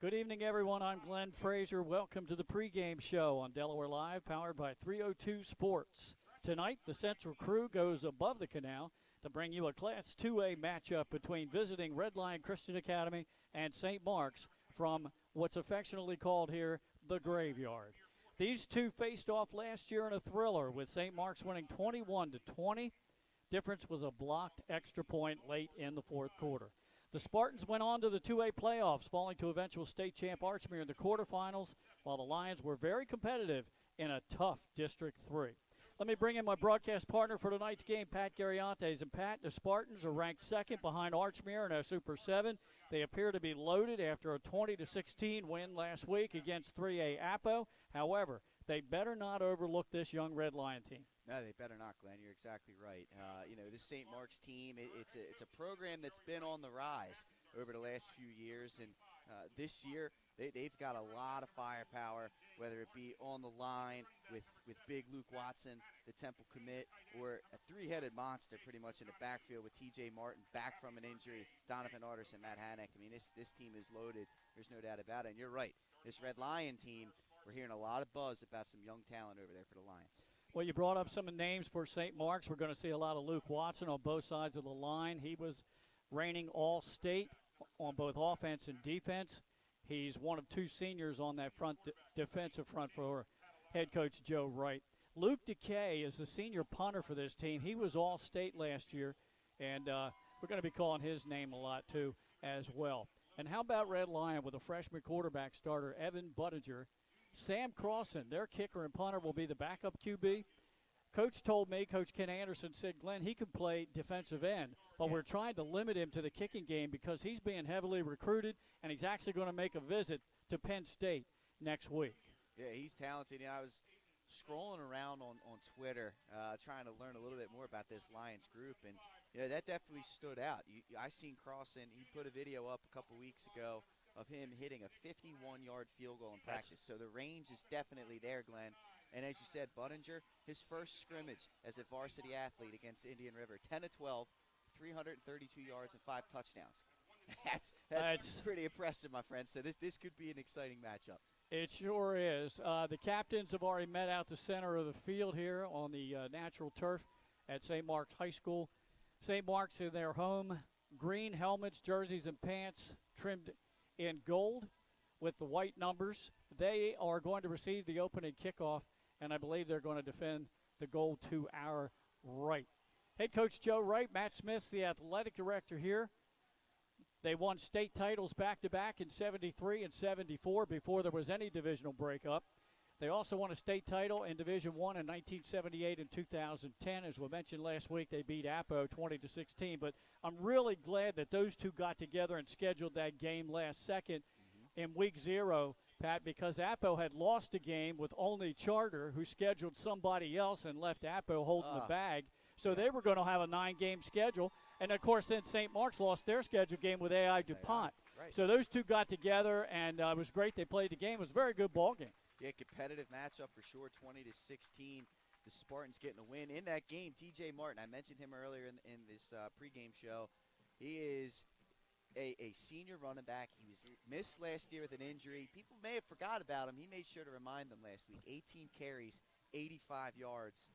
Good evening, everyone. I'm Glenn Frazier. Welcome to the pregame show on Delaware Live, powered by 302 Sports. Tonight, the Central crew goes above the canal to bring you a Class 2A matchup between visiting Red Lion Christian Academy and St. Mark's from what's affectionately called here the Graveyard. These two faced off last year in a thriller, with St. Mark's winning 21-20. Difference was a blocked extra point late in the fourth quarter. The Spartans went on to the 2A playoffs, falling to eventual state champ Archmere in the quarterfinals, while the Lions were very competitive in a tough District 3. Let me bring in my broadcast partner for tonight's game, Pat Gariantes. And Pat, the Spartans are ranked second behind Archmere in our Super 7. They appear to be loaded after a 20-16 win last week against 3A Apo. However, they better not overlook this young Red Lion team. No, they better not, Glenn. You're exactly right. This St. Mark's team, it's a program that's been on the rise over the last few years. And this year, they've got a lot of firepower, whether it be on the line with big Luke Watson, the Temple commit, or a three-headed monster pretty much in the backfield with T.J. Martin back from an injury, Donovan Arterson, Matt Hannock. I mean, this team is loaded. There's no doubt about it. And you're right. This Red Lion team, we're hearing a lot of buzz about some young talent over there for the Lions. Well, you brought up some names for St. Mark's. We're going to see a lot of Luke Watson on both sides of the line. He was reigning all-state on both offense and defense. He's one of two seniors on that defensive front for head coach Joe Wright. Luke DeKay is the senior punter for this team. He was all-state last year, and we're going to be calling his name a lot, too, as well. And how about Red Lion with a freshman quarterback starter, Evan Buttinger? Sam Crossan, their kicker and punter, will be the backup QB. Coach told me, Coach Ken Anderson said, Glenn, he could play defensive end, but we're trying to limit him to the kicking game because he's being heavily recruited, and he's actually going to make a visit to Penn State next week. Yeah, he's talented. I was scrolling around on Twitter trying to learn a little bit more about this Lions group, and that definitely stood out. I seen Crossan. He put a video up a couple weeks ago of him hitting a 51-yard field goal in practice. So the range is definitely there, Glenn. And as you said, Buttinger, his first scrimmage as a varsity athlete against Indian River, 10-12, 332 yards and 5 touchdowns. That's pretty impressive, my friend. So this could be an exciting matchup. It sure is. The captains have already met out the center of the field here on the natural turf at St. Mark's High School. St. Mark's in their home green helmets, jerseys, and pants trimmed in gold with the white numbers. They are going to receive the opening kickoff, and I believe they're going to defend the goal to our right. Head coach Joe Wright, Matt Smith's the athletic director here. They won state titles back-to-back in 73 and 74 before there was any divisional breakup. They also won a state title in Division I in 1978 and 2010. As we mentioned last week, they beat Apo 20-16. But I'm really glad that those two got together and scheduled that game last second in Week 0, Pat, because Apo had lost a game with only Charter, who scheduled somebody else and left Apo holding the bag. So they were going to have a 9-game schedule. And, of course, then St. Mark's lost their scheduled game with AI DuPont. Right. So those two got together, and it was great they played the game. It was a very good ball game. Yeah, competitive matchup for sure, 20-16. The Spartans getting a win. In that game, T.J. Martin, I mentioned him earlier in this pregame show. He is a senior running back. He was missed last year with an injury. People may have forgot about him. He made sure to remind them last week. 18 carries, 85 yards.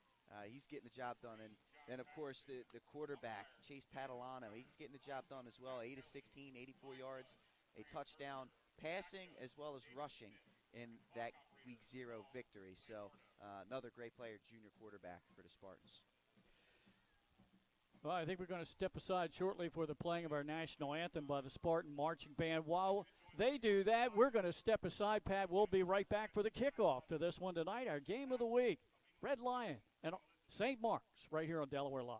He's getting the job done. And then, of course, the quarterback, Chase Padalano, he's getting the job done as well. 8-16, 84 yards, a touchdown passing as well as rushing in that Week 0 victory. So another great player, junior quarterback for the Spartans. Well, I think we're going to step aside shortly for the playing of our national anthem by the Spartan Marching Band. While they do that, we're going to step aside, Pat. We'll be right back for the kickoff to this one tonight, our game of the week. Red Lion and St. Mark's right here on Delaware Live.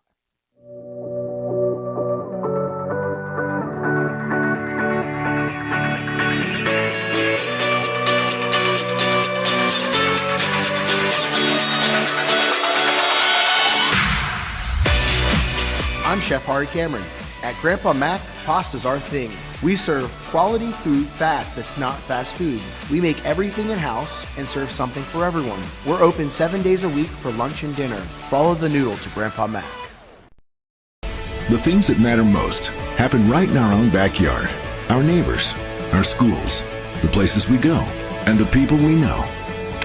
I'm Chef Hari Cameron. At Grandpa Mac, pasta's our thing. We serve quality food fast that's not fast food. We make everything in-house and serve something for everyone. We're open 7 days a week for lunch and dinner. Follow the noodle to Grandpa Mac. The things that matter most happen right in our own backyard. Our neighbors, our schools, the places we go, and the people we know.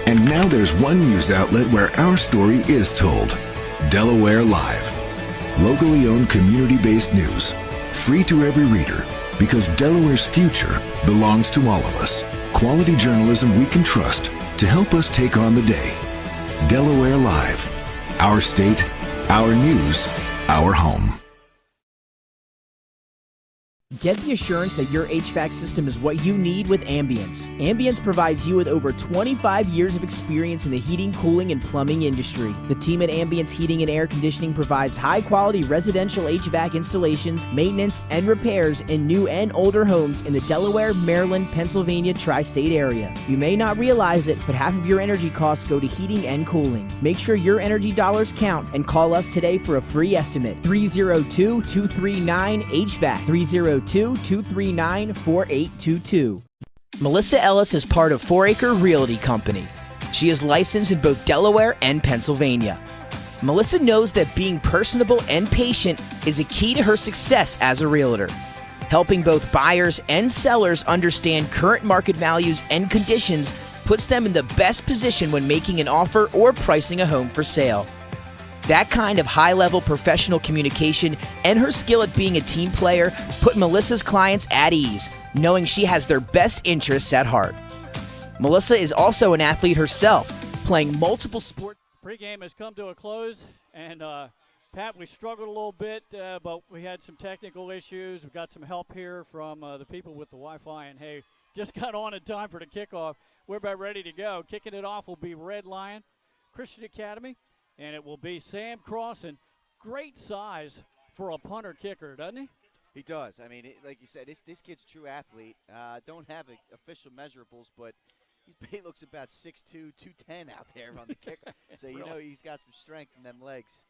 And now there's one news outlet where our story is told. Delaware Live. Locally owned, community-based news. Free to every reader, because Delaware's future belongs to all of us. Quality journalism we can trust to help us take on the day. Delaware Live. Our state, our news, our home. Get the assurance that your HVAC system is what you need with Ambience. Ambience provides you with over 25 years of experience in the heating, cooling, and plumbing industry. The team at Ambience Heating and Air Conditioning provides high-quality residential HVAC installations, maintenance, and repairs in new and older homes in the Delaware, Maryland, Pennsylvania tri-state area. You may not realize it, but half of your energy costs go to heating and cooling. Make sure your energy dollars count and call us today for a free estimate. 302-239-HVAC. 302-239-4822. Melissa Ellis is part of 4 Acre Realty Company. She is licensed in both Delaware and Pennsylvania. Melissa knows that being personable and patient is a key to her success as a realtor. Helping both buyers and sellers understand current market values and conditions puts them in the best position when making an offer or pricing a home for sale. That kind of high-level professional communication and her skill at being a team player put Melissa's clients at ease, knowing she has their best interests at heart. Melissa is also an athlete herself, playing multiple sports. Pregame has come to a close, and Pat, we struggled a little bit, but we had some technical issues. We got some help here from the people with the Wi-Fi, and hey, just got on in time for the kickoff. We're about ready to go. Kicking it off will be Red Lion Christian Academy. And it will be Sam Crossan. Great size for a punter kicker, doesn't he? He does. I mean, like you said, this kid's a true athlete. Don't have official measurables, but he looks about 6'2", 210 out there on the kicker. So you know he's got some strength in them legs.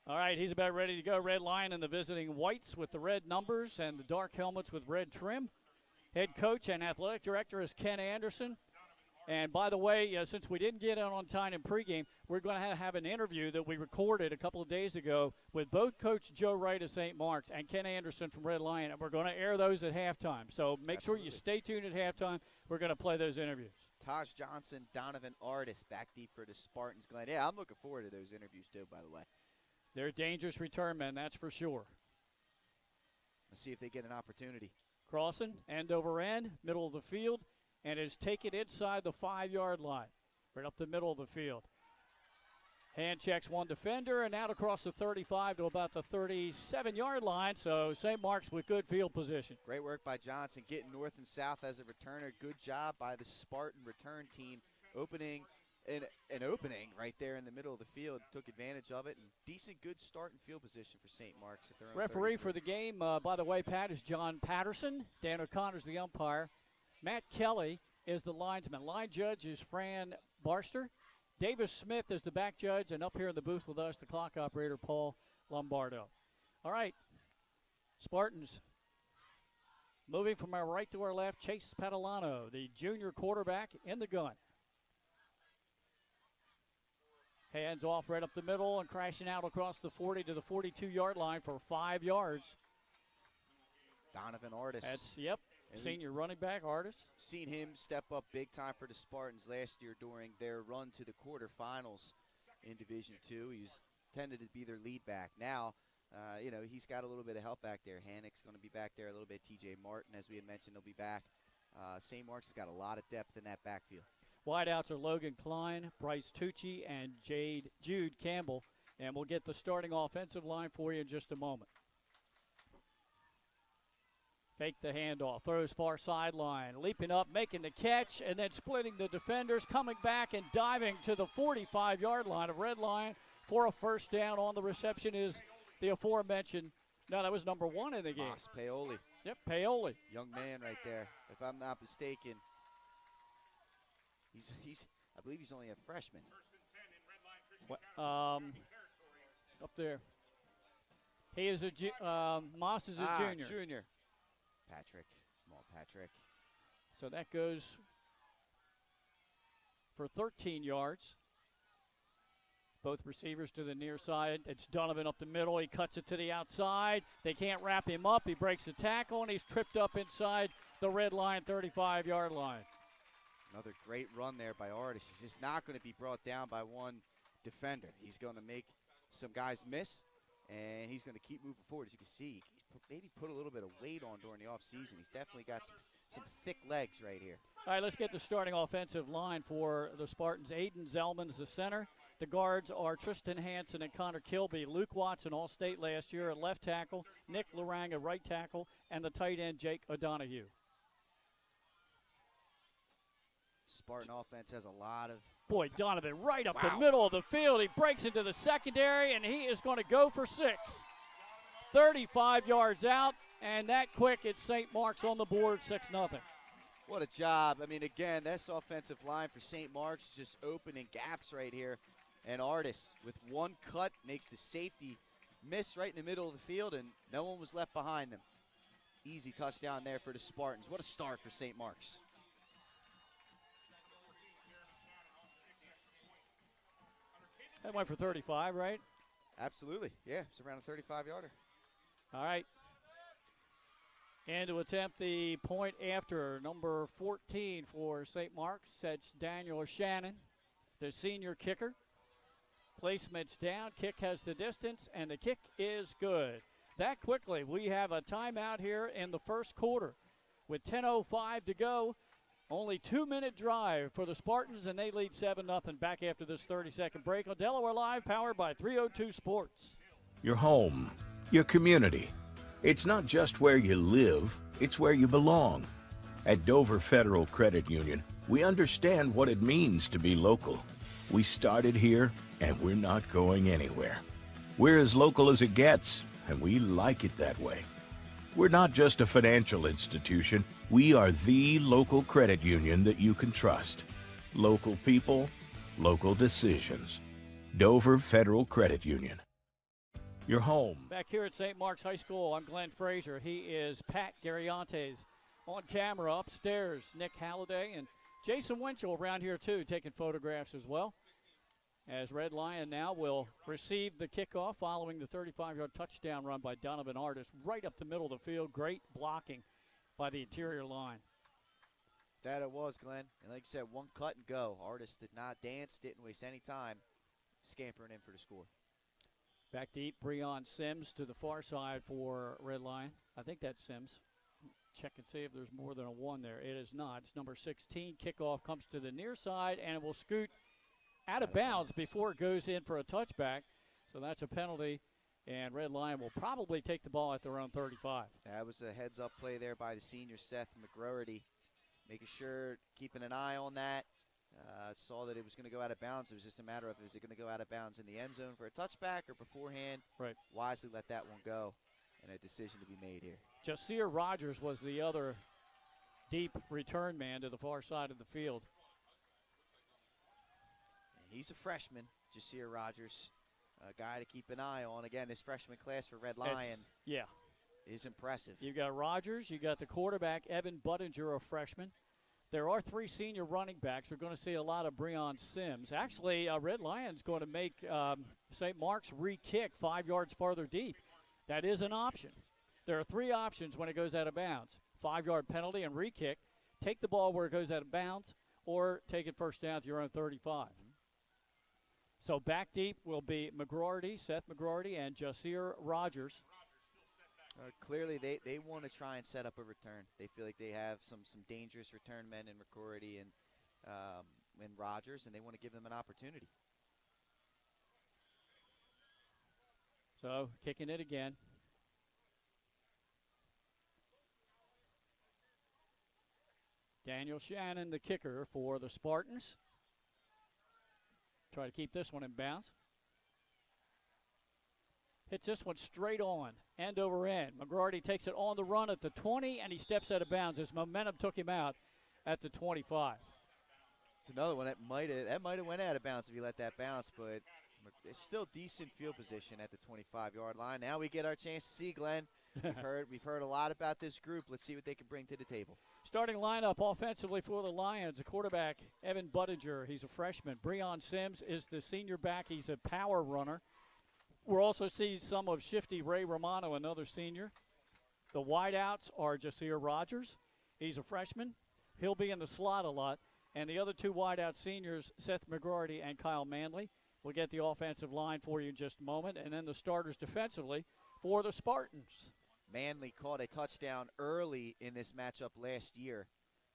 All right, he's about ready to go. Red Lion and the visiting whites with the red numbers and the dark helmets with red trim. Head coach and athletic director is Ken Anderson. And by the way, since we didn't get on time in pregame, we're going to have an interview that we recorded a couple of days ago with both Coach Joe Wright of St. Mark's and Ken Anderson from Red Lion, and we're going to air those at halftime. So make sure you stay tuned at halftime. We're going to play those interviews. Taj Johnson, Donovan Artis back deep for the Spartans. Glenn. Yeah, I'm looking forward to those interviews too, by the way. They're dangerous return men, that's for sure. Let's see if they get an opportunity. Crossan, end over end, middle of the field. And is taken inside the 5-yard line, right up the middle of the field. Hand checks one defender, and out across the 35 to about the 37-yard line. So St. Mark's with good field position. Great work by Johnson, getting north and south as a returner. Good job by the Spartan return team, opening an opening right there in the middle of the field. Took advantage of it, and decent, good start in field position for St. Mark's. At their own Referee 33. for the game, by the way, Pat, is John Patterson. Dan O'Connor's the umpire. Matt Kelly is the linesman. Line judge is Fran Barster. Davis Smith is the back judge, and up here in the booth with us, the clock operator, Paul Lombardo. All right, Spartans moving from our right to our left, Chase Padalano, the junior quarterback in the gun. Hands off right up the middle and crashing out across the 40 to the 42-yard line for 5 yards. Donovan Artis. That's, yep. Senior running back, Artis. Seen him step up big time for the Spartans last year during their run to the quarterfinals in Division II. He's tended to be their lead back. Now, he's got a little bit of help back there. Hannick's going to be back there a little bit. T.J. Martin, as we had mentioned, will be back. St. Mark's has got a lot of depth in that backfield. Wideouts are Logan Klein, Bryce Tucci, and Jude Campbell. And we'll get the starting offensive line for you in just a moment. Fake the handoff, throws far sideline, leaping up, making the catch, and then splitting the defenders, coming back and diving to the 45-yard line of Red Lion for a first down. On the reception is the aforementioned, no, that was number 1 in the game. Moss Paoli. Yep, Paoli. Young man right there, if I'm not mistaken. I believe he's only a freshman. Up there. He is Moss is a junior. Junior. Patrick. Come on, Patrick. So that goes for 13 yards. Both receivers to the near side. It's Donovan up the middle. He cuts it to the outside. They can't wrap him up. He breaks the tackle, and he's tripped up inside the red line, 35-yard line. Another great run there by Artis. He's just not going to be brought down by one defender. He's going to make some guys miss, and he's going to keep moving forward. As you can see, he's maybe put a little bit of weight on during the offseason. He's definitely got some thick legs right here. All right, let's get the starting offensive line for the Spartans. Aiden Zellman's the center. The guards are Tristan Hansen and Connor Kilby. Luke Watson, All-State last year, at left tackle. Nick Lorang, a right tackle. And the tight end, Jake O'Donohue. Spartan offense has a lot of... Boy, Donovan right up the middle of the field. He breaks into the secondary, and he is going to go for 6. 35 yards out, and that quick, it's St. Mark's on the board, 6-0. What a job. I mean, again, this offensive line for St. Mark's just opening gaps right here. And Artis, with one cut, makes the safety miss right in the middle of the field, and no one was left behind them. Easy touchdown there for the Spartans. What a start for St. Mark's. That went for 35, right? Absolutely. Yeah, it's around a 35-yarder. All right. And to attempt the point after, number 14 for St. Mark's, that's Daniel Shannon, the senior kicker. Placement's down, kick has the distance, and the kick is good. That quickly, we have a timeout here in the first quarter. With 10:05 to go, only 2-minute drive for the Spartans, and they lead 7-0 back after this 30-second break on Delaware Live, powered by 302 Sports. Your home, your community. It's not just where you live, it's where you belong. At Dover Federal Credit Union, we understand what it means to be local. We started here, and we're not going anywhere. We're as local as it gets, and we like it that way. We're not just a financial institution. We are the local credit union that you can trust. Local people, local decisions. Dover Federal Credit Union. Your home. Back here at St. Mark's High School, I'm Glenn Frazier. He is Pat Garriantes. On camera upstairs, Nick Halliday and Jason Winchell around here too, taking photographs as well. As Red Lion now will receive the kickoff following the 35-yard touchdown run by Donovan Artis right up the middle of the field. Great blocking by the interior line. That it was, Glenn. And like you said, one cut and go. Artis did not dance, didn't waste any time, scampering in for the score. Back deep, Breon Sims to the far side for Red Lion. I think that's Sims. Check and see if there's more than a 1 there. It is not. It's number 16. Kickoff comes to the near side, and it will scoot out of bounds before it goes in for a touchback. So that's a penalty, and Red Lion will probably take the ball at their own 35. That was a heads-up play there by the senior Seth McGroarty, making sure, keeping an eye on that. Saw that it was going to go out of bounds. It was just a matter of, is it going to go out of bounds in the end zone for a touchback or beforehand? Right. Wisely let that one go, and a decision to be made here. Jasir Rogers was the other deep return man to the far side of the field. And he's a freshman, Jasir Rogers, a guy to keep an eye on. Again, this freshman class for Red Lion is impressive. You got Rogers, you got the quarterback, Evan Buttinger, a freshman. There are 3 senior running backs. We're going to see a lot of Breon Sims. Actually, Red Lion's going to make St. Mark's re-kick 5 yards farther deep. That is an option. There are 3 options when it goes out of bounds. 5-yard penalty and re-kick. Take the ball where it goes out of bounds, or take it first down to your own 35. So back deep will be McGroarty, Seth McGroarty, and Jasir Rogers. Clearly, they want to try and set up a return. They feel like they have some dangerous return men in McCroarty and Rogers, and they want to give them an opportunity. So kicking it again. Daniel Shannon, the kicker for the Spartans. Try to keep this one in bounds. Hits this one straight on, end over end. McGroarty takes it on the run at the 20, and he steps out of bounds. His momentum took him out at the 25. It's another one that might have went out of bounds if you let that bounce, but it's still decent field position at the 25-yard line. Now we get our chance to see, Glenn, We've heard a lot about this group. Let's see what they can bring to the table. Starting lineup offensively for the Lions, a quarterback, Evan Buttinger. He's a freshman. Breon Sims is the senior back. He's a power runner. We'll also see some of shifty Ray Romano, another senior. The wideouts are Jasir Rogers. He's a freshman. He'll be in the slot a lot. And the other two wideout seniors, Seth McGroarty and Kyle Manley. We'll get the offensive line for you in just a moment. And then the starters defensively for the Spartans. Manley caught a touchdown early in this matchup last year,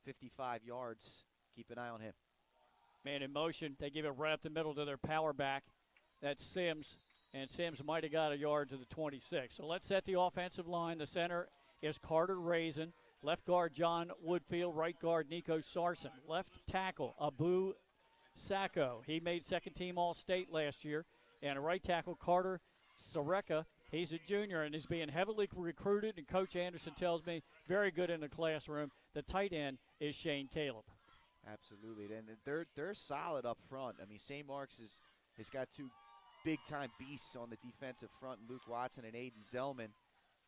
55 yards. Keep an eye on him. Man in motion. They give it right up the middle to their power back. That's Sims. And Sims might have got a yard to the 26. So let's set the offensive line. The center is Carter Raisin. Left guard, John Woodfield. Right guard, Nico Sarson. Left tackle, Abu Sacco. He made second team All-State last year. And a right tackle, Carter Sareka. He's a junior, and he's being heavily recruited, and Coach Anderson tells me very good in the classroom. The tight end is Shane Caleb. Absolutely. And they're solid up front. I mean, St. Mark's has got two big-time beasts on the defensive front, Luke Watson and Aiden Zellman.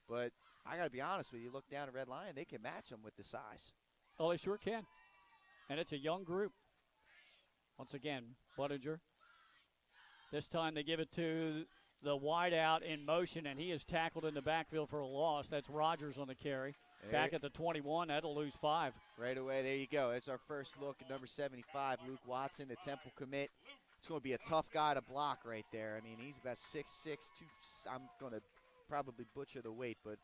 But I got to be honest with you, look down at Red Lion, they can match them with the size. Oh, they sure can. And it's a young group. Once again, Buttinger. This time they give it to the wideout in motion, and he is tackled in the backfield for a loss. That's Rogers on the carry. Back at the 21, that'll lose 5. Right away, there you go. That's our first look at number 75, Luke Watson, the Temple commit. It's going to be a tough guy to block right there. I mean, he's about 6'6", I'm going to probably butcher the weight, but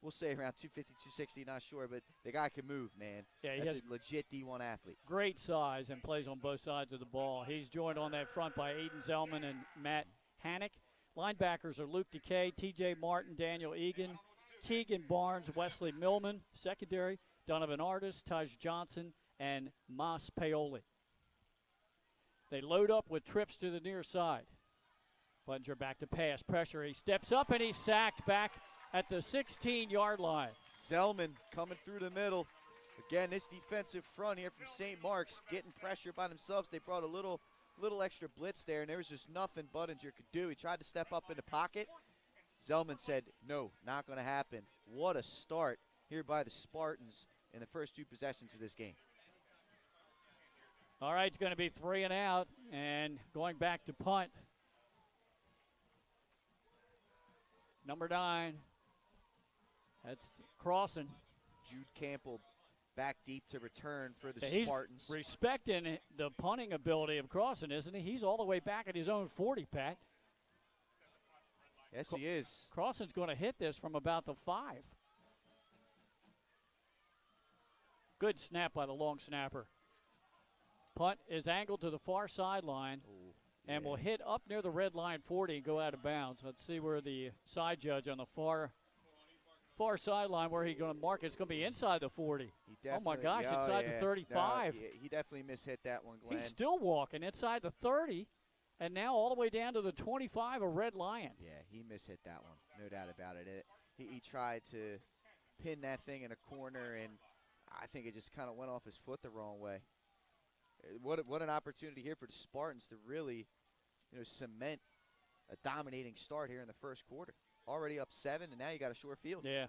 we'll say around 250, 260, not sure. But the guy can move, man. Yeah, That's a legit D1 athlete. Great size and plays on both sides of the ball. He's joined on that front by Aiden Zellman and Matt Hannock. Linebackers are Luke DeKay, TJ Martin, Daniel Egan, Keegan Barnes, Wesley Millman. Secondary, Donovan Artis, Taj Johnson, and Mas Paoli. They load up with trips to the near side. Buttinger back to pass. Pressure. He steps up, and he's sacked back at the 16-yard line. Zellman coming through the middle. Again, this defensive front here from St. Mark's getting pressure by themselves. They brought a little extra blitz there, and there was just nothing Buttinger could do. He tried to step up in the pocket. Zellman said, no, not going to happen. What a start here by the Spartans in the first 2 possessions of this game. All right, it's going to be 3 and out, and going back to punt. Number 9, that's Crossan. Jude Campbell back deep to return for the He's Spartans. Respecting the punting ability of Crossan, isn't he? He's all the way back at his own 40, Pat. Yes, he is. Crossan's going to hit this from about the 5. Good snap by the long snapper. Punt is angled to the far sideline and will hit up near the red line 40 and go out of bounds. Let's see where the side judge on the far sideline, where he's going to mark it. It's going to be inside the 40. Oh, my gosh, inside the 35. No, he definitely mishit that one, Glenn. He's still walking inside the 30, and now all the way down to the 25, a Red Lion. Yeah, he mishit that one, no doubt about it. He tried to pin that thing in a corner, and I think it just kind of went off his foot the wrong way. What an opportunity here for the Spartans to really, cement a dominating start here in the first quarter. Already up 7, and now you got a short field. Yeah.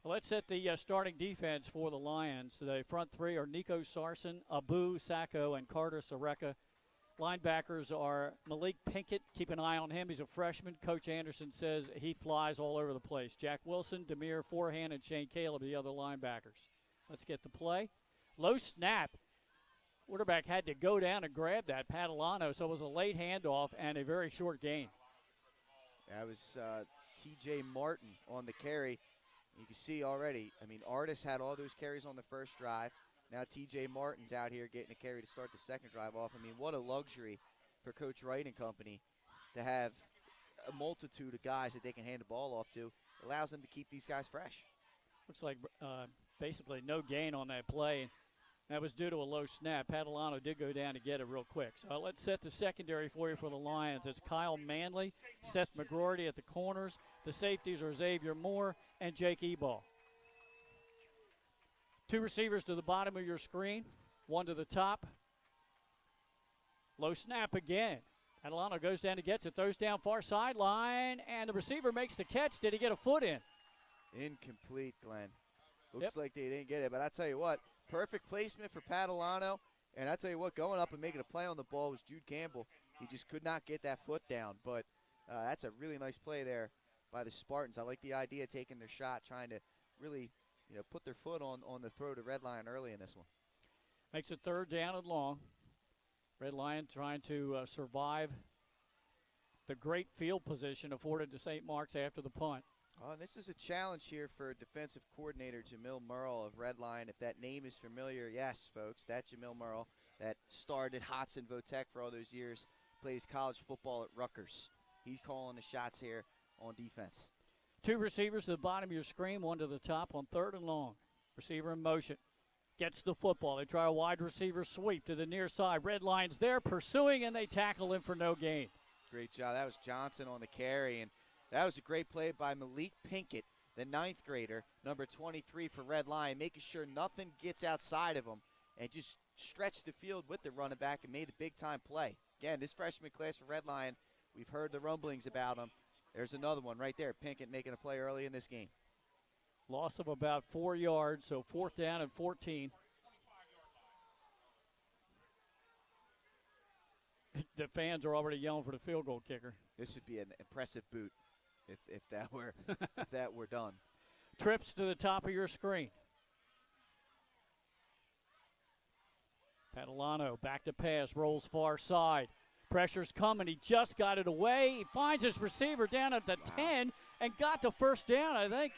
Well, let's set the starting defense for the Lions. The front 3 are Nico Sarson, Abu Sacco, and Carter Sareka. Linebackers are Malik Pinkett. Keep an eye on him. He's a freshman. Coach Anderson says he flies all over the place. Jack Wilson, Demir Forehand, and Shane Caleb, the other linebackers. Let's get the play. Low snap. Quarterback had to go down and grab that, Padalano, so it was a late handoff and a very short gain. That was T.J. Martin on the carry. You can see already, Artis had all those carries on the first drive. Now T.J. Martin's out here getting a carry to start the second drive off. What a luxury for Coach Wright and company to have a multitude of guys that they can hand the ball off to. It allows them to keep these guys fresh. Looks like basically no gain on that play. That was due to a low snap. Padalano did go down to get it real quick. So let's set the secondary for you for the Lions. It's Kyle Manley, Seth McGroarty at the corners. The safeties are Xavier Moore and Jake Eball. 2 receivers to the bottom of your screen, 1 to the top. Low snap again. Padalano goes down and gets it, throws down far sideline, and the receiver makes the catch. Did he get a foot in? Incomplete, Glenn. Looks like they didn't get it, but I tell you what, perfect placement for Padalano. And I tell you what, going up and making a play on the ball was Jude Campbell. He just could not get that foot down, but that's a really nice play there by the Spartans. I like the idea of taking their shot, trying to really, put their foot on the throw to Red Lion early in this one. Makes it 3rd down and long. Red Lion trying to survive the great field position afforded to St. Mark's after the punt. Oh, and this is a challenge here for defensive coordinator Jamil Merle of Red Lion. If that name is familiar, yes, folks, that Jamil Merle that started Hodson Votech for all those years, plays college football at Rutgers. He's calling the shots here on defense. 2 receivers to the bottom of your screen, 1 to the top on 3rd and long. Receiver in motion. Gets the football. They try a wide receiver sweep to the near side. Red Lions there pursuing, and they tackle him for no gain. Great job. That was Johnson on the carry, and that was a great play by Malik Pinkett, the 9th grader, number 23 for Red Lion, making sure nothing gets outside of him and just stretched the field with the running back and made a big-time play. Again, this freshman class for Red Lion, we've heard the rumblings about him. There's another one right there, Pinkett making a play early in this game. Loss of about 4 yards, so 4th down and 14. The fans are already yelling for the field goal kicker. This would be an impressive boot if that were if that were done. Trips to the top of your screen. Padalano back to pass, rolls far side. Pressure's coming. He just got it away. He finds his receiver down at the 10 and got the 1st down, I think.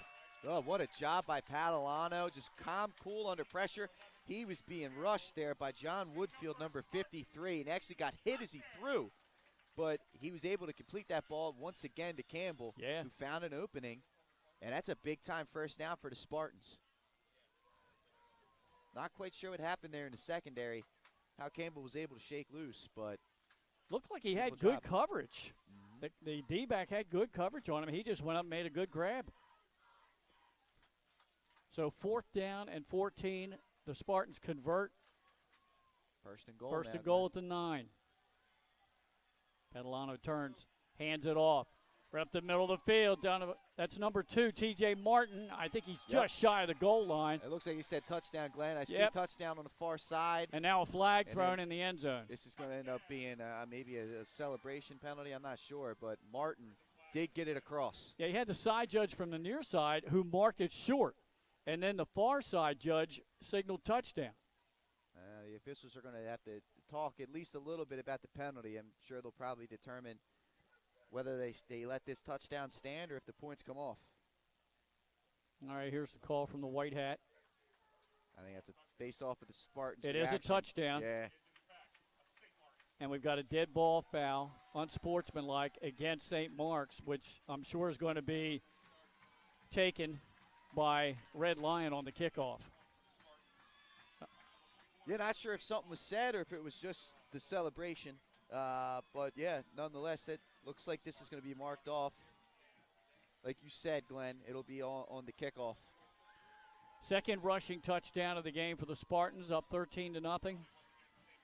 Oh, what a job by Padalano. Just calm, cool under pressure. He was being rushed there by John Woodfield, number 53, and actually got hit as he threw. But he was able to complete that ball once again to Campbell, who found an opening. And that's a big-time 1st down for the Spartans. Not quite sure what happened there in the secondary, how Campbell was able to shake loose, but looked like he had good coverage. The D-back had good coverage on him. He just went up and made a good grab. So 4th down and 14. The Spartans convert. 1st and goal. 1st and goal at the 9. Padalano turns, hands it off. Right up the middle of the field. That's number 2, T.J. Martin. I think he's just shy of the goal line. It looks like he said touchdown, Glenn. I see touchdown on the far side. And now a flag thrown in the end zone. This is going to end up being maybe a celebration penalty. I'm not sure, but Martin did get it across. Yeah, he had the side judge from the near side who marked it short. And then the far side judge signaled touchdown. The officials are going to have to talk at least a little bit about the penalty. I'm sure they'll probably determine whether they let this touchdown stand or if the points come off. All right, here's the call from the white hat. I think that's based off of the Spartans' It reaction. is a touchdown. Yeah. And we've got a dead ball foul, unsportsmanlike, against St. Mark's, which I'm sure is going to be taken by Red Lion on the kickoff. Yeah, not sure if something was said or if it was just the celebration. But, yeah, nonetheless, it looks like this is going to be marked off. Like you said, Glenn, it'll be on the kickoff. 2nd rushing touchdown of the game for the Spartans, up 13-0.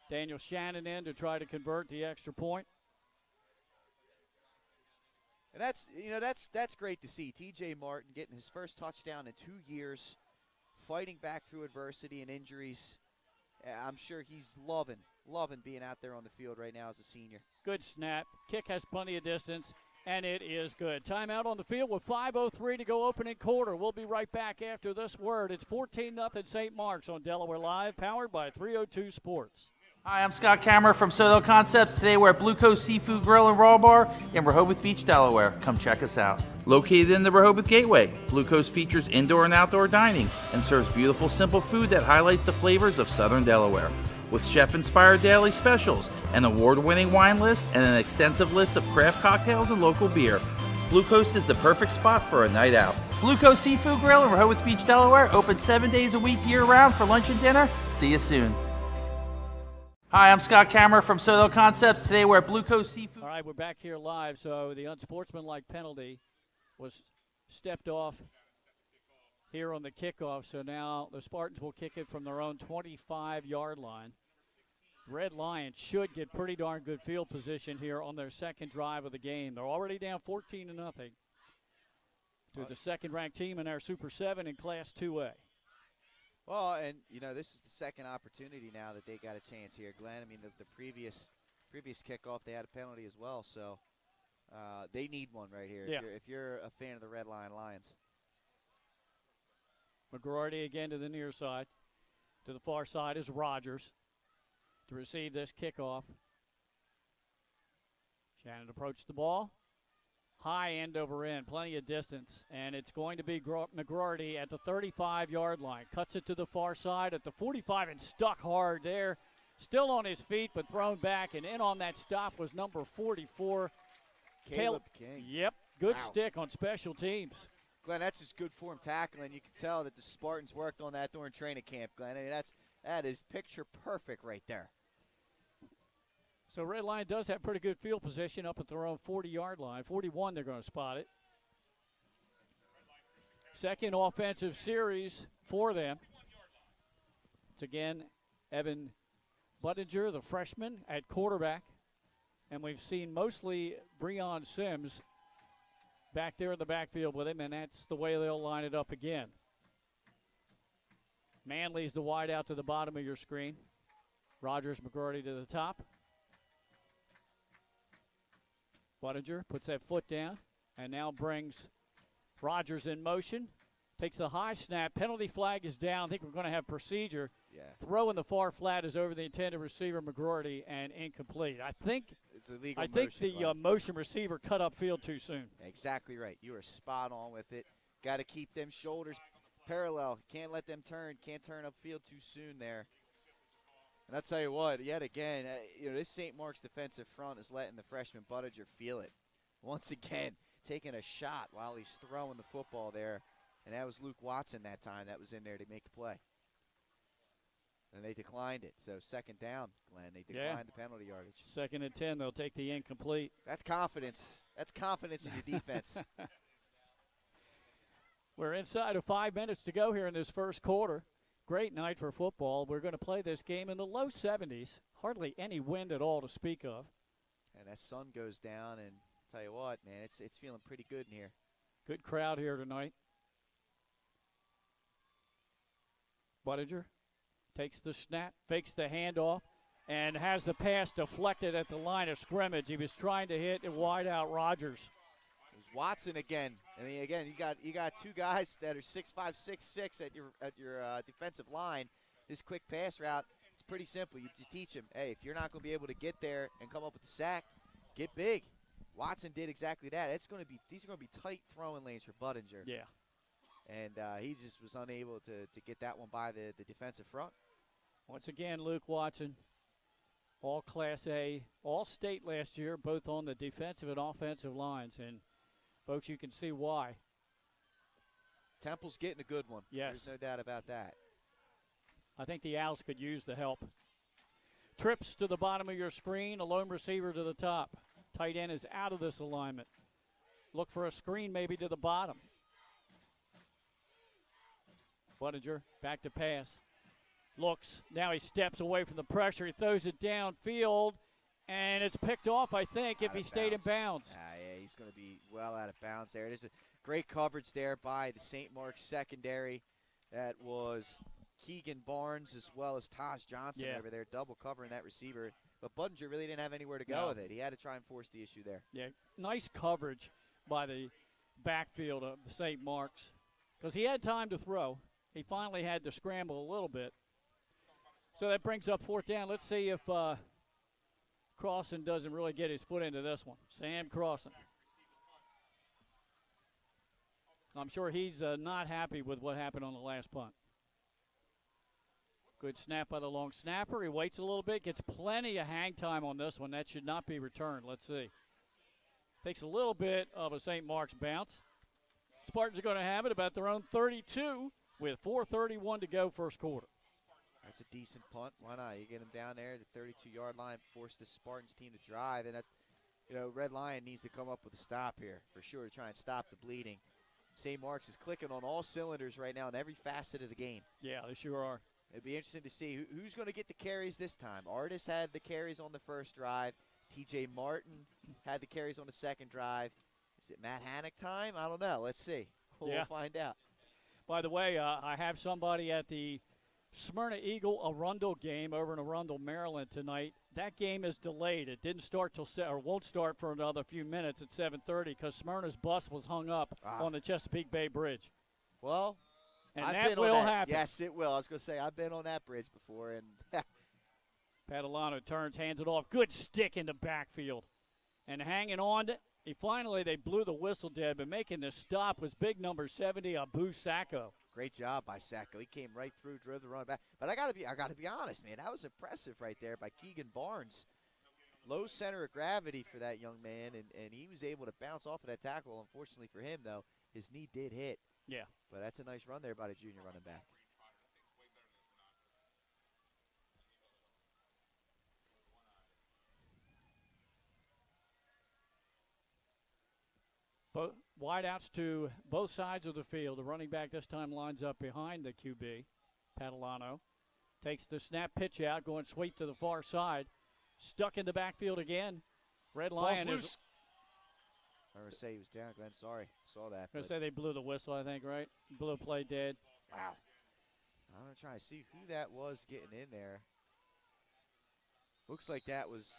Daniel Shannon in to try to convert the extra point. And that's great to see. T.J. Martin getting his 1st touchdown in 2 years, fighting back through adversity and injuries. I'm sure he's loving being out there on the field right now as a senior. Good snap. Kick has plenty of distance, and it is good. Timeout on the field with 5:03 to go opening quarter. We'll be right back after this word. It's 14-0 St. Mark's on Delaware Live, powered by 302 Sports. Hi, I'm Scott Kammerer from Soto Concepts. Today we're at Blue Coast Seafood Grill and Raw Bar in Rehoboth Beach, Delaware. Come check us out. Located in the Rehoboth Gateway, Blue Coast features indoor and outdoor dining and serves beautiful, simple food that highlights the flavors of Southern Delaware. With chef-inspired daily specials, an award-winning wine list, and an extensive list of craft cocktails and local beer, Blue Coast is the perfect spot for a night out. Blue Coast Seafood Grill in Rehoboth Beach, Delaware, open 7 days a week year-round for lunch and dinner. See you soon. Hi, I'm Scott Kammerer from Soto Concepts. Today we're at Blue Coast Seafood. All right, we're back here live. So the unsportsmanlike penalty was stepped off here on the kickoff. So now the Spartans will kick it from their own 25-yard line. Red Lions should get pretty darn good field position here on their 2nd drive of the game. They're already down 14-0. to the second-ranked team in our Super 7 in Class 2A. Well, and, this is the second opportunity now that they got a chance here, Glenn. I mean, the previous kickoff, they had a penalty as well, so they need one right here Yeah. if you're a fan of the Red Lions. McGroarty again to the near side. To the far side is Rogers to receive this kickoff. Shannon approached the ball. High end over end, plenty of distance, and it's going to be McGroarty at the 35-yard line. Cuts it to the far side at the 45 and stuck hard there. Still on his feet, but thrown back, and in on that stop was number 44. Caleb King. Yep, good Wow. stick on special teams. Glenn, that's just good form tackling. You can tell that the Spartans worked on that during training camp, Glenn. I mean, that is picture perfect right there. So Red Lion does have pretty good field position up at their own 40-yard line. 41, they're going to spot it. Second offensive series for them. It's again Evan Buttinger, the freshman, at quarterback. And we've seen mostly Breon Sims back there in the backfield with him, and that's the way they'll line it up again. Manley's the wide out to the bottom of your screen. Rogers, McGroarty to the top. Buttinger puts that foot down and now brings Rogers in motion. Takes the high snap. Penalty flag is down. I think we're going to have procedure. Yeah. Throw in the far flat is over the intended receiver, McGroarty, and incomplete. I think It's a legal the motion receiver cut upfield too soon. Exactly right. You are spot on with it. Got to keep them shoulders parallel. Can't let them turn. Can't turn upfield too soon there. And I'll tell you what, yet again, this St. Mark's defensive front is letting the freshman Buttinger feel it. Once again, taking a shot while he's throwing the football there. And that was Luke Watson that time that was in there to make the play. And they declined it. So second down, Glenn. They declined the penalty yardage. 2nd and 10, they'll take the incomplete. That's confidence. That's confidence in your defense. We're inside of 5 minutes to go here in this first quarter. Great night for football. We're going to play this game in the low 70s. Hardly any wind at all to speak of. And that sun goes down, and tell you what, man, it's feeling pretty good in here. Good crowd here tonight. Buttinger takes the snap, fakes the handoff, and has the pass deflected at the line of scrimmage. He was trying to hit a wide out Rogers. It was Watson again. I mean, again, you got two guys that are 6'5", 6'6" at your defensive line. This quick pass route, it's pretty simple. You just teach him, hey, if you're not going to be able to get there and come up with the sack, get big. Watson did exactly that. These are going to be tight throwing lanes for Buttinger. Yeah. And he just was unable to get that one by the defensive front. Once again, Luke Watson, all Class A, all state last year, both on the defensive and offensive lines. And, folks, you can see why. Temple's getting a good one. Yes. There's no doubt about that. I think the Owls could use the help. Trips to the bottom of your screen, a lone receiver to the top. Tight end is out of this alignment. Look for a screen maybe to the bottom. Buttinger back to pass. Looks, now he steps away from the pressure. He throws it downfield, and it's picked off, I think, if he stayed in bounds. Yeah, he's going to be well out of bounds there. It is a great coverage there by the St. Mark's secondary. That was Keegan Barnes as well as Taj Johnson over there, double covering that receiver. But Buttinger really didn't have anywhere to go with it. He had to try and force the issue there. Yeah, nice coverage by the backfield of the St. Mark's because he had time to throw. He finally had to scramble a little bit. So that brings up 4th down. Let's see if Crossan doesn't really get his foot into this one. Sam Crossan. I'm sure he's not happy with what happened on the last punt. Good snap by the long snapper. He waits a little bit, gets plenty of hang time on this one. That should not be returned. Let's see. Takes a little bit of a St. Mark's bounce. Spartans are going to have it about their own 32 with 4:31 to go first quarter. That's a decent punt. Why not? You get him down there at the 32-yard line, force the Spartans team to drive. And, Red Lion needs to come up with a stop here for sure to try and stop the bleeding. St. Mark's is clicking on all cylinders right now in every facet of the game. Yeah, they sure are. It'd be interesting to see who's going to get the carries this time. Artis had the carries on the first drive. TJ Martin had the carries on the second drive. Is it Matt Hannock time? I don't know. Let's see. We'll find out. By the way, I have somebody at the Smyrna Eagle Arundel game over in Arundel, Maryland tonight. That game is delayed. It didn't start or won't start for another few minutes at 7:30 because Smyrna's bus was hung up on the Chesapeake Bay Bridge. Well, and I've that been will on that. happen. Yes, it will. I was going to say, I've been on that bridge before. And Padalano turns, hands it off. Good stick in the backfield. And hanging on. Finally, they blew the whistle dead, but making the stop was big number 70, Abu Sacco. Great job by Sacco. He came right through, drove the run back. But I gotta be honest, man. That was impressive right there by Keegan Barnes. Low center of gravity for that young man, and he was able to bounce off of that tackle. Unfortunately for him, though, his knee did hit. Yeah. But that's a nice run there by the junior running back. Wideouts to both sides of the field. The running back this time lines up behind the QB. Padalano takes the snap, pitch out, going sweep to the far side. Stuck in the backfield again. Red Lion is. I was going to say he was down, Glenn. Sorry. Saw that. I was going to say they blew the whistle, I think, right? Blew a play dead. Wow. I'm going to try to see who that was getting in there. Looks like that was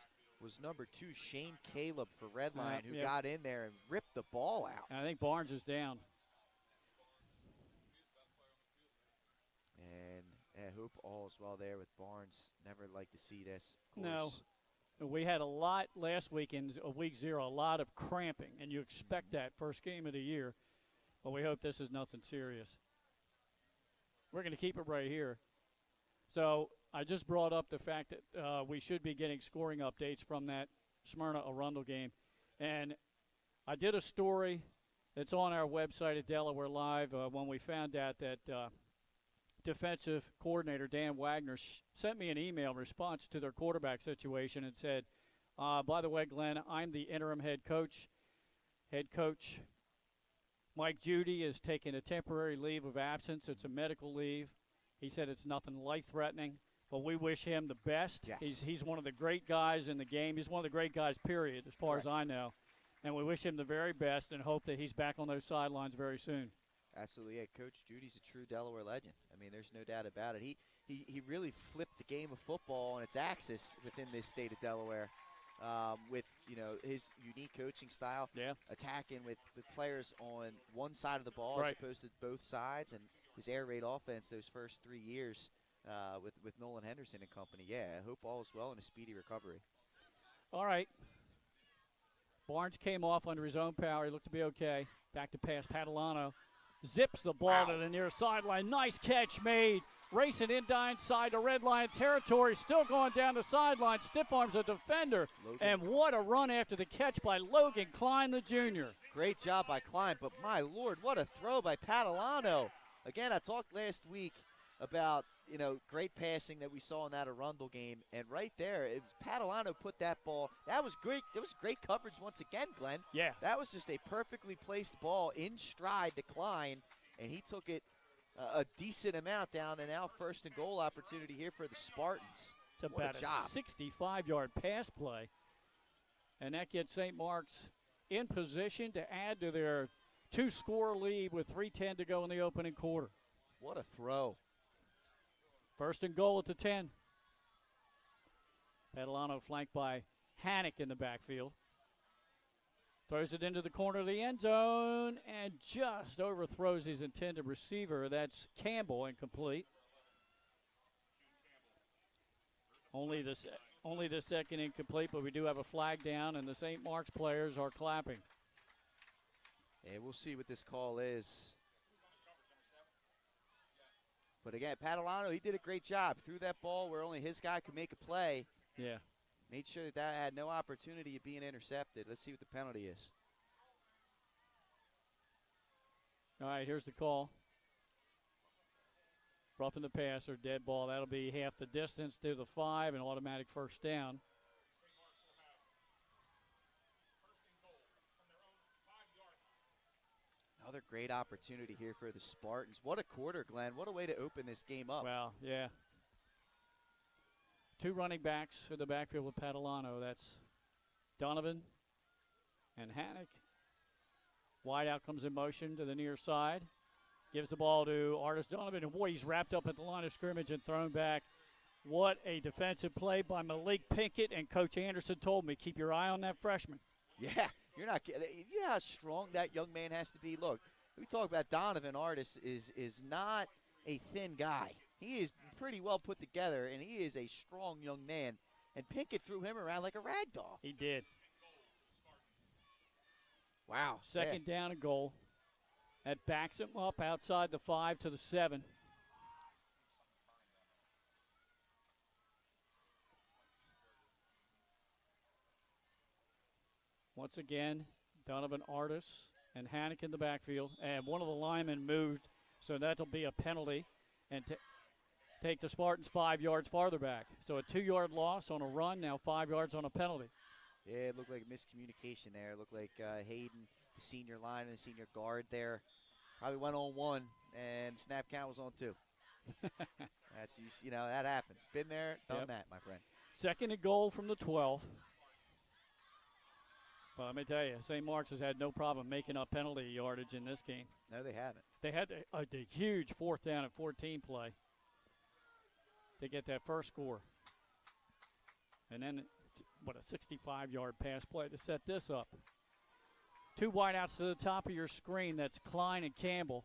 number 2, Shane Caleb for Redline, who got in there and ripped the ball out. And I think Barnes is down. And I hope all is well there with Barnes. Never like to see this. No. We had a lot last week in week 0, a lot of cramping, and you expect that first game of the year. But we hope this is nothing serious. We're going to keep it right here. So I just brought up the fact that we should be getting scoring updates from that Smyrna Arundel game. And I did a story that's on our website at Delaware Live when we found out that defensive coordinator Dan Wagner sent me an email in response to their quarterback situation and said, by the way, Glenn, I'm the interim head coach. Head coach Mike Judy is taking a temporary leave of absence. It's a medical leave. He said it's nothing life-threatening, but we wish him the best. Yes. He's one of the great guys in the game. He's one of the great guys, period, as far as I know. And we wish him the very best and hope that he's back on those sidelines very soon. Absolutely. Yeah, Coach Judy's a true Delaware legend. I mean, there's no doubt about it. He really flipped the game of football on its axis within this state of Delaware with, his unique coaching style, attacking with players on one side of the ball as opposed to both sides, and his air raid offense those first 3 years with Nolan Henderson and company. Yeah, I hope all is well and a speedy recovery. All right. Barnes came off under his own power. He looked to be okay. Back to pass. Padalano zips the ball to the near sideline. Nice catch made. Racing inside the red line territory. Still going down the sideline. Stiff arms a defender. And what a run after the catch by Logan Klein, the junior. Great job by Klein, but my Lord, what a throw by Padalano. Again, I talked last week about, great passing that we saw in that Arundel game. And right there, it was Padalano put that ball. That was great. That was great coverage once again, Glenn. Yeah. That was just a perfectly placed ball in stride to Klein, and he took it a decent amount down, and now first and goal opportunity here for the Spartans. It's about a 65-yard pass play. And that gets St. Mark's in position to add to their 2-score lead with 3:10 to go in the opening quarter. What a throw. First and goal at the 10. Padalano flanked by Hannock in the backfield. Throws it into the corner of the end zone and just overthrows his intended receiver. That's Campbell, incomplete. Only the second incomplete, but we do have a flag down, and the St. Mark's players are clapping. And we'll see what this call is. But again, Padalano, he did a great job. Threw that ball where only his guy could make a play. Yeah. Made sure that had no opportunity of being intercepted. Let's see what the penalty is. All right, here's the call. Roughing the passer, dead ball. That'll be half the distance to the 5, and automatic first down. Another great opportunity here for the Spartans. What a quarter, Glenn. What a way to open this game up. Well, yeah. 2 running backs in the backfield with Padalano. That's Donovan and Hannock. Wideout comes in motion to the near side. Gives the ball to Artis Donovan. And boy, he's wrapped up at the line of scrimmage and thrown back. What a defensive play by Malik Pinkett. And Coach Anderson told me, keep your eye on that freshman. Yeah, you're not kidding. You know how strong that young man has to be? Look, we talk about Donovan. Artis is not a thin guy. He is pretty well put together, and he is a strong young man. And Pinkett threw him around like a rag doll. He did. Wow. Second down and goal. That backs him up outside the 5 to the 7. Once again, Donovan Artis and Hannick in the backfield. And one of the linemen moved, so that'll be a penalty. And take the Spartans 5 yards farther back. So a 2-yard loss on a run, now 5 yards on a penalty. Yeah, it looked like miscommunication there. It looked like Hayden, the senior lineman, the senior guard there, probably went on 1, and snap count was on 2. That's, you know, that happens. Been there, done that, my friend. Second and goal from the 12. But let me tell you, St. Mark's has had no problem making up penalty yardage in this game. No, they haven't. They had a huge 4th down and 14 play to get that first score. And then, what, a 65-yard pass play to set this up. 2 wideouts to the top of your screen. That's Klein and Campbell.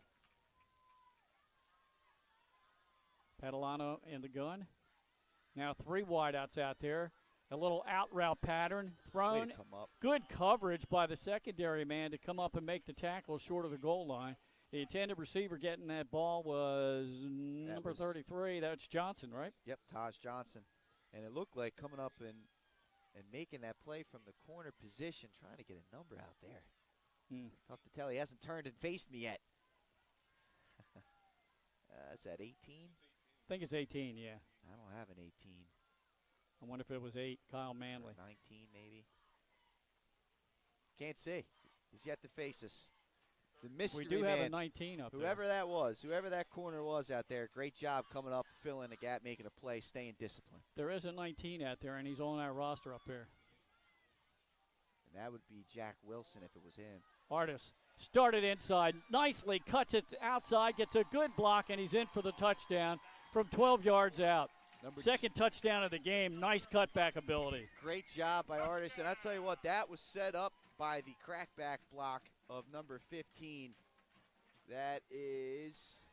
Padalano in the gun. Now 3 wideouts out there. A little out route pattern thrown. Way to come up. Good coverage by the secondary man to come up and make the tackle short of the goal line. The intended receiver getting that ball was number 33. That's Johnson, right? Yep, Taj Johnson. And it looked like coming up and making that play from the corner position, trying to get a number out there. Tough to tell. He hasn't turned and faced me yet. Is that 18? I think it's 18, yeah. I don't have an 18. I wonder if it was 8, Kyle Manley. 19 maybe. Can't see. He's yet to face us. The mystery we do man, have a 19 up whoever that was, whoever that corner was out there, great job coming up, filling the gap, making a play, staying disciplined. There is a 19 out there, and he's on our roster up there. And that would be Jack Wilson if it was him. Artis started inside, nicely cuts it outside, gets a good block, and he's in for the touchdown from 12 yards out. Second touchdown of the game. Nice cutback ability. Great job by Artis. And I tell you what, that was set up by the crackback block of number 15. That is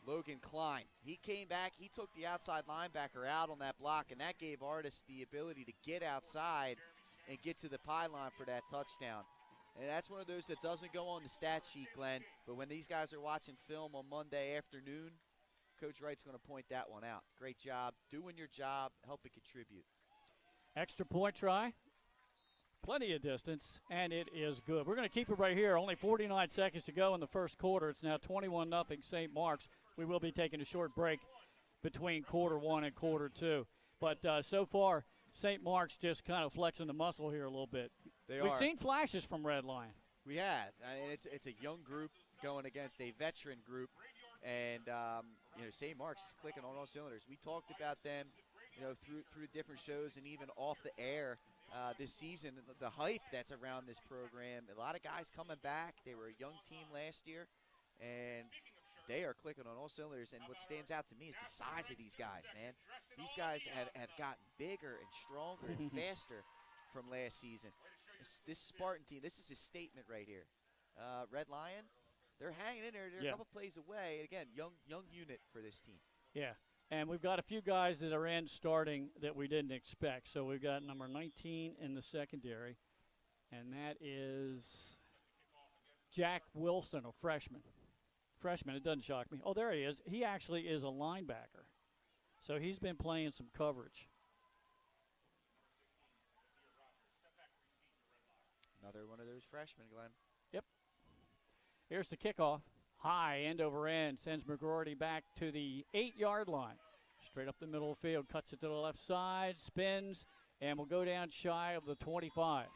Logan Klein. He came back. He took the outside linebacker out on that block, and that gave Artis the ability to get outside and get to the pylon for that touchdown. And that's one of those that doesn't go on the stat sheet, Glenn. But when these guys are watching film on Monday afternoon, Coach Wright's going to point that one out. Great job, doing your job, helping contribute. Extra point try. Plenty of distance, and it is good. We're going to keep it right here. Only 49 seconds to go in the first quarter. It's now 21-0 St. Mark's. We will be taking a short break between quarter 1 and quarter 2. But so far, St. Mark's just kind of flexing the muscle here a little bit. We've seen flashes from Red Lion. We have. I mean, it's a young group going against a veteran group. And, you know, St. Mark's is clicking on all cylinders. We talked about them, you know, through different shows and even off the air this season, the hype that's around this program. A lot of guys coming back. They were a young team last year, and they are clicking on all cylinders. And what stands out to me is the size of these guys, man. These guys have gotten bigger and stronger and faster from last season. This Spartan team, this is a statement right here. Red Lion, they're hanging in there. They're a couple plays away. And again, young unit for this team. Yeah, and we've got a few guys that are in starting that we didn't expect. So we've got number 19 in the secondary, and that is Jack Wilson, a freshman. Freshman, it doesn't shock me. Oh, there he is. He actually is a linebacker. So he's been playing some coverage. Another one of those freshmen, Glenn. Yep. Here's the kickoff. High, end over end, sends McGroarty back to the 8-yard line. Straight up the middle of the field, cuts it to the left side, spins, and will go down shy of the 25.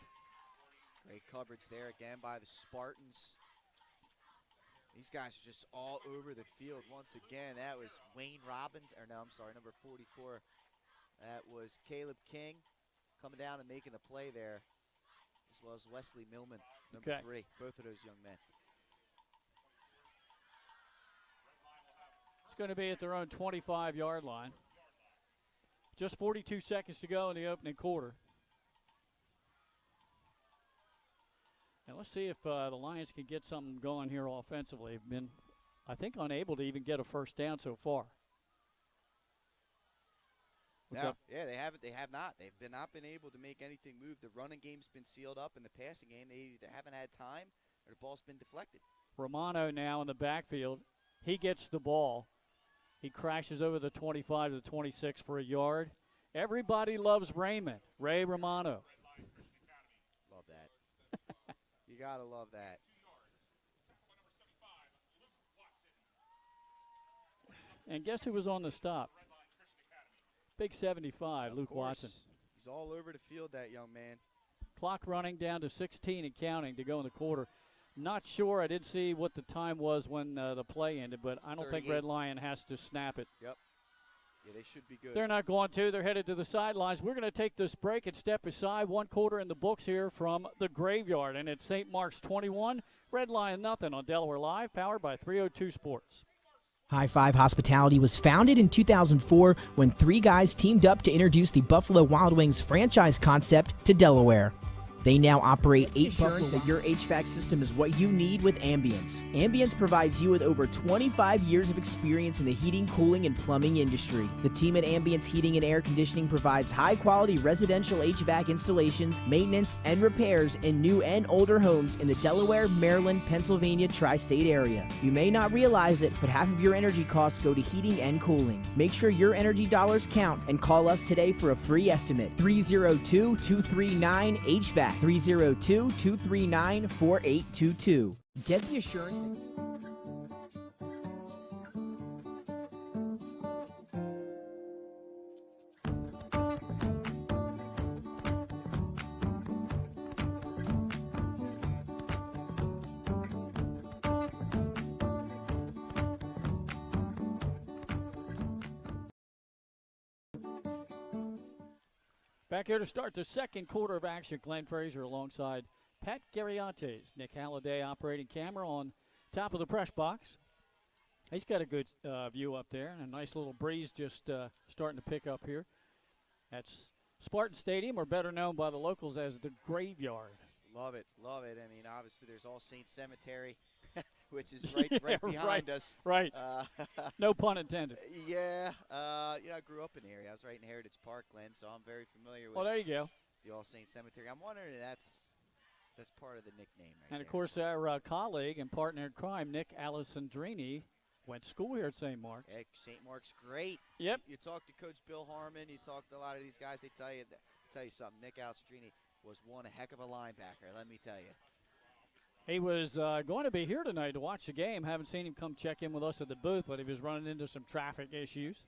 Great coverage there again by the Spartans. These guys are just all over the field once again. That was Wayne Robbins, or no, I'm sorry, number 44. That was Caleb King coming down and making a play there, as well as Wesley Millman, number 3, both of those young men. It's going to be at their own 25-yard line. Just 42 seconds to go in the opening quarter. And let's see if the Lions can get something going here offensively. They've been, I think, unable to even get a first down so far. No, yeah, they haven't. They have not. They've not been able to make anything move. The running game's been sealed up. In the passing game, they either haven't had time or the ball's been deflected. Romano now in the backfield. He gets the ball. He crashes over the 25 to the 26 for a yard. Everybody loves Raymond. Ray Romano. Love that. You got to love that. And guess who was on the stop? Big 75, Luke Watson. He's all over the field, that young man. Clock running down to 16 and counting to go in the quarter. Not sure. I didn't see what the time was when the play ended, but I don't think Red Lion has to snap it. Yep. Yeah, they should be good. They're not going to. They're headed to the sidelines. We're going to take this break and step aside. 1 quarter in the books here from the Graveyard. And it's St. Mark's 21, Red Lion nothing on Delaware Live, powered by 302 Sports. High Five Hospitality was founded in 2004 when 3 guys teamed up to introduce the Buffalo Wild Wings franchise concept to Delaware. They now operate 8 Buffalo. That your HVAC system is what you need with Ambience. Ambience provides you with over 25 years of experience in the heating, cooling, and plumbing industry. The team at Ambience Heating and Air Conditioning provides high-quality residential HVAC installations, maintenance, and repairs in new and older homes in the Delaware, Maryland, Pennsylvania tri-state area. You may not realize it, but half of your energy costs go to heating and cooling. Make sure your energy dollars count and call us today for a free estimate. 302-239-HVAC. 302-239-4822. Get the assurance. Back here to start the second quarter of action, Glenn Frazier alongside Pat Garriantes. Nick Halliday operating camera on top of the press box. He's got a good view up there, and a nice little breeze just starting to pick up here. That's Spartan Stadium, or better known by the locals as the Graveyard. Love it, love it. I mean, obviously there's All Saints Cemetery, which is right behind us. Right. No pun intended. Yeah. I grew up in the area. I was right in Heritage Park, Glenn, so I'm very familiar with. Well, there you go. The All Saints Cemetery. I'm wondering if that's part of the nickname, right? And of course, our colleague and partner in crime, Nick Alessandrini, went to school here at St. Mark's. Hey, St. Mark's, great. Yep. You talk to Coach Bill Harmon. You talk to a lot of these guys. They tell you something. Nick Alessandrini was one heck of a linebacker. Let me tell you. He was going to be here tonight to watch the game. Haven't seen him come check in with us at the booth, but he was running into some traffic issues.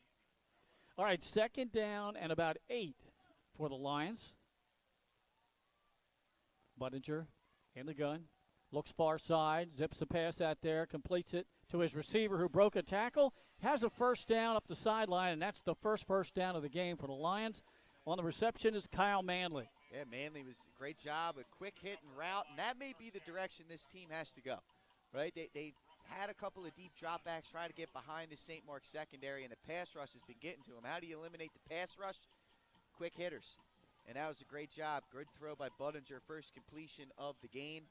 All right, second down and about 8 for the Lions. Budinger in the gun. Looks far side, zips the pass out there, completes it to his receiver who broke a tackle. Has a first down up the sideline, and that's the first down of the game for the Lions. On the reception is Kyle Manley. Yeah, Manley was a great job, a quick hit and route, and that may be the direction this team has to go, right? They had a couple of deep dropbacks trying to get behind the St. Mark's secondary, and the pass rush has been getting to them. How do you eliminate the pass rush? Quick hitters. And that was a great job. Good throw by Budinger, first completion of the game,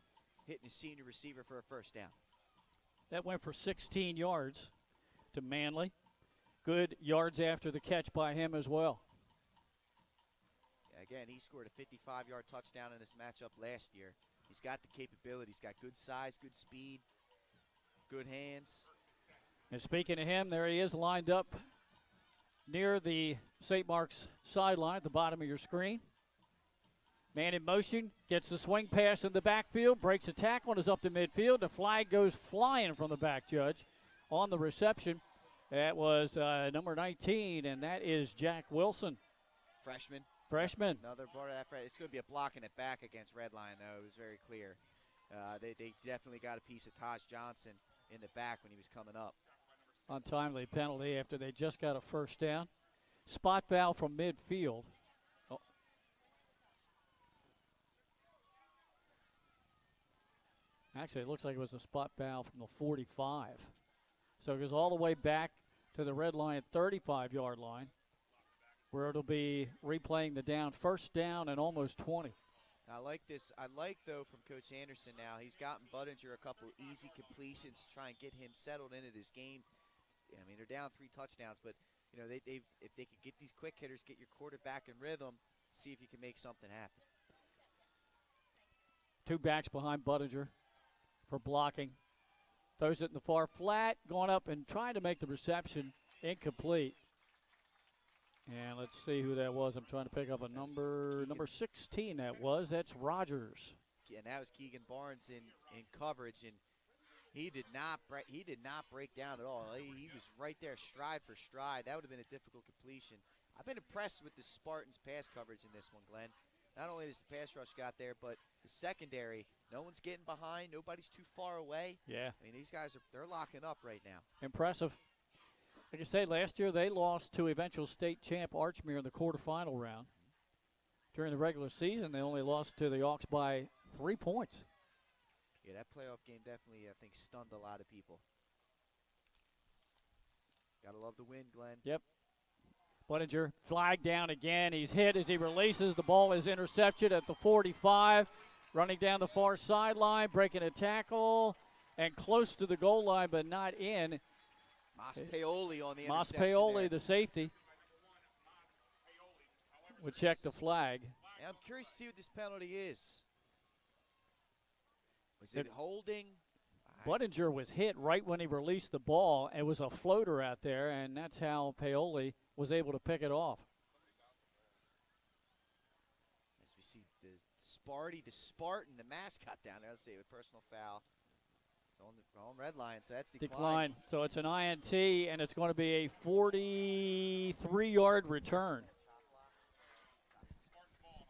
hitting his senior receiver for a first down. That went for 16 yards to Manley. Good yards after the catch by him as well. Again, he scored a 55-yard touchdown in this matchup last year. He's got the capability. He's got good size, good speed, good hands. And speaking of him, there he is lined up near the St. Mark's sideline at the bottom of your screen. Man in motion, gets the swing pass in the backfield, breaks a tackle and is up to midfield. The flag goes flying from the back judge on the reception. That was number 19, and that is Jack Wilson. Freshman. Another part of that. It's going to be a blocking it back against Red Lion, though. It was very clear. They definitely got a piece of Taj Johnson in the back when he was coming up. Untimely penalty after they just got a first down. Spot foul from midfield. Oh. Actually, it looks like it was a spot foul from the 45. So it goes all the way back to the Red Lion 35-yard line, where it'll be replaying the down, first down and almost 20. I like this. I like, though, from Coach Anderson now, he's gotten Budinger a couple easy completions to try and get him settled into this game. I mean, they're down 3 touchdowns, but, you know, if they could get these quick hitters, get your quarterback in rhythm, see if you can make something happen. 2 backs behind Budinger for blocking. Throws it in the far flat, going up and trying to make the reception incomplete. And let's see who that was. I'm trying to pick up a number 16 that was. That's Rogers. And that was Keegan Barnes in coverage, and he did not break down at all. He was right there stride for stride. That would have been a difficult completion. I've been impressed with the Spartans' pass coverage in this one, Glenn. Not only does the pass rush got there, but the secondary, no one's getting behind. Nobody's too far away. Yeah. I mean, these guys they're locking up right now. Impressive. Like I said, last year they lost to eventual state champ Archmere in the quarterfinal round. During the regular season, they only lost to the Hawks by 3 points. Yeah, that playoff game definitely, I think, stunned a lot of people. Gotta love the win, Glenn. Yep. Budinger flagged down again. He's hit as he releases. The ball is intercepted at the 45. Running down the far sideline, breaking a tackle, and close to the goal line, but not in. Mas Paoli on the Mas interception Paoli, there. the safety, would check the flag. Yeah, I'm curious to see what this penalty is. Was it holding? Budinger was hit right when he released the ball. It was a floater out there, and that's how Paoli was able to pick it off. As we see the Spartan, the mascot down there. Let's see, a personal foul. It's on the wrong red line, so that's declined. So it's an INT, and it's going to be a 43-yard return.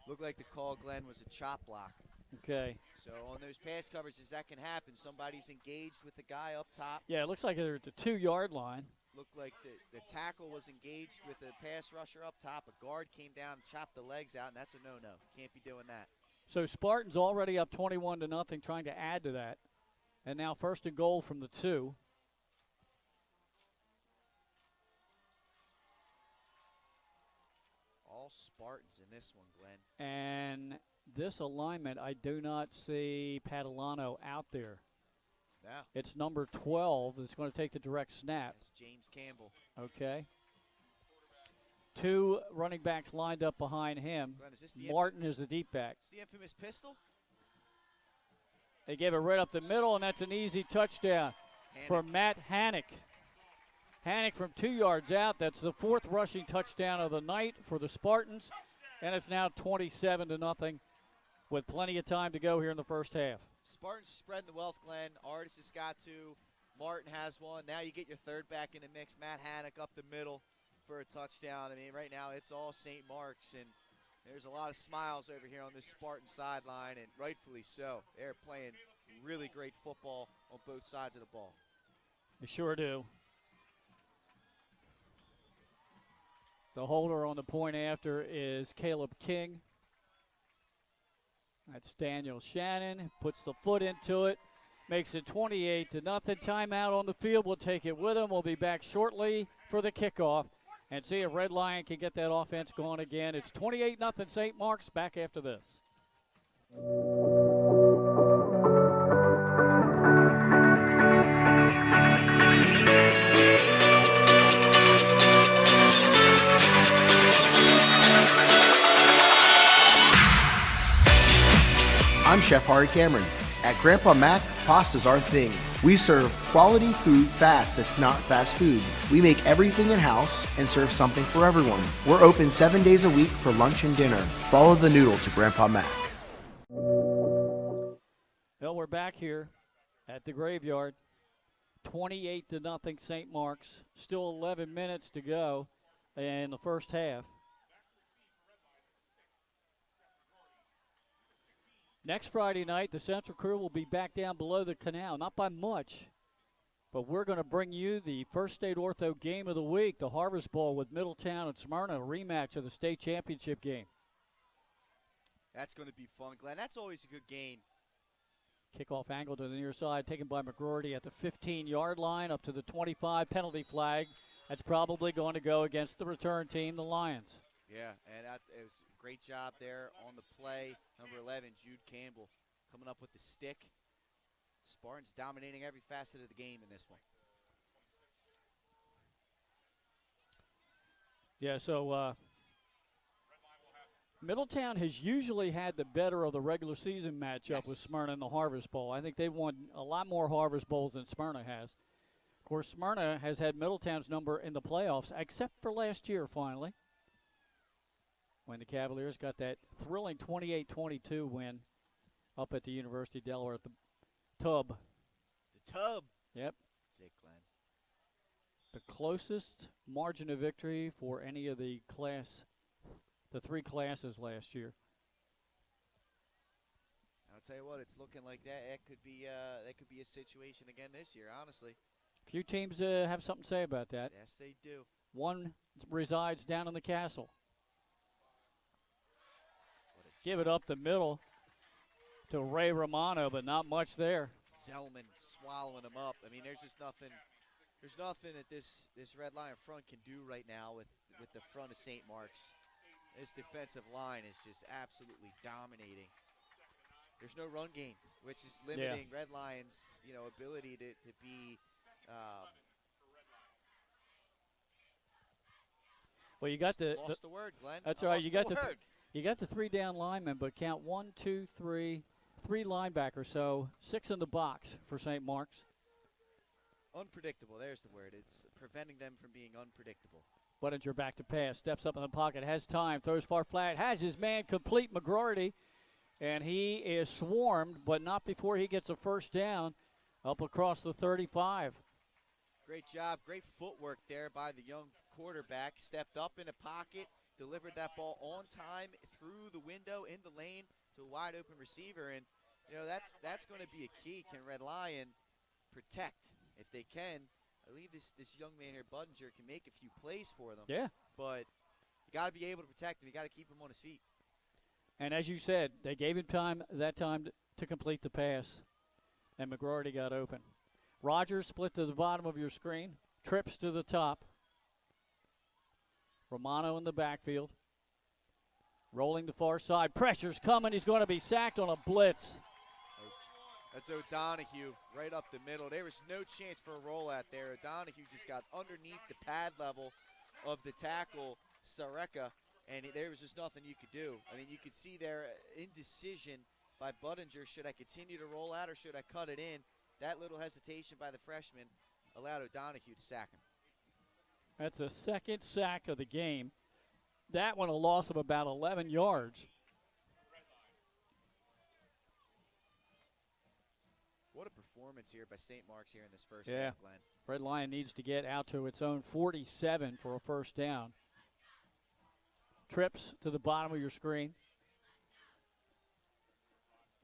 Looked like the call, Glenn, was a chop block. Okay. So on those pass coverages, that can happen. Somebody's engaged with the guy up top. Yeah, it looks like they're at the 2-yard line. Looked like the tackle was engaged with a pass rusher up top. A guard came down and chopped the legs out, and that's a no-no. Can't be doing that. So Spartans already up 21-0, trying to add to that. And now first and goal from the 2. All Spartans in this one, Glenn. And this alignment, I do not see Padalano out there. No. It's number 12 that's going to take the direct snap. That's James Campbell. Okay. 2 running backs lined up behind him. Glenn, is this the Martin is the deep back. Is the infamous pistol? They gave it right up the middle, and that's an easy touchdown for Matt Hannock. Hannock from 2 yards out. That's the 4th rushing touchdown of the night for the Spartans, and it's now 27-0 with plenty of time to go here in the first half. Spartans are spreading the wealth, Glenn. Artis has got 2. Martin has 1. Now you get your third back in the mix. Matt Hannock up the middle for a touchdown. I mean, right now it's all St. Mark's, and there's a lot of smiles over here on this Spartan sideline, and rightfully so. They're playing really great football on both sides of the ball. They sure do. The holder on the point after is Caleb King. That's Daniel Shannon. Puts the foot into it. Makes it 28-0. Timeout on the field. We'll take it with him. We'll be back shortly for the kickoff and see if Red Lion can get that offense going again. It's 28-0 St. Mark's. Back after this. I'm Chef Hari Cameron. At Grandpa Mac, pasta's our thing. We serve quality food fast that's not fast food. We make everything in-house and serve something for everyone. We're open 7 days a week for lunch and dinner. Follow the noodle to Grandpa Mac. Well, we're back here at the graveyard. 28-0 St. Mark's. Still 11 minutes to go in the first half. Next Friday night, the Central crew will be back down below the canal. Not by much, but we're going to bring you the First State Ortho game of the week, the Harvest Bowl with Middletown and Smyrna, a rematch of the state championship game. That's going to be fun, Glenn. That's always a good game. Kickoff angle to the near side, taken by McGroarty at the 15-yard line, up to the 25. Penalty flag That's probably going to go against the return team, the Lions. Yeah, and it was a great job there on the play. Number 11, Jude Campbell, coming up with the stick. Spartans dominating every facet of the game in this one. Yeah, so Middletown has usually had the better of the regular season matchup with Smyrna in the Harvest Bowl. I think they've won a lot more Harvest Bowls than Smyrna has. Of course, Smyrna has had Middletown's number in the playoffs, except for last year, finally, when the Cavaliers got that thrilling 28-22 win up at the University of Delaware at the Tub. The Tub. Yep. That's it, Glenn. The closest margin of victory for any of the three classes last year. I'll tell you what, it's looking like that could be a situation again this year, honestly. Few teams have something to say about that. Yes, they do. One resides down in the castle. Give it up the middle to Ray Romano, but not much there. Zellman swallowing him up. I mean, there's just nothing. There's nothing that this Red Lion front can do right now with the front of St. Mark's. This defensive line is just absolutely dominating. There's no run game, which is limiting Red Lions' ability to be. Well, you got lost the word, Glenn. That's I all right. lost You got the 3 down linemen, but count 1, 2, 3 linebackers. So 6 in the box for St. Mark's. Unpredictable. There's the word. It's preventing them from being unpredictable. Buttinger back to pass, steps up in the pocket, has time, throws far flat, has his man complete McGroarty, and he is swarmed, but not before he gets a first down up across the 35. Great job, great footwork there by the young quarterback. Stepped up in the pocket, delivered that ball on time through the window in the lane to a wide open receiver, and that's going to be a key. Can Red Lion protect? If they can, I believe this young man here, Buttinger, can make a few plays for them. Yeah. But you got to be able to protect him. You got to keep him on his feet. And as you said, they gave him time to complete the pass, and McGroarty got open. Rogers split to the bottom of your screen, trips to the top. Romano in the backfield. Rolling the far side. Pressure's coming. He's going to be sacked on a blitz. That's O'Donohue right up the middle. There was no chance for a rollout there. O'Donohue just got underneath the pad level of the tackle, Sareka, and there was just nothing you could do. I mean, you could see there indecision by Buttinger. Should I continue to roll out or should I cut it in? That little hesitation by the freshman allowed O'Donohue to sack him. That's the second sack of the game. That one a loss of about 11 yards. What a performance here by St. Mark's here in this first half, Glenn. Red Lion needs to get out to its own 47 for a first down. Trips to the bottom of your screen.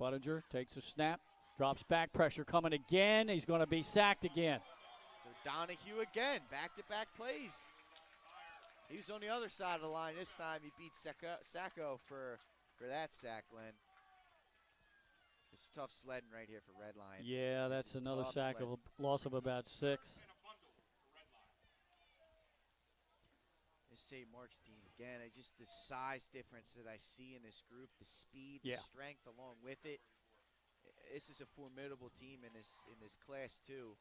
Buttinger takes a snap, drops back, pressure coming again. He's going to be sacked again. So Donahue again, back-to-back plays. He was on the other side of the line this time. He beat Sacco for that sack, Glenn. It's tough sledding right here for Red Lion. Yeah, that's another sack of a loss of about 6. This St. Mark's team, again, just the size difference that I see in this group, the speed, the strength along with it. This is a formidable team in this class, too.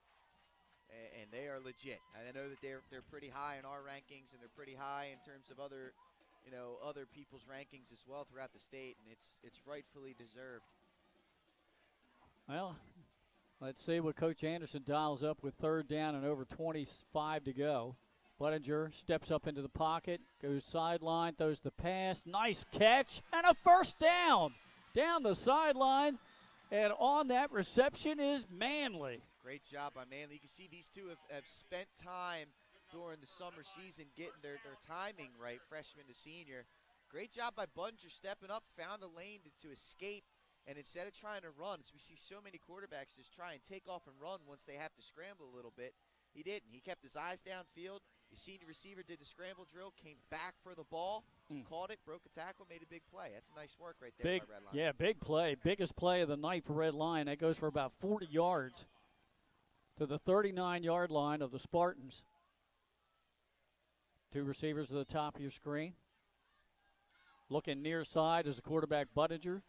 And they are legit. I know that they're pretty high in our rankings, and they're pretty high in terms of other people's rankings as well throughout the state, and it's rightfully deserved. Well, let's see what Coach Anderson dials up with 3rd down and over 25 to go. Buttinger steps up into the pocket, goes sideline, throws the pass. Nice catch, and a first down. Down the sidelines, and on that reception is Manley. Great job by Manley. You can see these two have spent time during the summer season getting their timing right, freshman to senior. Great job by Buttinger stepping up, found a lane to escape. And instead of trying to run, as we see so many quarterbacks just try and take off and run once they have to scramble a little bit, he didn't. He kept his eyes downfield. The senior receiver did the scramble drill, came back for the ball, caught it, broke a tackle, made a big play. That's nice work right there by Red Lion. Yeah, big play. Biggest play of the night for Red Lion. That goes for about 40 yards to the 39-yard line of the Spartans. Two receivers to the top of your screen. Looking near side is the quarterback, Budinger,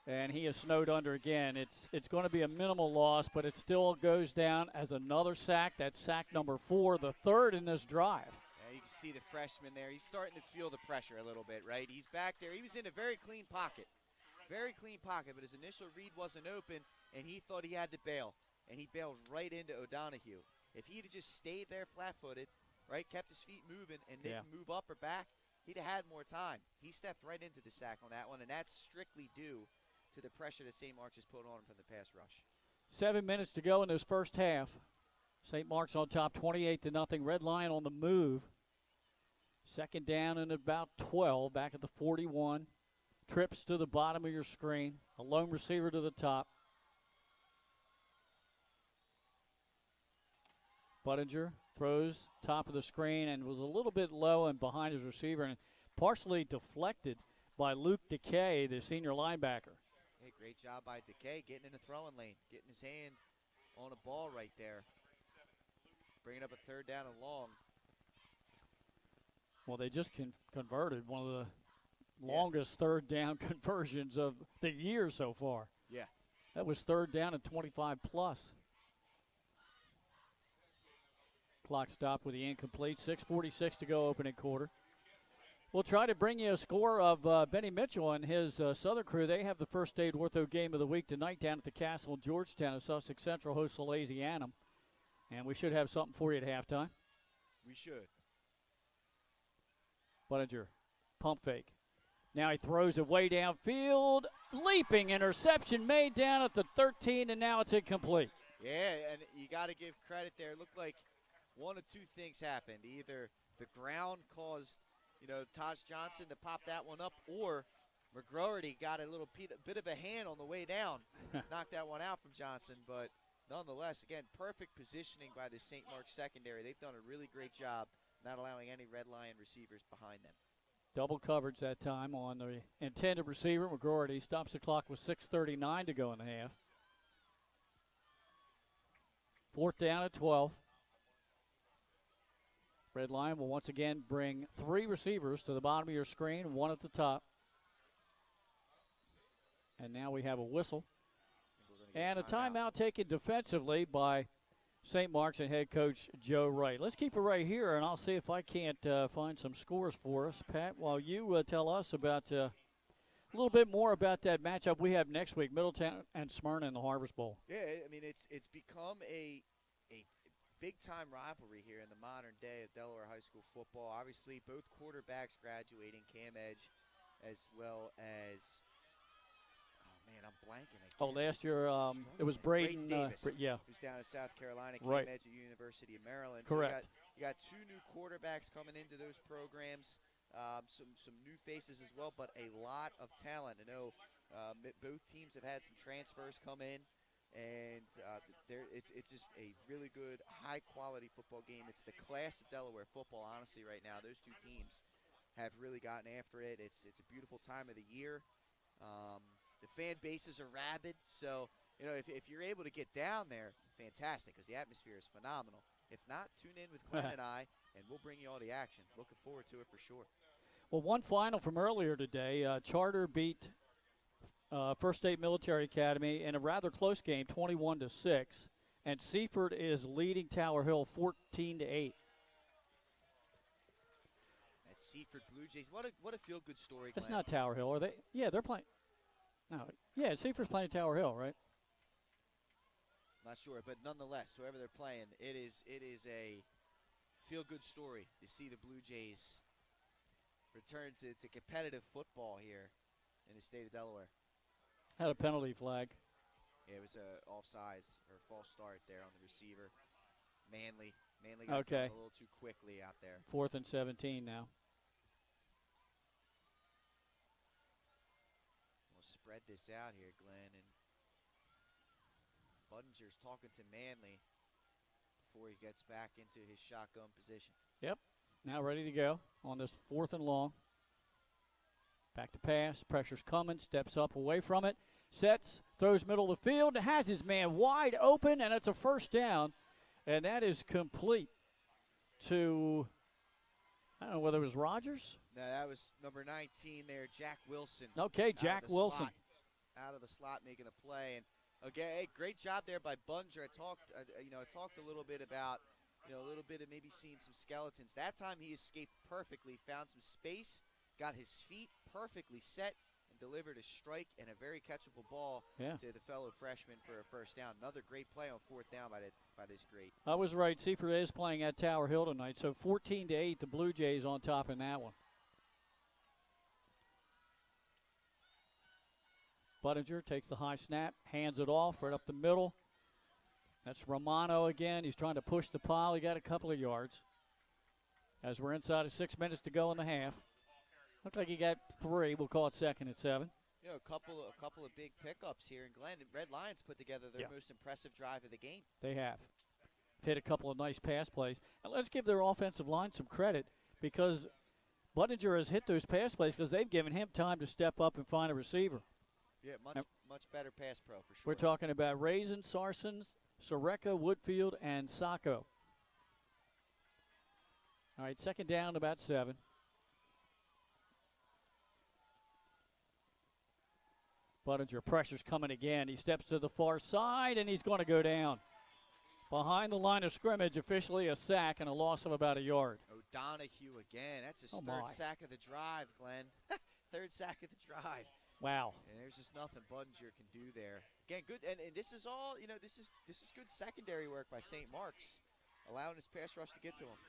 and he is snowed under again. It's going to be a minimal loss, but it still goes down as another sack. That's sack number 4, the third in this drive. Yeah, you can see the freshman there. He's starting to feel the pressure a little bit, right? He's back there. He was in a very clean pocket. Very clean pocket, but his initial read wasn't open, and he thought he had to bail, and he bailed right into O'Donohue. If he'd have just stayed there flat-footed, right, kept his feet moving and didn't move up or back, he'd have had more time. He stepped right into the sack on that one, and that's strictly due to the pressure that St. Mark's has put on him from the pass rush. 7 minutes to go in this first half. St. Mark's on top 28-0. Red Lion on the move. Second down and about 12, back at the 41. Trips to the bottom of your screen. A lone receiver to the top. Budinger throws top of the screen and was a little bit low and behind his receiver and partially deflected by Luke DeKay, the senior linebacker. Hey, great job by DeKay getting in the throwing lane, getting his hand on a ball right there. Bringing up a third down and long. Well, they just converted one of the longest third down conversions of the year so far. Yeah. That was third down and 25 plus. Clock stopped with the incomplete. 6:46 to go, opening quarter. We'll try to bring you a score of Benny Mitchell and his Southern crew. They have the First Aid Ortho game of the week tonight down at the Castle in Georgetown as Sussex Central hosts Louisiana. And we should have something for you at halftime. We should. Budinger, pump fake. Now he throws it way downfield. Leaping interception made down at the 13, and now it's incomplete. Yeah, and you got to give credit there. It looked like one of two things happened. Either the ground caused, Taj Johnson to pop that one up, or McGroarty got a little bit of a hand on the way down, knocked that one out from Johnson. But nonetheless, again, perfect positioning by the St. Mark's secondary. They've done a really great job not allowing any Red Lion receivers behind them. Double coverage that time on the intended receiver. McGroarty stops the clock with 6:39 to go in the half. Fourth down at 12. Red Lion will once again bring 3 receivers to the bottom of your screen, 1 at the top. And now we have a whistle. And a timeout taken defensively by St. Mark's and head coach Joe Wright. Let's keep it right here, and I'll see if I can't find some scores for us, Pat, while you tell us about a little bit more about that matchup we have next week, Middletown and Smyrna in the Harvest Bowl. Yeah, I mean, it's become a big-time rivalry here in the modern day of Delaware High School football. Obviously, both quarterbacks graduating, Cam Edge as well as I'm blanking. Last year it was Braden Davis, yeah. who's down in South Carolina, Right. Cam Edge at University of Maryland. Correct. So you got 2 new quarterbacks coming into those programs, some new faces as well, but a lot of talent. I know both teams have had some transfers come in, and it's just a really good, high-quality football game. It's the class of Delaware football, honestly, right now. Those 2 teams have really gotten after it. It's a beautiful time of the year. The fan bases are rabid, so if you're able to get down there, fantastic, because the atmosphere is phenomenal. If not, tune in with Glenn and I, and we'll bring you all the action. Looking forward to it for sure. Well, one final from earlier today, Charter beat First State Military Academy in a rather close game, 21-6, and Seaford is leading Tower Hill 14-8. That's Seaford Blue Jays. What a feel-good story, Glenn. That's not Tower Hill, are they? Yeah, they're playing. No, yeah, Seaford's playing Tower Hill, right? Not sure, but nonetheless, whoever they're playing, it is a feel-good story to see the Blue Jays return to competitive football here in the state of Delaware. Had a penalty flag. Yeah, it was a offsides or false start there on the receiver. Manley got done a little too quickly out there. 4th and 17 now. We'll spread this out here, Glenn, and Budinger's talking to Manley before he gets back into his shotgun position. Yep, now ready to go on this 4th and long. Back to pass, pressure's coming, steps up away from it, sets, throws middle of the field, has his man wide open, and it's a first down, and that is complete to, I don't know whether it was Rogers. No, that was number 19 there, Jack Wilson. Okay, Jack Wilson. Out of the slot making a play. And again, hey, great job there by Bunger. I talked a little bit about, a little bit of maybe seeing some skeletons. That time he escaped perfectly, found some space, got his feet perfectly set, and delivered a strike and a very catchable ball to the fellow freshman for a first down. Another great play on fourth down by this great. I was right. Seaford is playing at Tower Hill tonight, so 14-8, the Blue Jays on top in that one. Buttinger takes the high snap, hands it off right up the middle. That's Romano again. He's trying to push the pile. He got a couple of yards. As we're inside of 6 minutes to go in the half. Looks like he got 3. We'll call it 2nd and 7. A couple of big pickups here. And Glenn, Red Lions put together their most impressive drive of the game. They have. Hit a couple of nice pass plays. And let's give their offensive line some credit because Buttinger has hit those pass plays because they've given him time to step up and find a receiver. Yeah, much better pass pro for sure. We're talking about Raisin, Sarsons, Soreka, Woodfield, and Sacco. All right, 2nd down, about 7. Buttinger, pressure's coming again. He steps to the far side, and he's going to go down. Behind the line of scrimmage, officially a sack and a loss of about a yard. O'Donohue again. That's his third sack of the drive, Glenn. Third sack of the drive. Wow. And there's just nothing Buttinger can do there. Again, good, and this is all, this is good secondary work by St. Mark's, allowing his pass rush to get to him.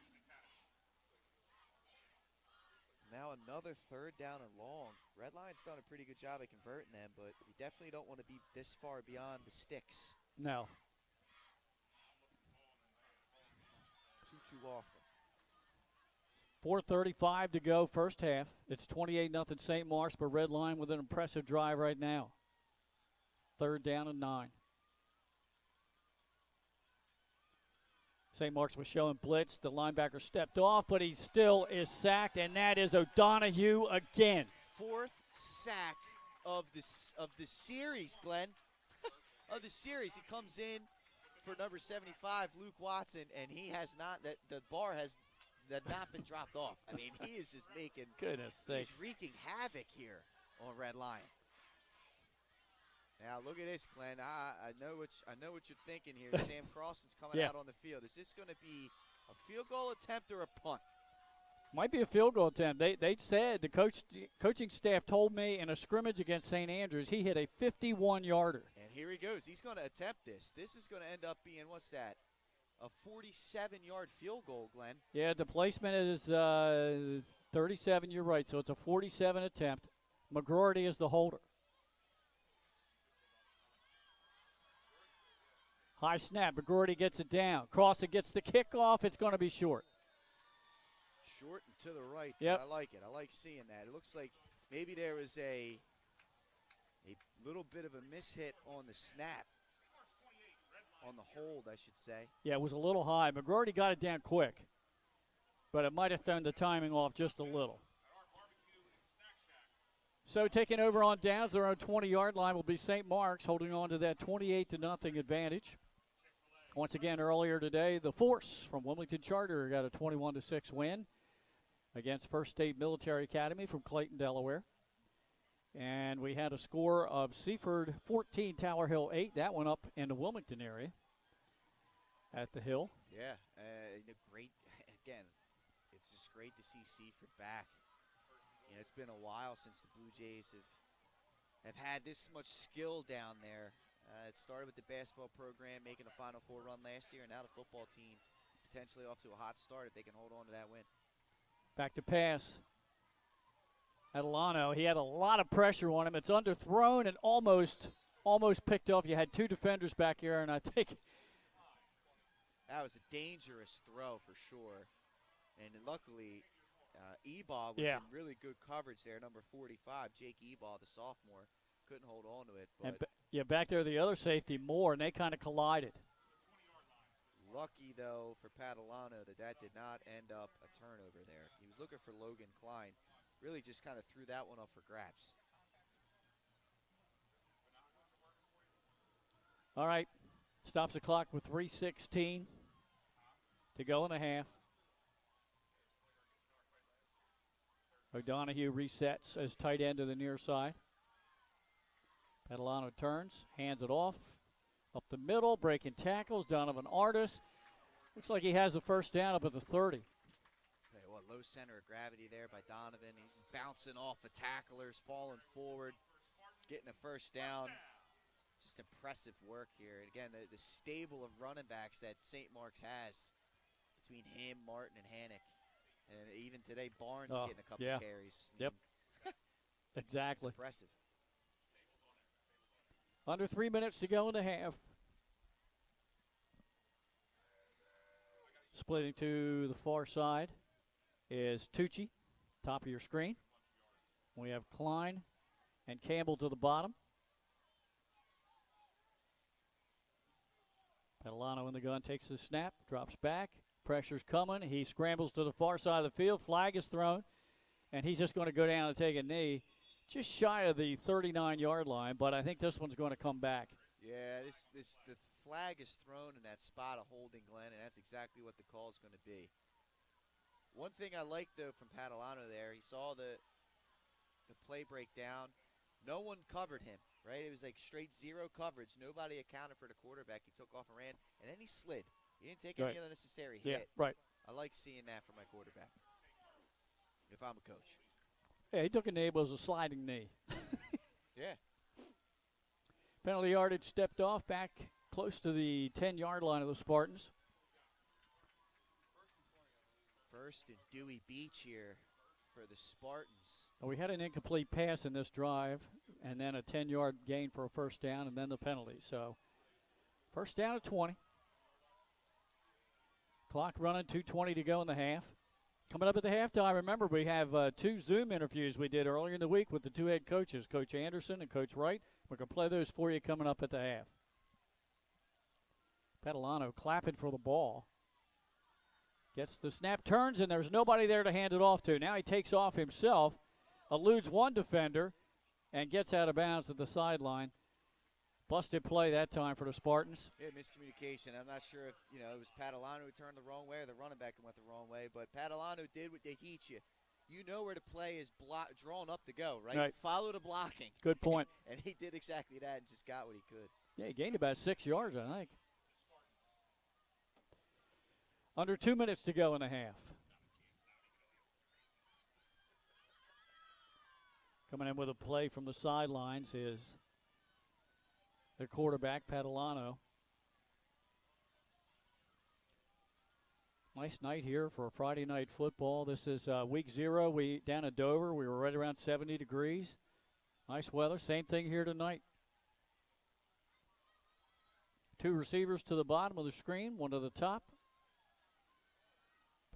Now another 3rd down and long. Red Lions done a pretty good job at converting them, but you definitely don't want to be this far beyond the sticks. No. Too often. 4:35 to go, first half. It's 28-0 St. Mark's, but Red Lion with an impressive drive right now. 3rd down and 9. St. Mark's was showing blitz. The linebacker stepped off, but he still is sacked, and that is O'Donohue again. 4th sack of the series, Glenn. Of the series. He comes in for number 75, Luke Watson, and he has not, the bar has not been dropped off. I mean, he is just making, he's wreaking havoc here on Red Lion. Now look at this, Glenn. I know what you're thinking here. Sam Croston's coming out on the field. Is this going to be a field goal attempt or a punt? Might be a field goal attempt. They said, the coaching staff told me in a scrimmage against St. Andrews, he hit a 51-yarder. And here he goes. He's going to attempt this. This is going to end up being, what's that, a 47-yard field goal, Glenn. Yeah, the placement is 37, you're right, so it's a 47 attempt. McGroarty is the holder. High snap, McGroarty gets it down. Crossan gets the kickoff, it's going to be short. Short and to the right. Yep. I like it. I like seeing that. It looks like maybe there was a little bit of a mishit on the snap. On the hold, I should say. Yeah, it was a little high. McGroarty got it down quick, but it might have thrown the timing off just a little. So taking over on downs, their own 20-yard line will be St. Mark's, holding on to that 28-0 advantage. Once again, earlier today, the Force from Wilmington Charter got a 21-6 win against First State Military Academy from Clayton, Delaware. And we had a score of Seaford 14, Tower Hill 8. That one up in the Wilmington area at the Hill. Yeah, great. Again, it's just great to see Seaford back. It's been a while since the Blue Jays have had this much skill down there. It started with the basketball program making a Final Four run last year, and now the football team potentially off to a hot start if they can hold on to that win. Back to pass. Adelano, he had a lot of pressure on him. It's underthrown and almost picked off. You had 2 defenders back here, and I think that was a dangerous throw for sure. And luckily, Ebaugh was in really good coverage there, number 45, Jake Ebaugh, the sophomore. Couldn't hold on to it. But back there the other safety, Moore, and they kind of collided. Lucky, though, for Padalano that did not end up a turnover there. He was looking for Logan Klein. Really just kind of threw that one up for grabs. All right. Stops the clock with 3:16 to go in the half. O'Donohue resets as tight end to the near side. Catalano turns, hands it off. Up the middle, breaking tackles. Donovan Artis. Looks like he has the first down up at the 30. Low center of gravity there by Donovan. He's bouncing off of tacklers, falling forward, getting a first down. Just impressive work here. And again, the stable of running backs that St. Mark's has between him, Martin, and Hannick. And even today, Barnes getting a couple of carries. Yep. Exactly. It's impressive. Under 3 minutes to go in the half. Splitting to the far side is Tucci, top of your screen. We have Klein and Campbell to the bottom. Catalano in the gun, takes the snap, drops back. Pressure's coming. He scrambles to the far side of the field. Flag is thrown, and he's just going to go down and take a knee. Just shy of the 39-yard line, but I think this one's going to come back. Yeah, the flag is thrown in that spot of holding, Glenn, and that's exactly what the call is going to be. One thing I liked, though, from Catalano there, he saw the play break down. No one covered him, right? It was like straight zero coverage. Nobody accounted for the quarterback. He took off and ran, and then he slid. He didn't take any unnecessary hit. Yeah, right. I like seeing that from my quarterback if I'm a coach. Yeah, he took a knee, but it was a sliding knee. Yeah. Penalty yardage stepped off back close to the 10-yard line of the Spartans. First and Dewey Beach here for the Spartans. Well, we had an incomplete pass in this drive, and then a 10-yard gain for a first down, and then the penalty. So first down at 20. Clock running, 2:20 to go in the half. Coming up at the halftime, remember we have 2 Zoom interviews we did earlier in the week with the 2 head coaches, Coach Anderson and Coach Wright. We're going to play those for you coming up at the half. Catalano clapping for the ball. Gets the snap, turns, and there's nobody there to hand it off to. Now he takes off himself, eludes one defender, and gets out of bounds at the sideline. Busted play that time for the Spartans. Yeah, miscommunication. I'm not sure if, it was Catalano who turned the wrong way or the running back went the wrong way, but Catalano did what they teach you. You know where the play is drawn up to go, right? Follow the blocking. Good point. And he did exactly that and just got what he could. Yeah, he gained about 6 yards, I think. Under 2 minutes to go in the half. Coming in with a play from the sidelines is their quarterback, Catalano. Nice night here for Friday night football. This is week 0. We down at Dover. We were right around 70 degrees. Nice weather. Same thing here tonight. 2 receivers to the bottom of the screen, 1 to the top.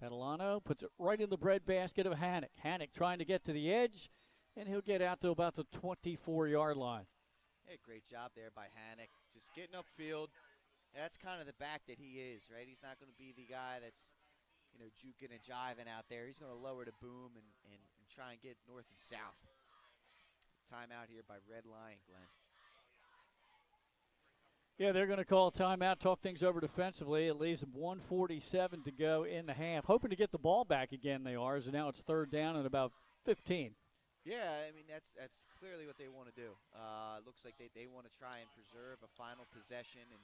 Catalano puts it right in the breadbasket of Hannick. Hannick trying to get to the edge, and he'll get out to about the 24-yard line. Yeah, great job there by Hannick. Just getting upfield. That's kind of the back that he is, right? He's not going to be the guy that's, juking and jiving out there. He's going to lower the boom and try and get north and south. Timeout here by Red Lion, Glenn. Yeah, they're going to call a timeout, talk things over defensively. It leaves them 1:47 to go in the half. Hoping to get the ball back again, they are, as now it's 3rd down and about 15. Yeah, I mean, that's clearly what they want to do. Looks like they want to try and preserve a final possession and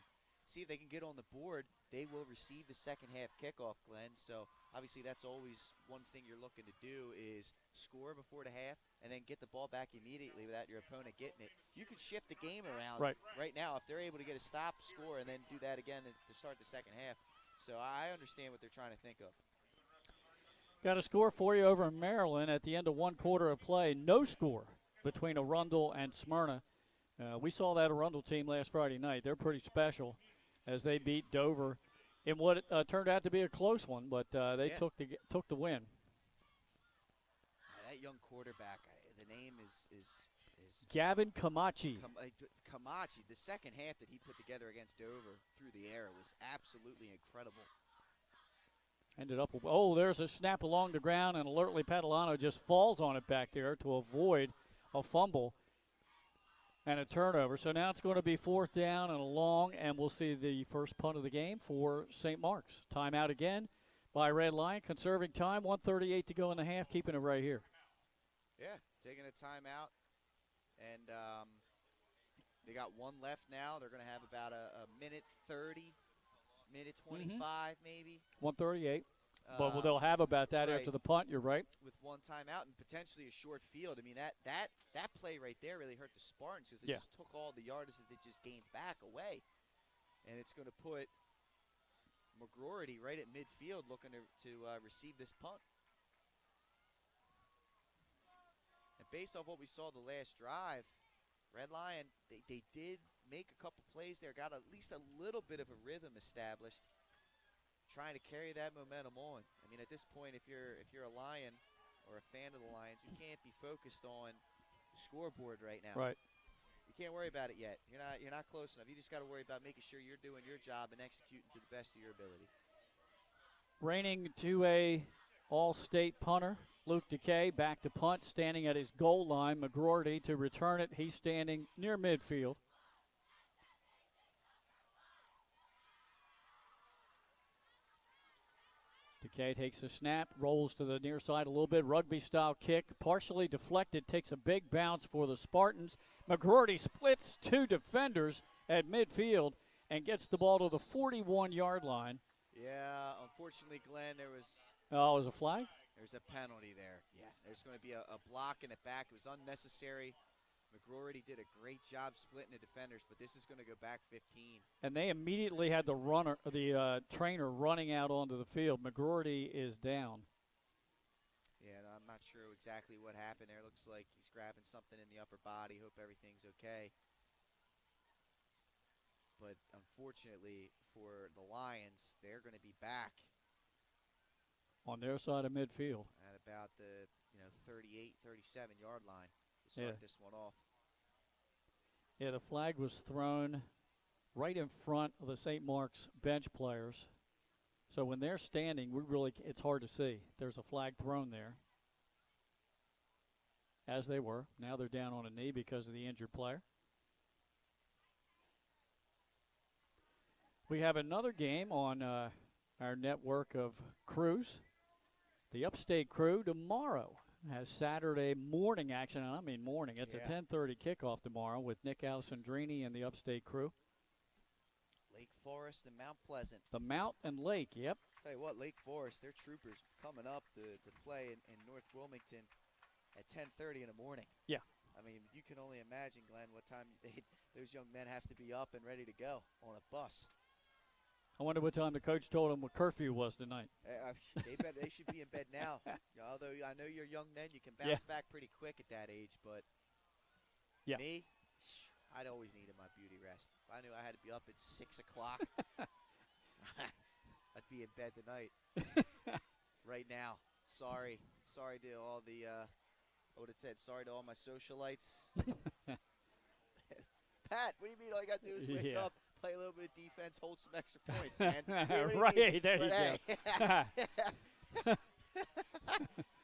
see if they can get on the board. They will receive the second half kickoff, Glenn. So obviously that's always one thing you're looking to do is score before the half and then get the ball back immediately without your opponent getting it. You can shift the game around right now if they're able to get a stop, score, and then do that again to start the second half. So I understand what they're trying to think of. Got a score for you over in Maryland at the end of 1 quarter of play. No score between Arundel and Smyrna. We saw that Arundel team last Friday night. They're pretty special as they beat Dover in what turned out to be a close one, but they took the win. That young quarterback, the name is Gavin Camachi. Camachi, the second half that he put together against Dover through the air was absolutely incredible. Ended up, there's a snap along the ground, and alertly Catalano just falls on it back there to avoid a fumble and a turnover. So now it's going to be 4th down and a long, and we'll see the first punt of the game for St. Mark's. Timeout again by Red Lion, conserving time, 1:38 to go in the half, keeping it right here. Yeah, taking a timeout. And they got one left now. They're going to have about a minute 30, minute 25 maybe. 138. But they'll have about that right. after the punt. You're right. With one timeout and potentially a short field. I mean, that play right there really hurt the Spartans because it Yeah. just took all the yardage that they just gained back away. And it's going to put McGroarty right at midfield looking to receive this punt. And based off what we saw the last drive, Red Lion, they did make a couple plays there, got at least a little bit of a rhythm established, trying to carry that momentum on. I mean, at this point, if you're a Lion or a fan of the Lions, you can't be focused on the scoreboard right now. Right. You can't worry about it yet. You're not close enough. You just got to worry about making sure you're doing your job and executing to the best of your ability. Reigning 2A All-State punter, Luke DeKay, back to punt, standing at his goal line. McGroarty to return it. He's standing near midfield. DeKay takes the snap, rolls to the near side a little bit. Rugby-style kick, partially deflected, takes a big bounce for the Spartans. McGroarty splits two defenders at midfield and gets the ball to the 41-yard line. Yeah, unfortunately, Glenn, there was it was a flag? There's a penalty there. Yeah, there's going to be a block in it back. It was unnecessary. McGroarty did a great job splitting the defenders, but this is going to go back 15. And they immediately had the trainer running out onto the field. McGroarty is down. Yeah, I'm not sure exactly what happened there. Looks like he's grabbing something in the upper body. Hope everything's okay. But unfortunately for the Lions, they're going to be back on their side of midfield at about the 38, 37-yard line to start this one off. Yeah, the flag was thrown right in front of the St. Mark's bench players. So when they're standing, it's hard to see. There's a flag thrown there, as they were. Now they're down on a knee because of the injured player. We have another game on our network of crews. The Upstate Crew tomorrow has Saturday morning action, and I mean morning. It's a 10:30 kickoff tomorrow with Nick Alessandrini and the Upstate Crew. Lake Forest and Mount Pleasant. The Mount and Lake, yep. Tell you what, Lake Forest, their troopers coming up to play in North Wilmington at 10:30 in the morning. Yeah. I mean, you can only imagine, Glenn, what time those young men have to be up and ready to go on a bus. I wonder what time the coach told them what curfew was tonight. They should be in bed now. Although I know you're young men, you can bounce back pretty quick at that age. But me, I'd always needed my beauty rest. If I knew I had to be up at 6 o'clock, I'd be in bed tonight. Right now. Sorry to all the, what it said, sorry to all my socialites. Pat, what do you mean all you got to do is wake up, play a little bit of defense, hold some extra points, man? Right, there you go.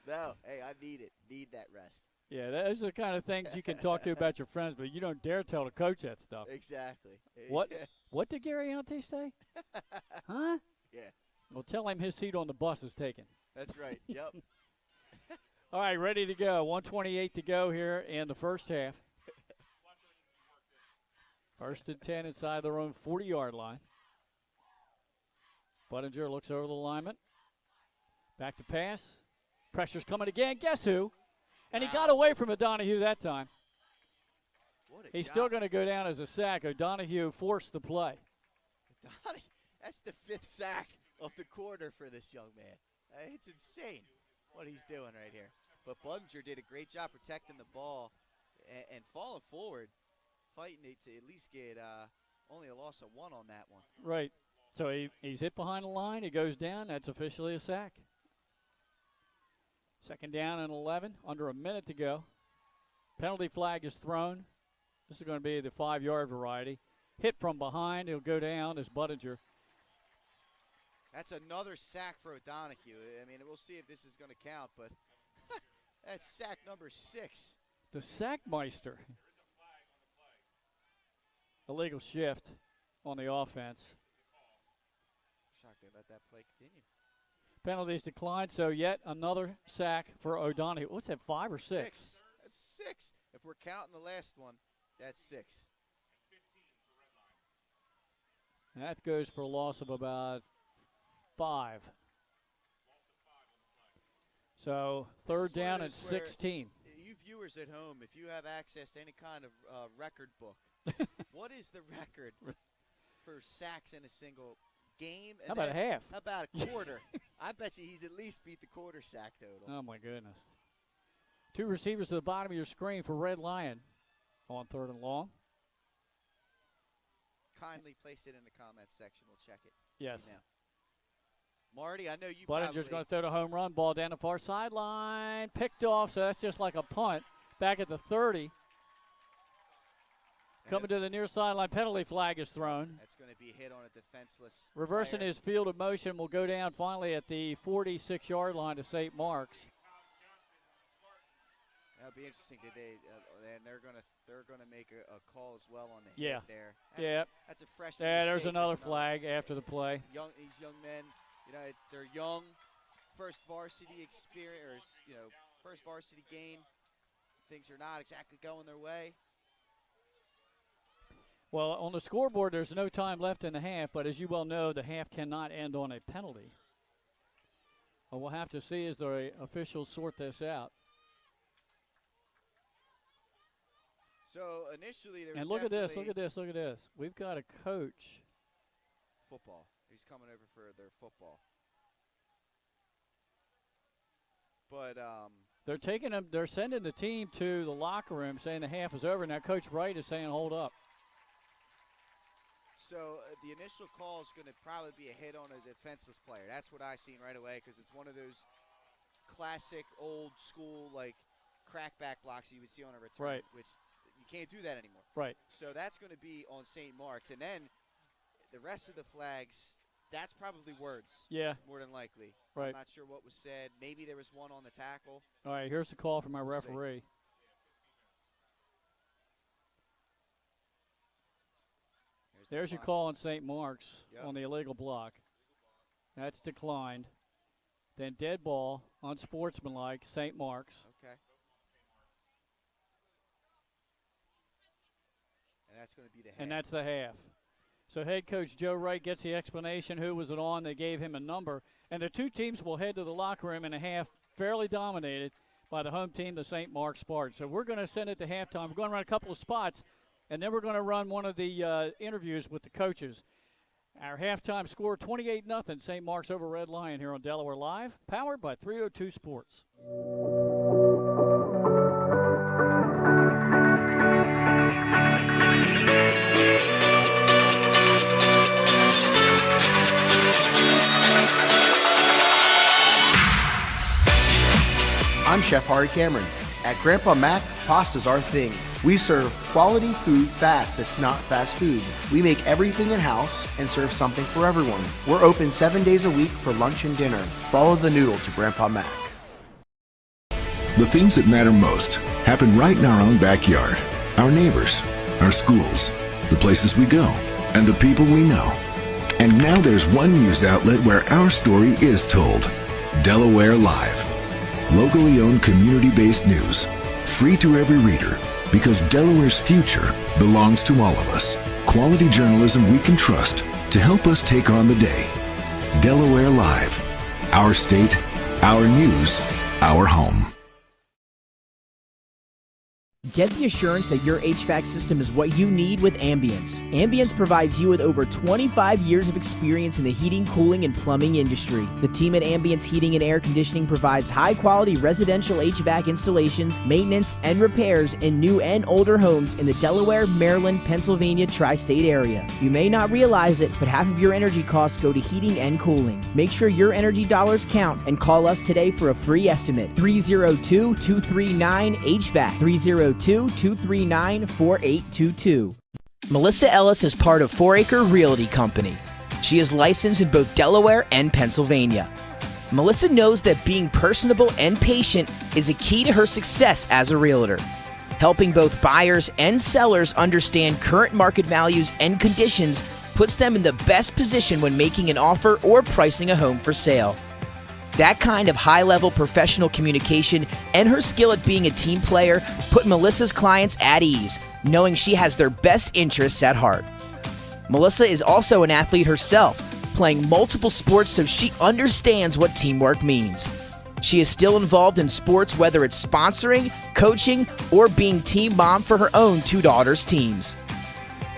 No, hey, I need that rest. Yeah, those are the kind of things you can talk to about your friends, but you don't dare tell the coach that stuff. Exactly. What did Gary Ante say? Huh? Yeah. Well, tell him his seat on the bus is taken. That's right, yep. All right, ready to go. 1:28 to go here in the first half. First and 10 inside their own 40-yard line. Buttinger looks over the lineman. Back to pass. Pressure's coming again. Guess who? And he got away from O'Donohue that time. He's still going to go down as a sack. O'Donohue forced the play. That's the 5th sack of the quarter for this young man. It's insane what he's doing right here. But Buttinger did a great job protecting the ball and falling forward, fighting to at least get only a loss of 1 on that one. Right. So he's hit behind the line. He goes down. That's officially a sack. Second down and 11, under a minute to go. Penalty flag is thrown. This is going to be the 5-yard variety. Hit from behind. He'll go down as Buttinger. That's another sack for O'Donohue. I mean, we'll see if this is going to count, but that's sack number 6. The Sackmeister. Illegal shift on the offense. Shocked they let that play continue. Penalties declined, so yet another sack for O'Donohue. What's that, 5 or 6? That's 6. If we're counting the last one, that's 6. And that goes for a loss of about 5. So third down and 16. You viewers at home, if you have access to any kind of record book, what is the record for sacks in a single game? And How about a half? How about a quarter? I bet you he's at least beat the quarter sack total. Oh, my goodness. 2 receivers to the bottom of your screen for Red Lion on 3rd and long. Kindly place it in the comments section. We'll check it. Yes. Now. Marty, I know you Buttinger's going to throw the home run. Ball down the far sideline. Picked off, so that's just like a punt. Back at the 30. Coming to the near sideline. Penalty flag is thrown. That's going to be hit on a defenseless Reversing player. his field of motion will go down finally at the 46-yard line to St. Mark's. That'll be interesting today, and they're gonna make a call as well on the Yeah. hit there. That's a freshman. Yeah, there's mistake. another flag after the play. These young men, they're young, first varsity experience, or first varsity game. Things are not exactly going their way. Well, on the scoreboard, there's no time left in the half, but as you well know, the half cannot end on a penalty. Well, we'll have to see as the officials sort this out. So initially, there was And look at this. We've got a coach. Football. He's coming over for their football. But they're sending the team to the locker room saying the half is over. Now Coach Wright is saying hold up. So the initial call is going to probably be a hit on a defenseless player. That's what I seen right away because it's one of those classic old school crackback blocks you would see on a return, Right. which you can't do that anymore. Right. So that's going to be on St. Mark's. And then the rest of the flags, that's probably words. Yeah. More than likely. Right. I'm not sure what was said. Maybe there was one on the tackle. All right, here's the call from our referee. There's your call on St. Mark's on the illegal block. That's declined. Then dead ball, unsportsmanlike, St. Mark's. Okay. And that's going to be the half. And that's the half. So head coach Joe Wright gets the explanation. Who was it on? They gave him a number. And the two teams will head to the locker room in a half fairly dominated by the home team, the St. Mark's Spartans. So we're going to send it to halftime. We're going to run a couple of spots, and then we're going to run one of the interviews with the coaches. Our halftime score, 28-0, St. Mark's over Red Lion here on Delaware Live, powered by 302 Sports. I'm Chef Hari Cameron. At Grandpa Mac, pasta's our thing. We serve quality food fast that's not fast food. We make everything in-house and serve something for everyone. We're open 7 days a week for lunch and dinner. Follow the noodle to Grandpa Mac. The things that matter most happen right in our own backyard. Our neighbors, our schools, the places we go, and the people we know. And now there's one news outlet where our story is told. Delaware Live. Locally owned community-based news. Free to every reader because Delaware's future belongs to all of us. Quality journalism we can trust to help us take on the day. Delaware Live. Our state, our news, our home. Get the assurance that your HVAC system is what you need with Ambience. Ambience provides you with over 25 years of experience in the heating, cooling, and plumbing industry. The team at Ambience Heating and Air Conditioning provides high-quality residential HVAC installations, maintenance, and repairs in new and older homes in the Delaware, Maryland, Pennsylvania tri-state area. You may not realize it, but half of your energy costs go to heating and cooling. Make sure your energy dollars count and call us today for a free estimate. 302-239-HVAC. 302-239-4822. Melissa Ellis is part of 4Acre Realty Company. She is licensed in both Delaware and Pennsylvania. Melissa knows that being personable and patient is a key to her success as a realtor. Helping both buyers and sellers understand current market values and conditions puts them in the best position when making an offer or pricing a home for sale. That kind of high-level professional communication and her skill at being a team player put Melissa's clients at ease, knowing she has their best interests at heart. Melissa is also an athlete herself, playing multiple sports so she understands what teamwork means. She is still involved in sports, whether it's sponsoring, coaching, or being team mom for her own 2 daughters' teams.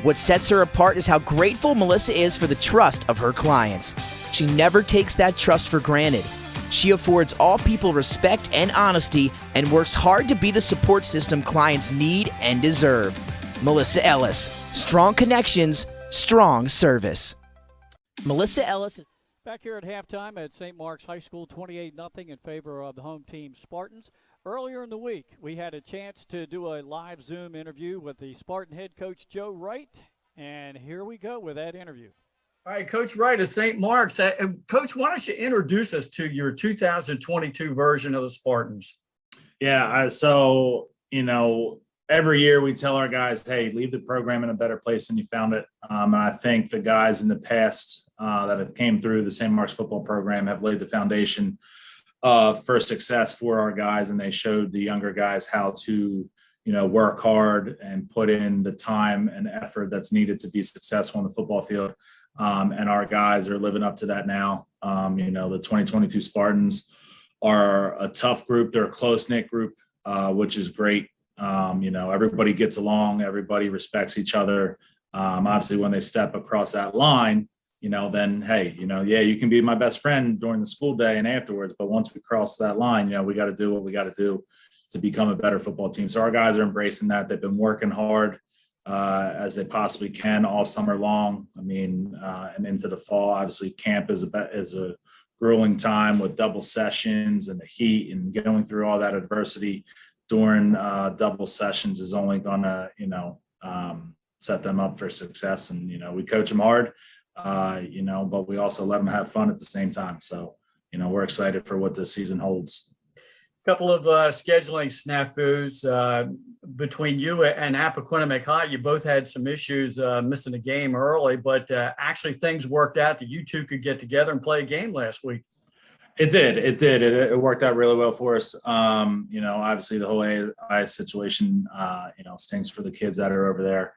What sets her apart is how grateful Melissa is for the trust of her clients. She never takes that trust for granted. She affords all people respect and honesty and works hard to be the support system clients need and deserve. Melissa Ellis, strong connections, strong service. Melissa Ellis. Back here at halftime at St. Mark's High School, 28-0 in favor of the home team Spartans. Earlier in the week, we had a chance to do a live Zoom interview with the Spartan head coach, Joe Wright, and here we go with that interview. All right, Coach Wright of St. Mark's. Coach, why don't you introduce us to your 2022 version of the Spartans? Yeah, so, every year we tell our guys, hey, leave the program in a better place than you found it. And I think the guys in the past that have came through the St. Mark's football program have laid the foundation for success for our guys, and they showed the younger guys how to, work hard and put in the time and effort that's needed to be successful on the football field. And our guys are living up to that now. The 2022 Spartans are a tough group. They're a close-knit group, which is great. Everybody gets along. Everybody respects each other. Obviously, when they step across that line, then, hey, you can be my best friend during the school day and afterwards. But once we cross that line, we got to do what we got to do to become a better football team. So our guys are embracing that. They've been working hard as they possibly can all summer long. And into the fall, obviously camp is a grueling time with double sessions and the heat, and going through all that adversity during double sessions is only gonna, set them up for success. And, we coach them hard, but we also let them have fun at the same time. So, we're excited for what this season holds. Couple of scheduling snafus between you and Appaquiddick High. You both had some issues missing a game early, but actually things worked out that you two could get together and play a game last week. It did. It worked out really well for us. Obviously the whole AI situation, stinks for the kids that are over there.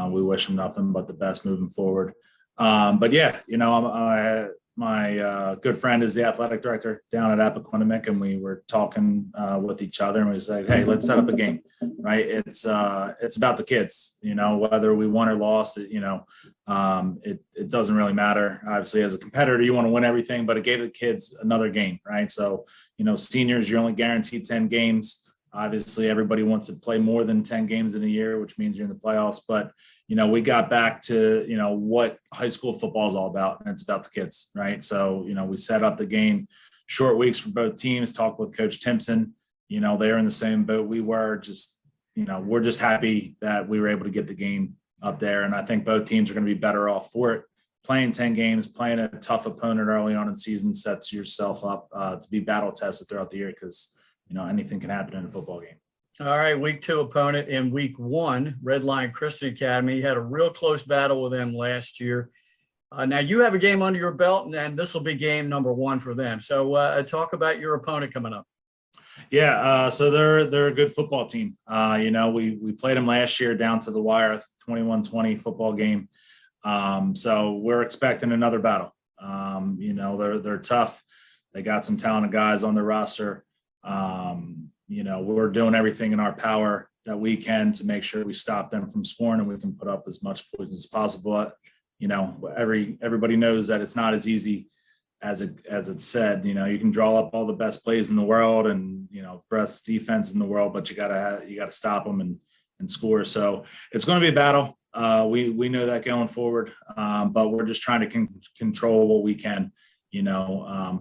We wish them nothing but the best moving forward. But yeah, my good friend is the athletic director down at Appaquiddick, and we were talking with each other, and we said, hey, let's set up a game, right? It's about the kids, whether we won or lost, it doesn't really matter. Obviously, as a competitor, you want to win everything, but it gave the kids another game, right? So, seniors, you're only guaranteed 10 games. Obviously, everybody wants to play more than 10 games in a year, which means you're in the playoffs. But, we got back to, what high school football is all about, and it's about the kids, right? So, we set up the game, short weeks for both teams, talked with Coach Timpson. They're in the same boat we were. Just, we're just happy that we were able to get the game up there. And I think both teams are going to be better off for it. Playing 10 games, playing a tough opponent early on in the season sets yourself up to be battle tested throughout the year, because anything can happen in a football game. All right, week 2 opponent in week 1, Red Lion Christian Academy. You had a real close battle with them last year. Now you have a game under your belt, and this will be game number 1 for them. So talk about your opponent coming up. Yeah, so they're a good football team. We played them last year down to the wire, 21-20 football game. So we're expecting another battle. They're tough. They got some talented guys on their roster. We're doing everything in our power that we can to make sure we stop them from scoring, and we can put up as much points as possible. Everybody knows that it's not as easy as it's said. You can draw up all the best plays in the world and best defense in the world, but you gotta stop them and score. So it's going to be a battle. We know that going forward, but we're just trying to control what we can.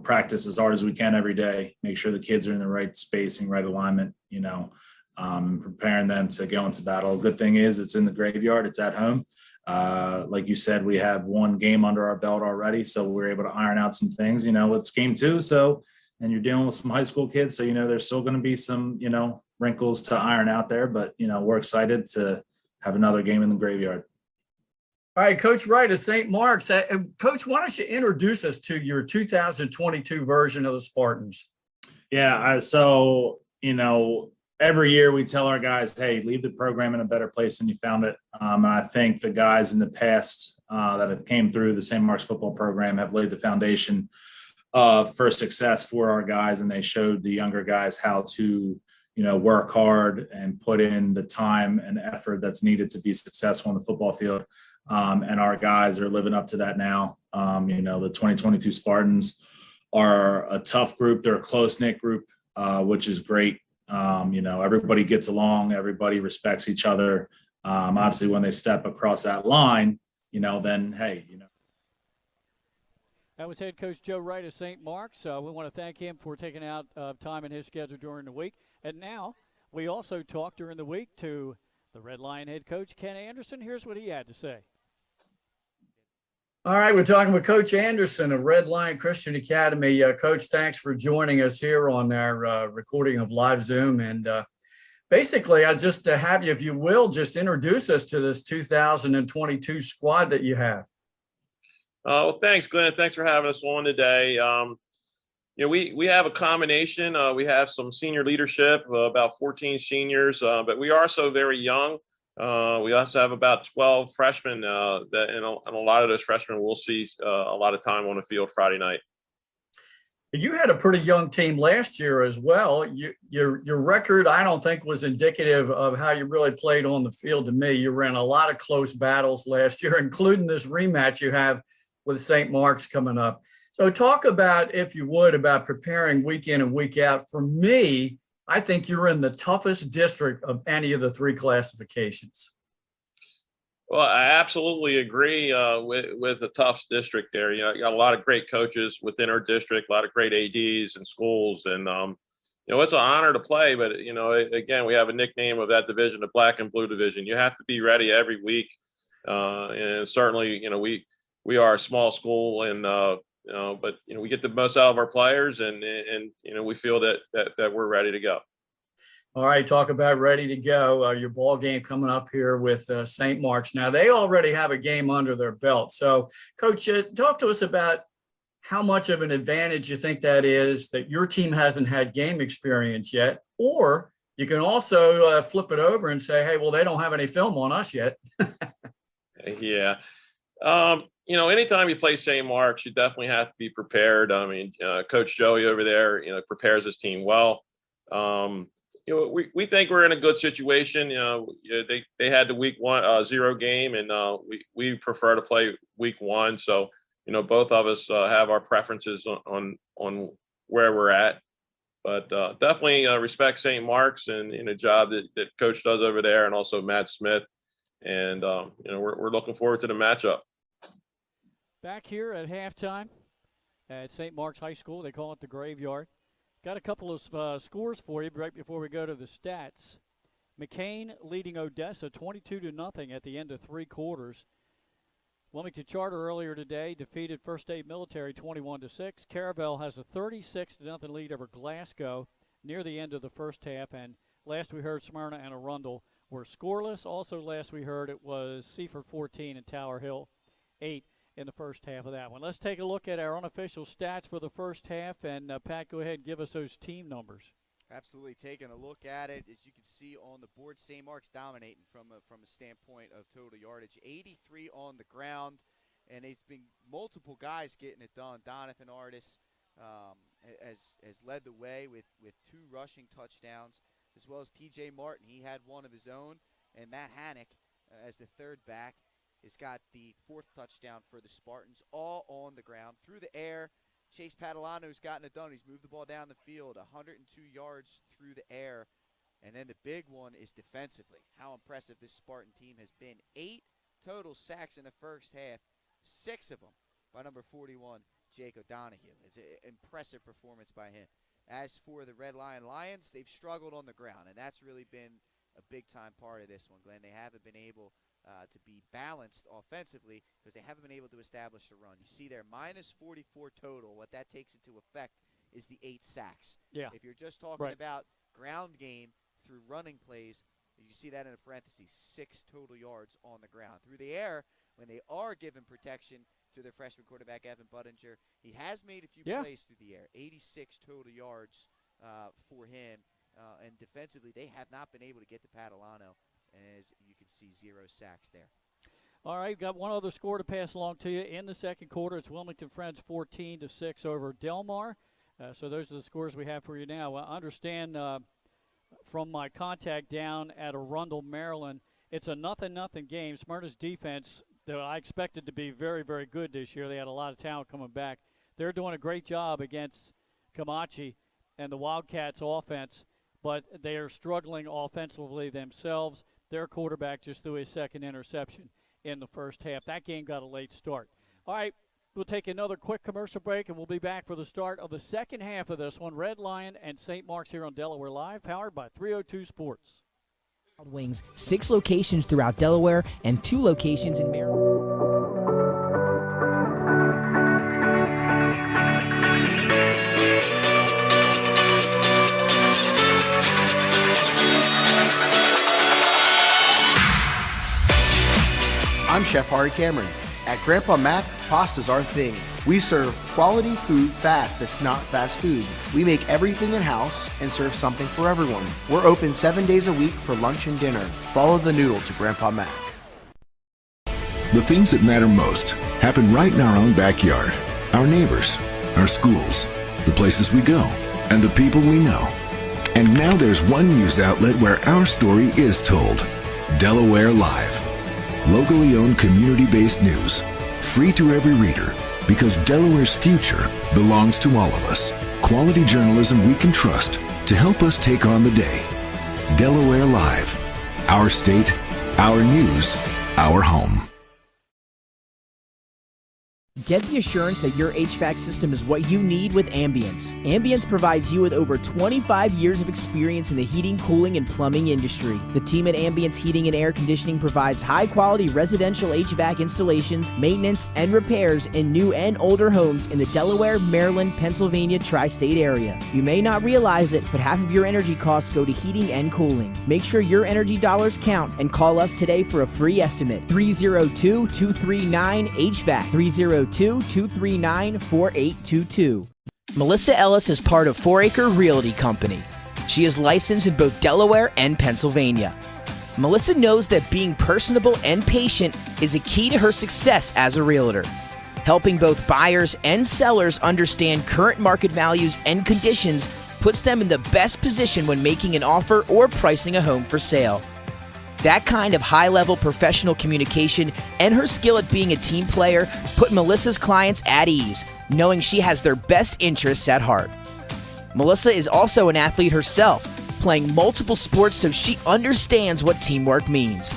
Practice as hard as we can every day, make sure the kids are in the right spacing, right alignment, and preparing them to go into battle. Good thing is it's in the graveyard, it's at home. Like you said, we have 1 game under our belt already, so we're able to iron out some things. It's game 2, and you're dealing with some high school kids, so there's still going to be some wrinkles to iron out there, but we're excited to have another game in the graveyard. All right, Coach Wright of St. Mark's. Coach, why don't you introduce us to your 2022 version of the Spartans? Yeah. Every year we tell our guys, hey, leave the program in a better place than you found it. And I think the guys in the past that have came through the St. Mark's football program have laid the foundation for success for our guys, and they showed the younger guys how to, work hard and put in the time and effort that's needed to be successful on the football field. And our guys are living up to that now. The 2022 Spartans are a tough group. They're a close-knit group, which is great. Everybody gets along, everybody respects each other. Obviously, when they step across that line, then, hey, That was head coach Joe Wright of St. Mark's. We want to thank him for taking out time in his schedule during the week. And now we also talked during the week to the Red Lion head coach, Ken Anderson. Here's what he had to say. All right, we're talking with Coach Anderson of Red Lion Christian Academy. Coach, thanks for joining us here on our recording of Live Zoom. And basically, I just have you, if you will, just introduce us to this 2022 squad that you have. Well, thanks, Glenn. Thanks for having us on today. We have a combination. We have some senior leadership, about 14 seniors, but we are so very young. We also have about 12 freshmen and a lot of those freshmen will see a lot of time on the field Friday night. You had a pretty young team last year as well. Your record, I don't think, was indicative of how you really played on the field to me. You ran a lot of close battles last year, including this rematch you have with St. Mark's coming up. So talk about, if you would, about preparing week in and week out. For me, I think you're in the toughest district of any of the three classifications. Well, I absolutely agree with the tough district there. You got a lot of great coaches within our district, a lot of great ADs and schools, and it's an honor to play. But again, we have a nickname of that division, the Black and Blue division. You have to be ready every week, and certainly, we are a small school, and but we get the most out of our players, and we feel that we're ready to go. All right, talk about ready to go. Your ball game coming up here with St. Mark's. Now, they already have a game under their belt. So, Coach, talk to us about how much of an advantage you think that is that your team hasn't had game experience yet. Or you can also flip it over and say, hey, well, they don't have any film on us yet. Yeah. Anytime you play St. Mark's, you definitely have to be prepared. I mean, Coach Joey over there, prepares his team well. We think we're in a good situation. They had the week 0 game, and we prefer to play week 1. So, both of us have our preferences on where we're at. But definitely respect St. Mark's and the job that Coach does over there, and also Matt Smith. And we're looking forward to the matchup. Back here at halftime at St. Mark's High School, they call it the Graveyard. Got a couple of scores for you right before we go to the stats. McCain leading Odessa 22-0 at the end of 3 quarters. Wilmington Charter earlier today defeated First Aid Military 21-6. Caravel has a 36-0 lead over Glasgow near the end of the first half. And last we heard, Smyrna and Arundel were scoreless. Also last we heard, it was Seaford 14 and Tower Hill 8. In the first half of that one. Let's take a look at our unofficial stats for the first half, and Pat, go ahead and give us those team numbers. Absolutely, taking a look at it, as you can see on the board, St. Mark's dominating from a standpoint of total yardage. 83 on the ground, and it's been multiple guys getting it done. Donovan Artis has led the way with 2 rushing touchdowns, as well as T.J. Martin. He had one of his own, and Matt Hannock as the third back has got the 4th touchdown for the Spartans, all on the ground. Through the air, Chase Padalano's gotten it done. He's moved the ball down the field, 102 yards through the air. And then the big one is defensively. How impressive this Spartan team has been. 8 total sacks in the first half, 6 of them by number 41, Jake O'Donohue. It's an impressive performance by him. As for the Red Lion Lions, they've struggled on the ground, and that's really been a big-time part of this one, Glenn. They haven't been able to be balanced offensively because they haven't been able to establish a run. You see there, minus 44 total. What that takes into effect is the 8 sacks. Yeah. If you're just talking about ground game through running plays, you see that in a parentheses, 6 total yards on the ground. Through the air, when they are given protection to their freshman quarterback, Evan Budinger. He has made a few Yeah. plays through the air, 86 total yards for him. And defensively, they have not been able to get to Padalano. As you can see, 0 sacks there. All right, got one other score to pass along to you in the second quarter. It's Wilmington Friends 14-6 over Delmar. So those are the scores we have for you now. I understand from my contact down at Arundel, Maryland, it's a 0-0 game. Smyrna's defense, that I expected to be very, very good this year. They had a lot of talent coming back. They're doing a great job against Camachi and the Wildcats offense, but they are struggling offensively themselves. Their quarterback just threw his second interception in the first half. That game got a late start. All right, we'll take another quick commercial break, and we'll be back for the start of the second half of this one. Red Lion and St. Mark's here on Delaware Live, powered by 302 Sports. Wings, 6 locations throughout Delaware and 2 locations in Maryland. I'm Chef Hari Cameron. At Grandpa Mac, pasta's our thing. We serve quality food fast that's not fast food. We make everything in-house and serve something for everyone. We're open 7 days a week for lunch and dinner. Follow the noodle to Grandpa Mac. The things that matter most happen right in our own backyard. Our neighbors, our schools, the places we go, and the people we know. And now there's one news outlet where our story is told. Delaware Live. Locally owned community-based news. Free to every reader, because Delaware's future belongs to all of us. Quality journalism we can trust to help us take on the day. Delaware Live. Our state, our news, our home. Get the assurance that your HVAC system is what you need with Ambience. Ambience provides you with over 25 years of experience in the heating, cooling, and plumbing industry. The team at Ambience Heating and Air Conditioning provides high-quality residential HVAC installations, maintenance, and repairs in new and older homes in the Delaware, Maryland, Pennsylvania tri-state area. You may not realize it, but half of your energy costs go to heating and cooling. Make sure your energy dollars count and call us today for a free estimate. 302-239-HVAC. 302-239-4822. Melissa Ellis is part of 4-Acre Realty Company. She is licensed in both Delaware and Pennsylvania. Melissa knows that being personable and patient is a key to her success as a realtor. Helping both buyers and sellers understand current market values and conditions puts them in the best position when making an offer or pricing a home for sale. That kind of high-level professional communication and her skill at being a team player put Melissa's clients at ease, knowing she has their best interests at heart. Melissa is also an athlete herself, playing multiple sports, so she understands what teamwork means.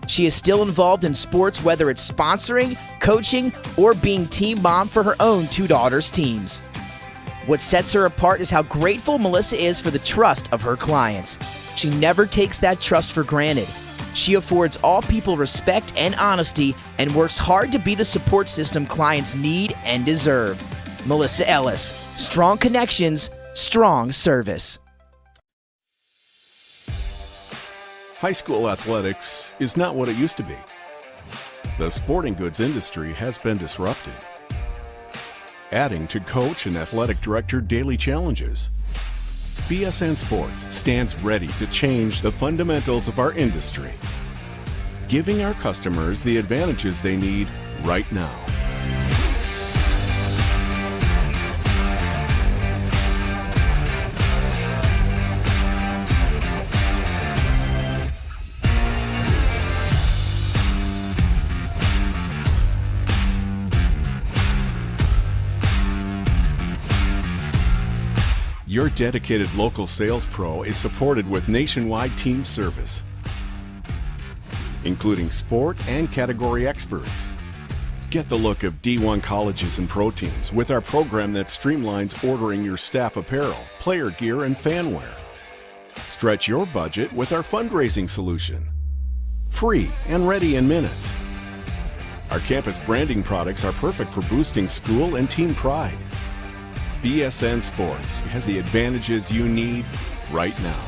She is still involved in sports, whether it's sponsoring, coaching, or being team mom for her own 2 daughters' teams. What sets her apart is how grateful Melissa is for the trust of her clients. She never takes that trust for granted. She affords all people respect and honesty and works hard to be the support system clients need and deserve. Melissa Ellis. Strong connections, strong service. High school athletics is not what it used to be. The sporting goods industry has been disrupted, adding to coach and athletic director daily challenges. BSN Sports stands ready to change the fundamentals of our industry, giving our customers the advantages they need right now. Your dedicated local sales pro is supported with nationwide team service, including sport and category experts. Get the look of D1 colleges and pro teams with our program that streamlines ordering your staff apparel, player gear, and fan wear. Stretch your budget with our fundraising solution. Free and ready in minutes. Our campus branding products are perfect for boosting school and team pride. BSN Sports has the advantages you need right now.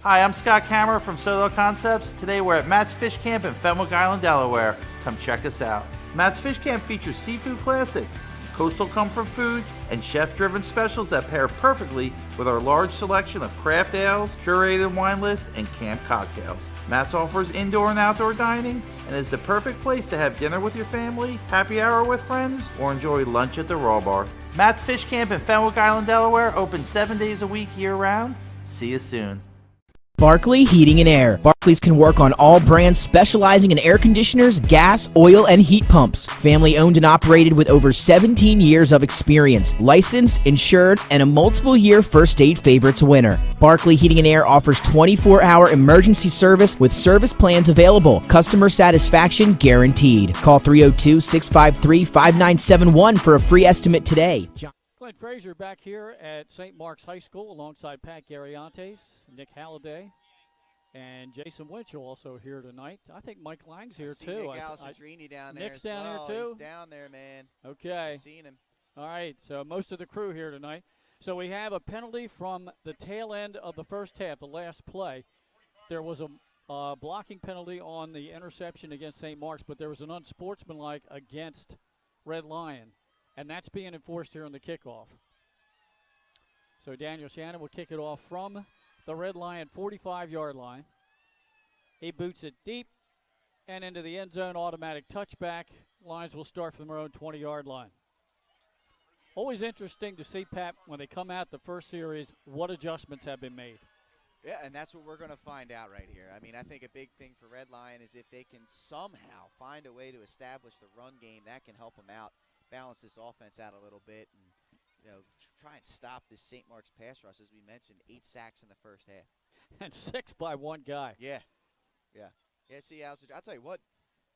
Hi, I'm Scott Kammerer from Solo Concepts. Today we're at Matt's Fish Camp in Fenwick Island, Delaware. Come check us out. Matt's Fish Camp features seafood classics, coastal comfort food, and chef-driven specials that pair perfectly with our large selection of craft ales, curated wine list, and camp cocktails. Matt's offers indoor and outdoor dining and is the perfect place to have dinner with your family, happy hour with friends, or enjoy lunch at the Raw Bar. Matt's Fish Camp in Fenwick Island, Delaware, open 7 days a week year-round. See you soon. Barkley Heating and Air. Barkley's can work on all brands specializing in air conditioners, gas, oil, and heat pumps. Family owned and operated with over 17 years of experience. Licensed, insured, and a multiple-year First Aid Favorites winner. Barkley Heating and Air offers 24-hour emergency service with service plans available. Customer satisfaction guaranteed. Call 302-653-5971 for a free estimate today. Glenn Frazier back here at St. Mark's High School alongside Pat Gariantes, Nick Halliday, and Jason Winchell also here tonight. I think Mike Lang's here too. Nick Alessandrini down there. Nick's as down well. here too? He's down there, man. Okay. I've seen him. All right, so most of the crew here tonight. So we have a penalty from the tail end of the first half, the last play. There was a blocking penalty on the interception against St. Mark's, but there was an unsportsmanlike against Red Lion. And that's being enforced here on the kickoff. So Daniel Shannon will kick it off from the Red Lion 45-yard line. He boots it deep and into the end zone, automatic touchback. Lions will start from their own 20-yard line. Always interesting to see, Pat, when they come out the first series, what adjustments have been made. Yeah, and that's what we're going to find out right here. I mean, I think a big thing for Red Lion is if they can somehow find a way to establish the run game, that can help them out. Balance this offense out a little bit and, try and stop this St. Mark's pass rush. As we mentioned, 8 sacks in the first half. And 6 by one guy. Yeah. See, I'll tell you what,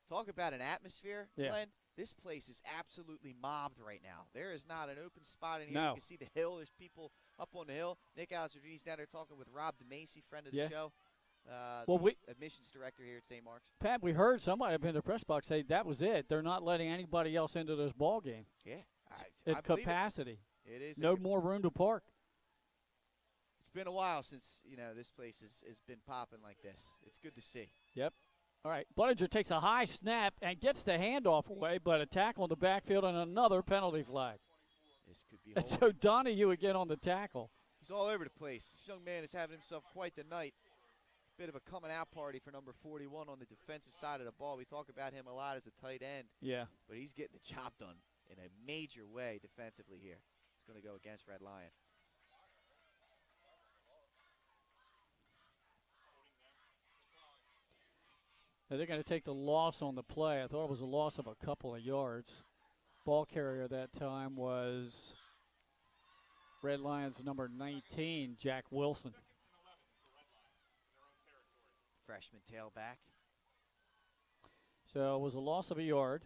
talk about an atmosphere, Glenn. This place is absolutely mobbed right now. There is not an open spot in here. No. You can see the hill. There's people up on the hill. Nick Alessandrini's down there talking with Rob DeMacy, friend of the show. The admissions director here at St. Mark's. Pat, we heard somebody up in the press box say that was it. They're not letting anybody else into this ball game. Yeah. It's capacity. It is. No more room to park. It's been a while since, this place has been popping like this. It's good to see. Yep. All right. Buttinger takes a high snap and gets the handoff away, but a tackle in the backfield and another penalty flag. This could be And so Donahue again on the tackle. He's all over the place. This young man is having himself quite the night. Bit of a coming out party for number 41 on the defensive side of the ball. We talk about him a lot as a tight end. Yeah. But he's getting the job done in a major way defensively here. It's going to go against Red Lion. Now they're going to take the loss on the play. I thought it was a loss of a couple of yards. Ball carrier that time was Red Lions number 19, Jack Wilson. Freshman tailback. So it was a loss of a yard.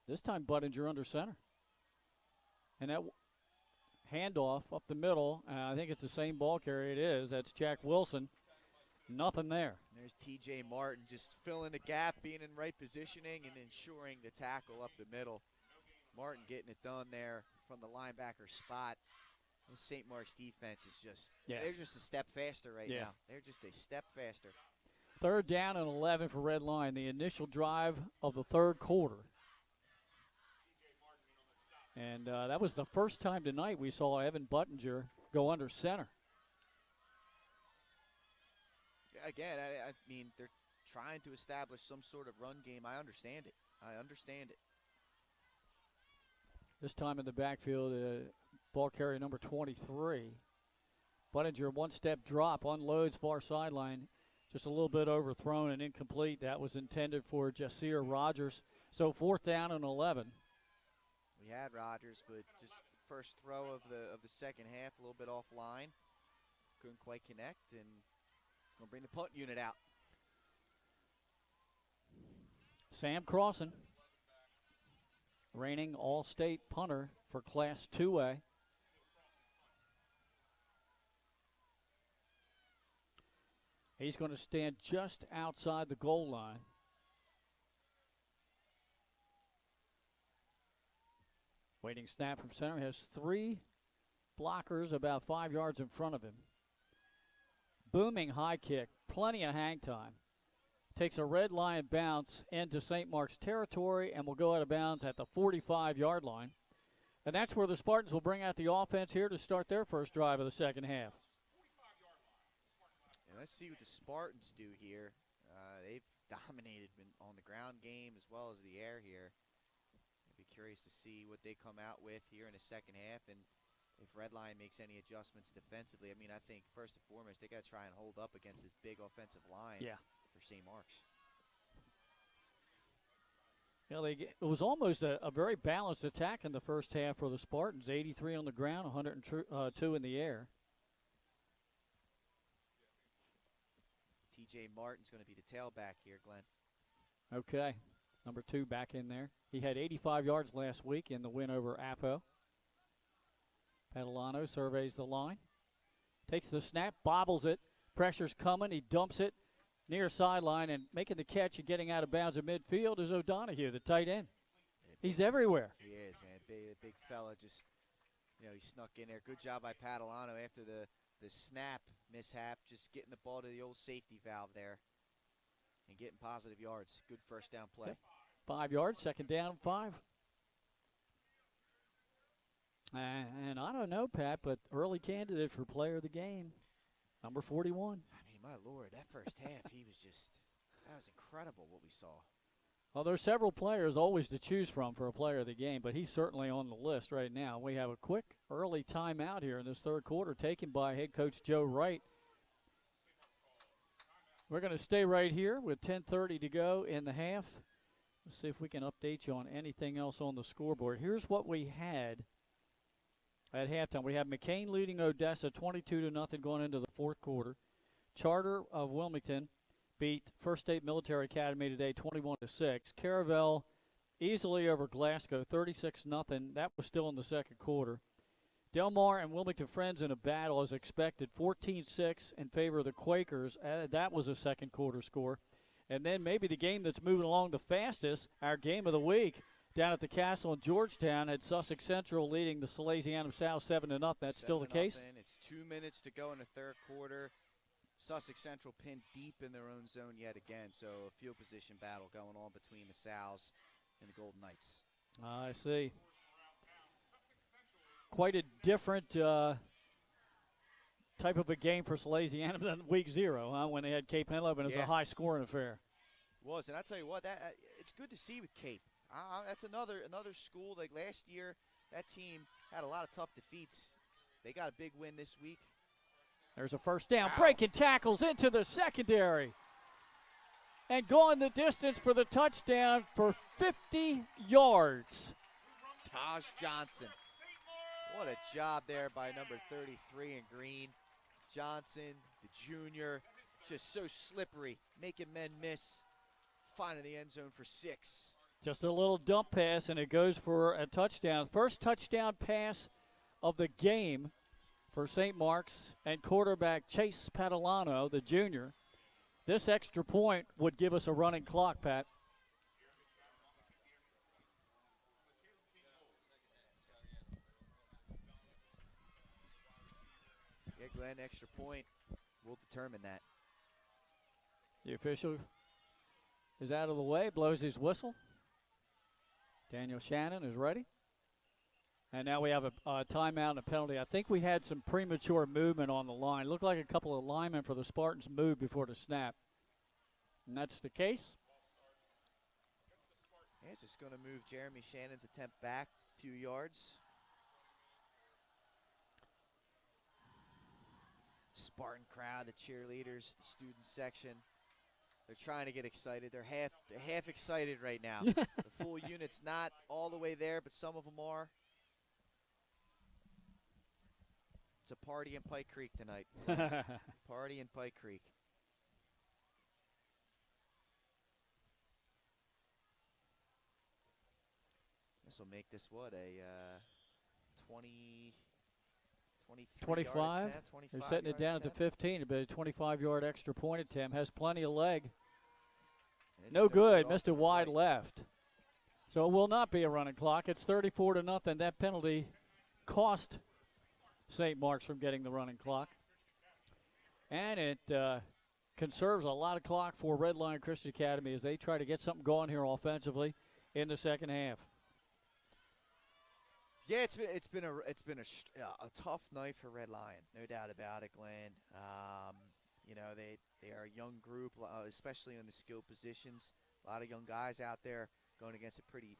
This time Buttinger under center. And that handoff up the middle, I think it's the same ball carrier it is. That's Jack Wilson. Nothing there. There's T.J. Martin just filling the gap, being in right positioning and ensuring the tackle up the middle. Martin getting it done there from the linebacker spot. The St. Mark's defense is just, they're just a step faster right now. They're just a step faster. 3rd down and 11 for Red Lion, the initial drive of the third quarter. And that was the first time tonight we saw Evan Buttinger go under center. Again, I mean, they're trying to establish some sort of run game. I understand it. This time in the backfield, ball carrier number 23. Buttinger, one-step drop, unloads far sideline. Just a little bit overthrown and incomplete. That was intended for Jasir Rogers. So 4th down and 11. We had Rogers, but just the first throw of the second half, a little bit offline. Couldn't quite connect, and going to bring the punt unit out. Sam Crossan, reigning all-state punter for Class 2A. He's going to stand just outside the goal line. Waiting snap from center, has 3 blockers about 5 yards in front of him. Booming high kick, plenty of hang time. Takes a red line bounce into St. Mark's territory and will go out of bounds at the 45-yard line. And that's where the Spartans will bring out the offense here to start their first drive of the second half. And let's see what the Spartans do here. They've dominated on the ground game as well as the air here. I'd be curious to see what they come out with here in the second half, and if Redline makes any adjustments defensively. I mean, I think first and foremost they got to try and hold up against this big offensive line for St. Mark's. You know, it was almost a very balanced attack in the first half for the Spartans. 83 on the ground, 102 in the air. TJ Martin's going to be the tailback here, Glenn. Okay, number 2 back in there. He had 85 yards last week in the win over Apo. Padalano surveys the line. Takes the snap, bobbles it. Pressure's coming. He dumps it near sideline, and making the catch and getting out of bounds at midfield is O'Donohue, the tight end. He's everywhere. He is, man. Big fella. Just, you know, he snuck in there. Good job by Padalano after the snap mishap, just getting the ball to the old safety valve there and getting positive yards. Good first down play. 5 yards, second down, 5. And I don't know, Pat, but early candidate for player of the game, number 41. I mean, my Lord, that first half, that was incredible what we saw. Well, there's several players always to choose from for a player of the game, but he's certainly on the list right now. We have a quick early timeout here in this third quarter taken by head coach Joe Wright. We're going to stay right here with 10:30 to go in the half. Let's see if we can update you on anything else on the scoreboard. Here's what we had at halftime. We have McCain leading Odessa 22-0 going into the fourth quarter. Charter of Wilmington beat First State Military Academy today 21-6. Caravel easily over Glasgow 36-0. That was still in the second quarter. Del Mar and Wilmington Friends in a battle as expected, 14-6 in favor of the Quakers. That was a second quarter score. And then maybe the game that's moving along the fastest, our game of the week, down at the Castle in Georgetown, had Sussex Central leading the Salesianum South 7-0. That's still the case? It's 2 minutes to go in the third quarter. Sussex Central pinned deep in their own zone yet again, so a field position battle going on between the Sows and the Golden Knights. I see. Quite a different type of a game for Salesianum than week 0, huh, when they had Cape Henlopen as a high-scoring affair. It was, and I tell you what, it's good to see with Cape. That's another school. Like last year, that team had a lot of tough defeats. They got a big win this week. There's a first down. Breaking tackles into the secondary. And going the distance for the touchdown for 50 yards. Taj Johnson. What a job there by number 33 in green. Johnson, the junior, just so slippery, making men miss. Finding the end zone for 6. Just a little dump pass, and it goes for a touchdown. First touchdown pass of the game for St. Mark's and quarterback Chase Padalano, the junior. This extra point would give us a running clock, Pat. Yeah, Glenn, extra point will determine that. The official is out of the way, blows his whistle. Daniel Shannon is ready. And now we have a timeout and a penalty. I think we had some premature movement on the line. Looked like a couple of linemen for the Spartans moved before the snap. And that's the case. Yeah, it's just going to move Jeremy Shannon's attempt back a few yards. Spartan crowd, the cheerleaders, the student section. They're trying to get excited. They're half excited right now. The full unit's not all the way there, but some of them are. It's a party in Pike Creek tonight. Party in Pike Creek. This will make this what, a 25. They're setting it down at the 15, but a 25-yard extra point attempt. Has plenty of leg. No good. Missed a wide left. So it will not be a running clock. It's 34-0. That penalty cost St. Mark's from getting the running clock. And it conserves a lot of clock for Red Lion Christian Academy as they try to get something going here offensively in the second half. Yeah, it's been a tough night for Red Lion, no doubt about it, Glenn. You know, they are a young group, especially in the skill positions. A lot of young guys out there going against a pretty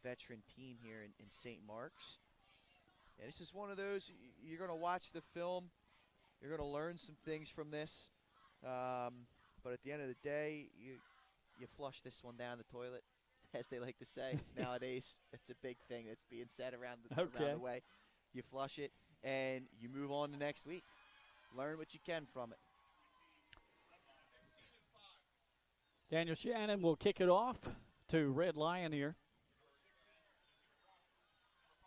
veteran team here in St. Mark's. And this is one of those, you're going to watch the film, you're going to learn some things from this. But at the end of the day, you flush this one down the toilet, as they like to say nowadays. That's a big thing that's being said around the way. You flush it, and you move on to next week. Learn what you can from it. Daniel Shannon will kick it off to Red Lion here.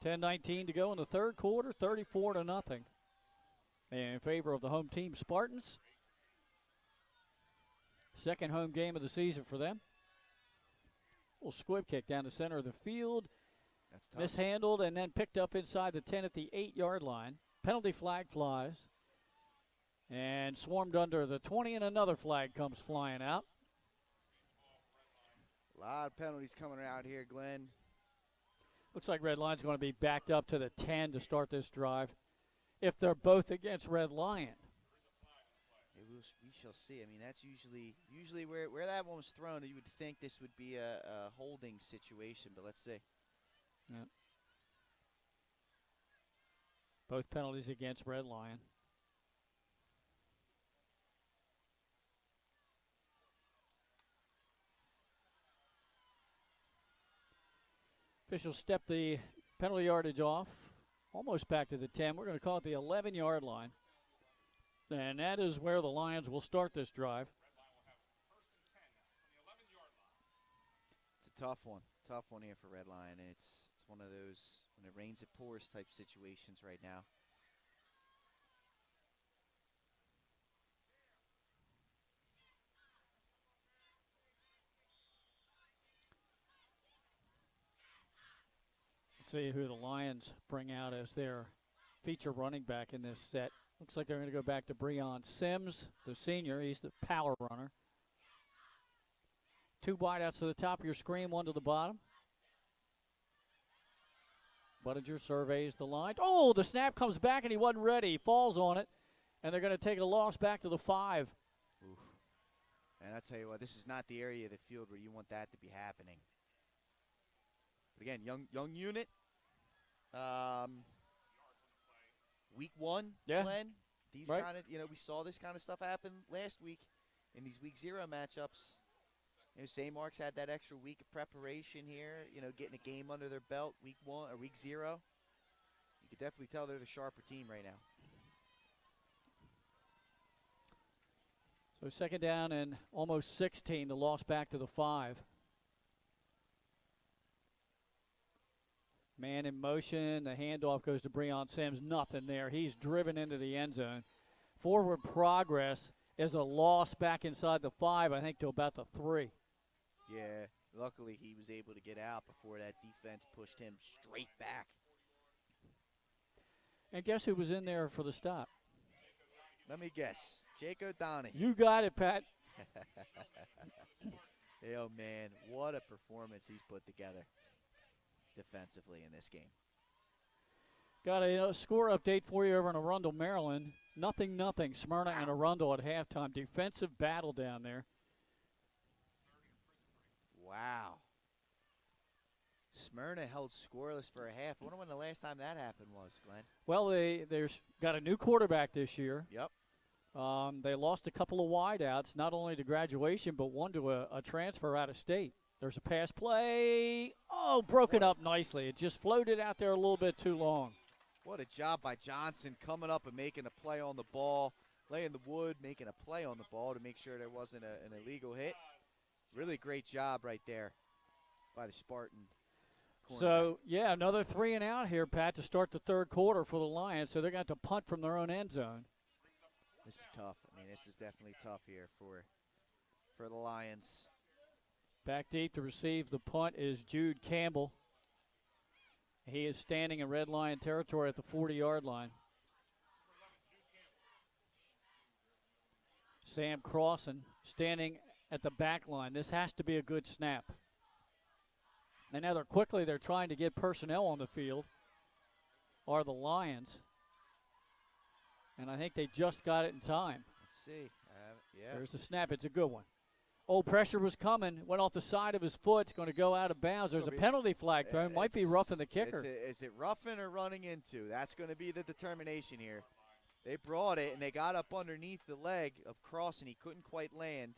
10:19 to go in the third quarter, 34-0 in favor of the home team Spartans. Second home game of the season for them. Little squib kick down the center of the field. That's tough. Mishandled and then picked up inside the 10 at the 8-yard line. Penalty flag flies. And swarmed under the 20, and another flag comes flying out. A lot of penalties coming out here, Glenn. Looks like Red Lion's going to be backed up to the 10 to start this drive if they're both against Red Lion. We shall see. I mean, that's usually where that one was thrown. You would think this would be a holding situation, but let's see. Yep. Both penalties against Red Lion. Officials step the penalty yardage off, almost back to the 10. We're going to call it the 11-yard line. And that is where the Lions will start this drive. It's a tough one here for Red Lion, and it's one of those when it rains it pours type situations right now. See who the Lions bring out as their feature running back in this set. Looks like they're going to go back to Breon Sims, the senior. He's the power runner. Two wideouts to the top of your screen, one to the bottom. Budinger surveys the line. Oh, the snap comes back and he wasn't ready. He falls on it, and they're going to take a loss back to the 5. Oof. And I tell you what, this is not the area of the field where you want that to be happening. But again, young unit. Week 1, yeah. Glenn. These right. kind of, we saw this kind of stuff happen last week in these week 0 matchups. St. Mark's had that extra week of preparation here, getting a game under their belt week 1 or week 0. You could definitely tell they're the sharper team right now. So second down and almost 16, the loss back to the 5. Man in motion, the handoff goes to Breon Sims, nothing there. He's driven into the end zone. Forward progress is a loss back inside the 5, I think, to about the 3. Yeah, luckily he was able to get out before that defense pushed him straight back. And guess who was in there for the stop? Let me guess. Jake O'Donohue. You got it, Pat. Oh, man, what a performance he's put together defensively in this game. Got a score update for you over in Arundel, Maryland. 0-0, Smyrna and Arundel at halftime. Defensive battle down there. Wow. Smyrna held scoreless for a half. I wonder when the last time that happened was, Glenn. Well, they've got a new quarterback this year. Yep. They lost a couple of wideouts, not only to graduation, but one to a transfer out of state. There's a pass play. Oh, broken up nicely. It just floated out there a little bit too long. What a job by Johnson coming up and making a play on the ball, laying the wood, making a play on the ball to make sure there wasn't an illegal hit. Really great job right there by the Spartan. So, yeah, another 3 and out here, Pat, to start the third quarter for the Lions. So they're going to have to punt from their own end zone. This is tough. I mean, this is definitely tough here for the Lions. Back deep to receive the punt is Jude Campbell. He is standing in Red Lion territory at the 40-yard line. Sam Crossan standing at the back line. This has to be a good snap. And now they're trying to get personnel on the field, are the Lions. And I think they just got it in time. Let's see. Yeah. There's the snap. It's a good one. Oh, pressure was coming. Went off the side of his foot. It's going to go out of bounds. There's a penalty flag thrown. Might be roughing the kicker. Is it roughing or running into? That's going to be the determination here. They brought it, and they got up underneath the leg of Cross, and he couldn't quite land.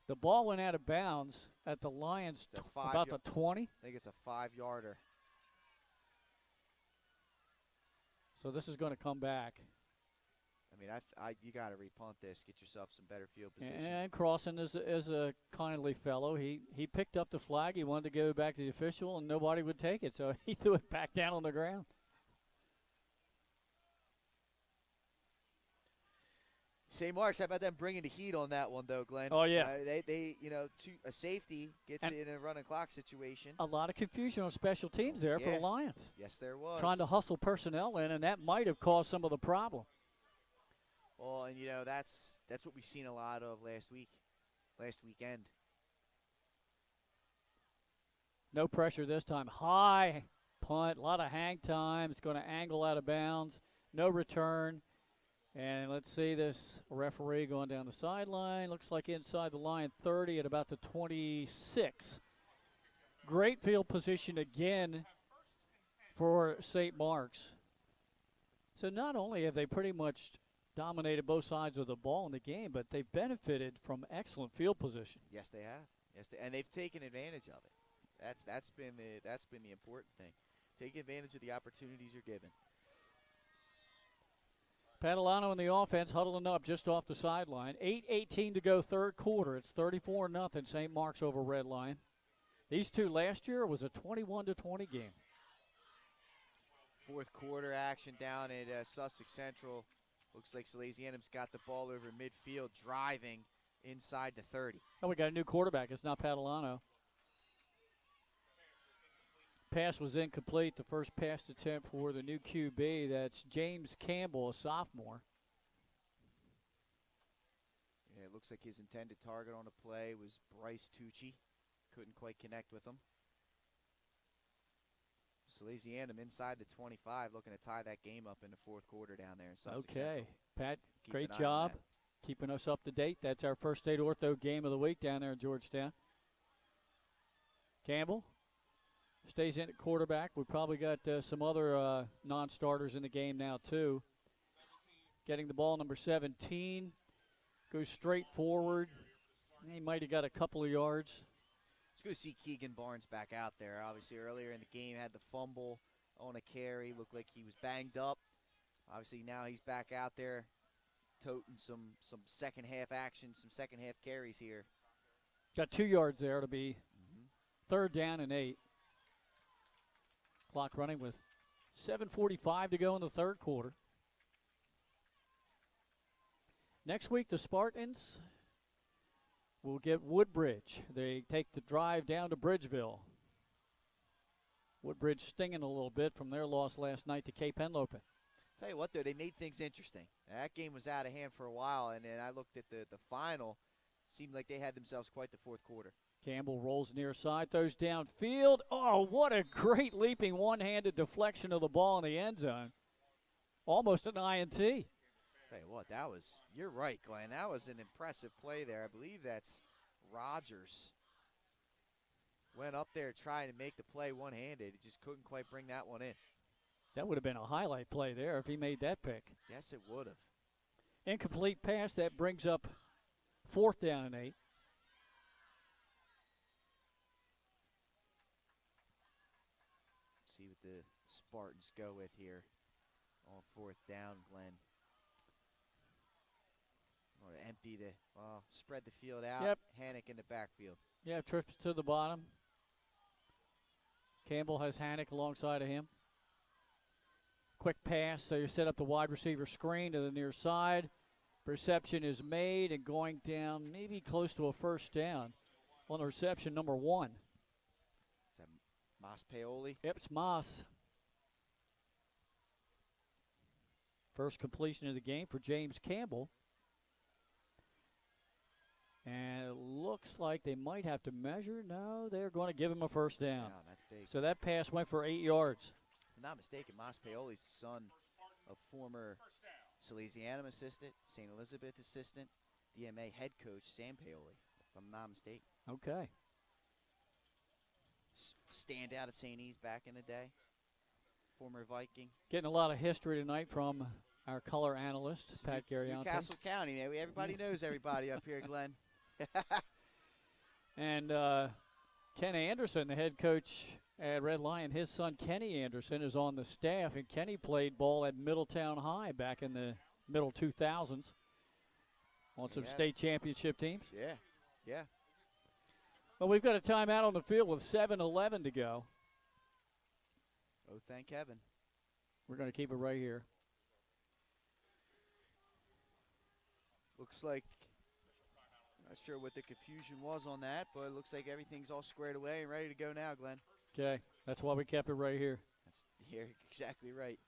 The ball went out of bounds at the Lions about the 20. I think it's a 5-yarder. So this is going to come back. I mean, you got to repunt this, get yourself some better field position. And Crossan is a kindly fellow. He picked up the flag. He wanted to go back to the official, and nobody would take it, so he threw it back down on the ground. St. Mark's, how about them bringing the heat on that one, though, Glenn? Oh, yeah. They a safety gets it in a running clock situation. A lot of confusion on special teams there for the Lions. Yes, there was. Trying to hustle personnel in, and that might have caused some of the problem. Well, and, that's what we've seen a lot of last weekend. No pressure this time. High punt, a lot of hang time. It's going to angle out of bounds. No return. And let's see this referee going down the sideline. Looks like inside the line 30 at about the 26. Great field position again for St. Mark's. So not only have they pretty much dominated both sides of the ball in the game, but they've benefited from excellent field position. Yes, they have. And they've taken advantage of it. That's been the important thing. Take advantage of the opportunities you're given. Padalano in the offense, huddling up just off the sideline. 8:18 to go, third quarter. It's 34-0 St. Mark's over Red Lion. These two last year was a 21-20 game. Fourth quarter action down at Sussex Central. Looks like Salesianum's got the ball over midfield, driving inside the 30. Oh, we got a new quarterback. It's not Padalano. Pass was incomplete. The first pass attempt for the new QB. That's James Campbell, a sophomore. Yeah, it looks like his intended target on the play was Bryce Tucci. Couldn't quite connect with him. Salesianum inside the 25, looking to tie that game up in the fourth quarter down there in Sussex Okay, Central. Pat, Keep great an eye on job that. keeping us up to date. That's our First State Ortho game of the week down there in Georgetown. Campbell stays in at quarterback. We've probably got some other non-starters in the game now, too. Getting the ball, number 17. Goes straight forward. He might have got a couple of yards. It's good to see Keegan Barnes back out there. Obviously, earlier in the game, had the fumble on a carry. Looked like he was banged up. Obviously, now he's back out there toting some second-half action, some second-half carries here. Got 2 yards there to be third down and 8. Clock running with 7:45 to go in the third quarter. Next week, the Spartans will get Woodbridge. They take the drive down to Bridgeville. Woodbridge stinging a little bit from their loss last night to Cape Henlopen. Tell you what, though, they made things interesting. That game was out of hand for a while, and then I looked at the final. Seemed like they had themselves quite the fourth quarter. Campbell rolls near side, throws downfield. Oh, what a great leaping one-handed deflection of the ball in the end zone. Almost an INT. Tell you what, you're right, Glenn. That was an impressive play there. I believe that's Rogers. Went up there trying to make the play one-handed. He just couldn't quite bring that one in. That would have been a highlight play there if he made that pick. Yes, it would have. Incomplete pass, that brings up fourth down and 8. See what the Spartans go with here on fourth down, Glenn. Want to spread the field out. Yep. Hannock in the backfield. Yeah, trips to the bottom. Campbell has Hannock alongside of him. Quick pass, so you set up the wide receiver screen to the near side. Reception is made and going down maybe close to a first down on the reception, number 1. Is that Mas Paoli? Yep, it's Moss. First completion of the game for James Campbell. And it looks like they might have to measure. No, they're going to give him a first down. Wow, that's big. So that pass went for 8 yards. If I'm not mistaken, Mas Paoli's the son of former Salesianum assistant, St. Elizabeth assistant, DMA head coach Sam Paoli, if I'm not mistaken. Okay. Stand out at St. E's back in the day. Former Viking. Getting a lot of history tonight from our color analyst, Pat Garriante. Newcastle County, man. Everybody knows everybody up here, Glenn. And Ken Anderson, the head coach at Red Lion, his son Kenny Anderson is on the staff, and Kenny played ball at Middletown High back in the middle 2000s on some state championship teams. Yeah, yeah. Well, we've got a timeout on the field with 7:11 to go. Oh, thank heaven. We're going to keep it right here. Looks like, not sure what the confusion was on that, but it looks like everything's all squared away and ready to go now, Glenn. Okay, that's why we kept it right here. You're exactly right.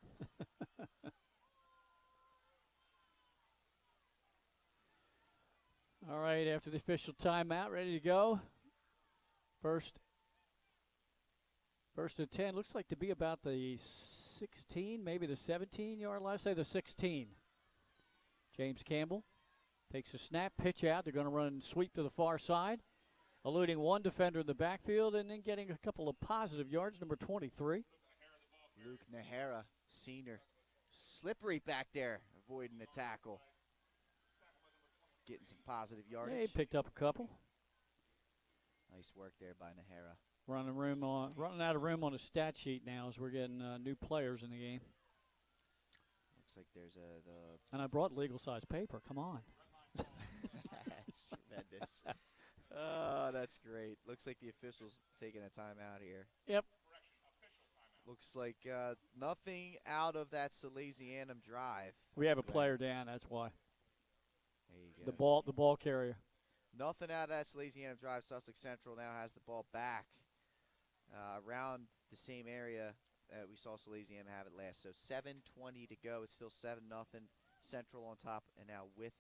All right, after the official timeout, ready to go. First and 10 looks like to be about the 16, maybe the 17-yard line. Let's say the 16. James Campbell takes a snap, pitch out. They're going to run sweep to the far side, eluding one defender in the backfield and then getting a couple of positive yards, number 23. Luke Nahara, senior. Slippery back there, avoiding the tackle. Getting some positive yardage. Yeah, he picked up a couple. Nice work there by Nahara. Running out of room on the stat sheet now as we're getting new players in the game. Looks like there's And I brought legal size paper. Come on. That's tremendous. Oh, that's great. Looks like the officials taking a timeout here. Yep. Looks like nothing out of that Salesianum drive. We have a player down. That's why. There you go. The ball carrier. Nothing out of that Salesianum drive. Sussex Central now has the ball back around the same area that we saw Salesianum have it last. So 7:20 to go. It's still 7-0. Central on top, and now with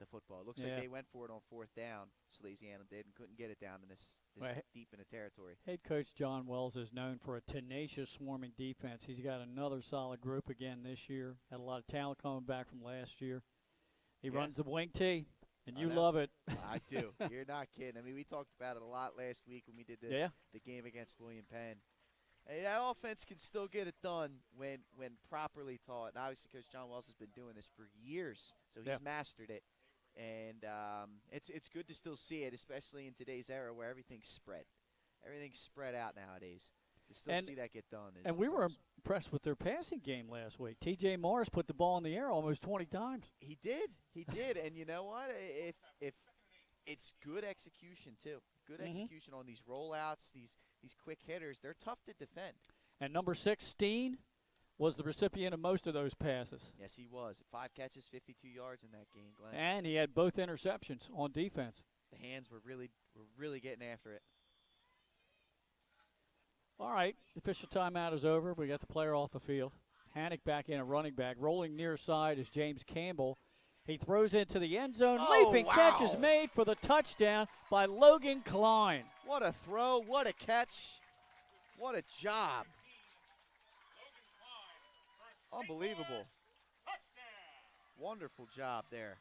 the football. It looks like they went for it on fourth down. Salesianum did and couldn't get it down in this deep in the territory. Head coach John Wells is known for a tenacious swarming defense. He's got another solid group again this year. Had a lot of talent coming back from last year. He runs the wing tee. And you love it. I do. You're not kidding. I mean, we talked about it a lot last week when we did the game against William Penn. Hey, that offense can still get it done when properly taught. And obviously, Coach John Wells has been doing this for years, so he's mastered it. And it's good to still see it, especially in today's era where everything's spread. Everything's spread out nowadays. To still see that get done. And we were impressed with their passing game last week. T.J. Morris put the ball in the air almost 20 times. He did. He did. And you know what? If it's good execution, too. Good execution on these rollouts, these quick hitters. They're tough to defend. And number 16 was the recipient of most of those passes. Yes, he was. 5 catches, 52 yards in that game, Glenn. And he had both interceptions on defense. The hands were really getting after it. All right, the official timeout is over. We got the player off the field. Hannock back in a running back. Rolling near side is James Campbell. He throws into the end zone. Leaping catch is made for the touchdown by Logan Klein. What a throw. What a catch. What a job. Unbelievable. Wonderful job there.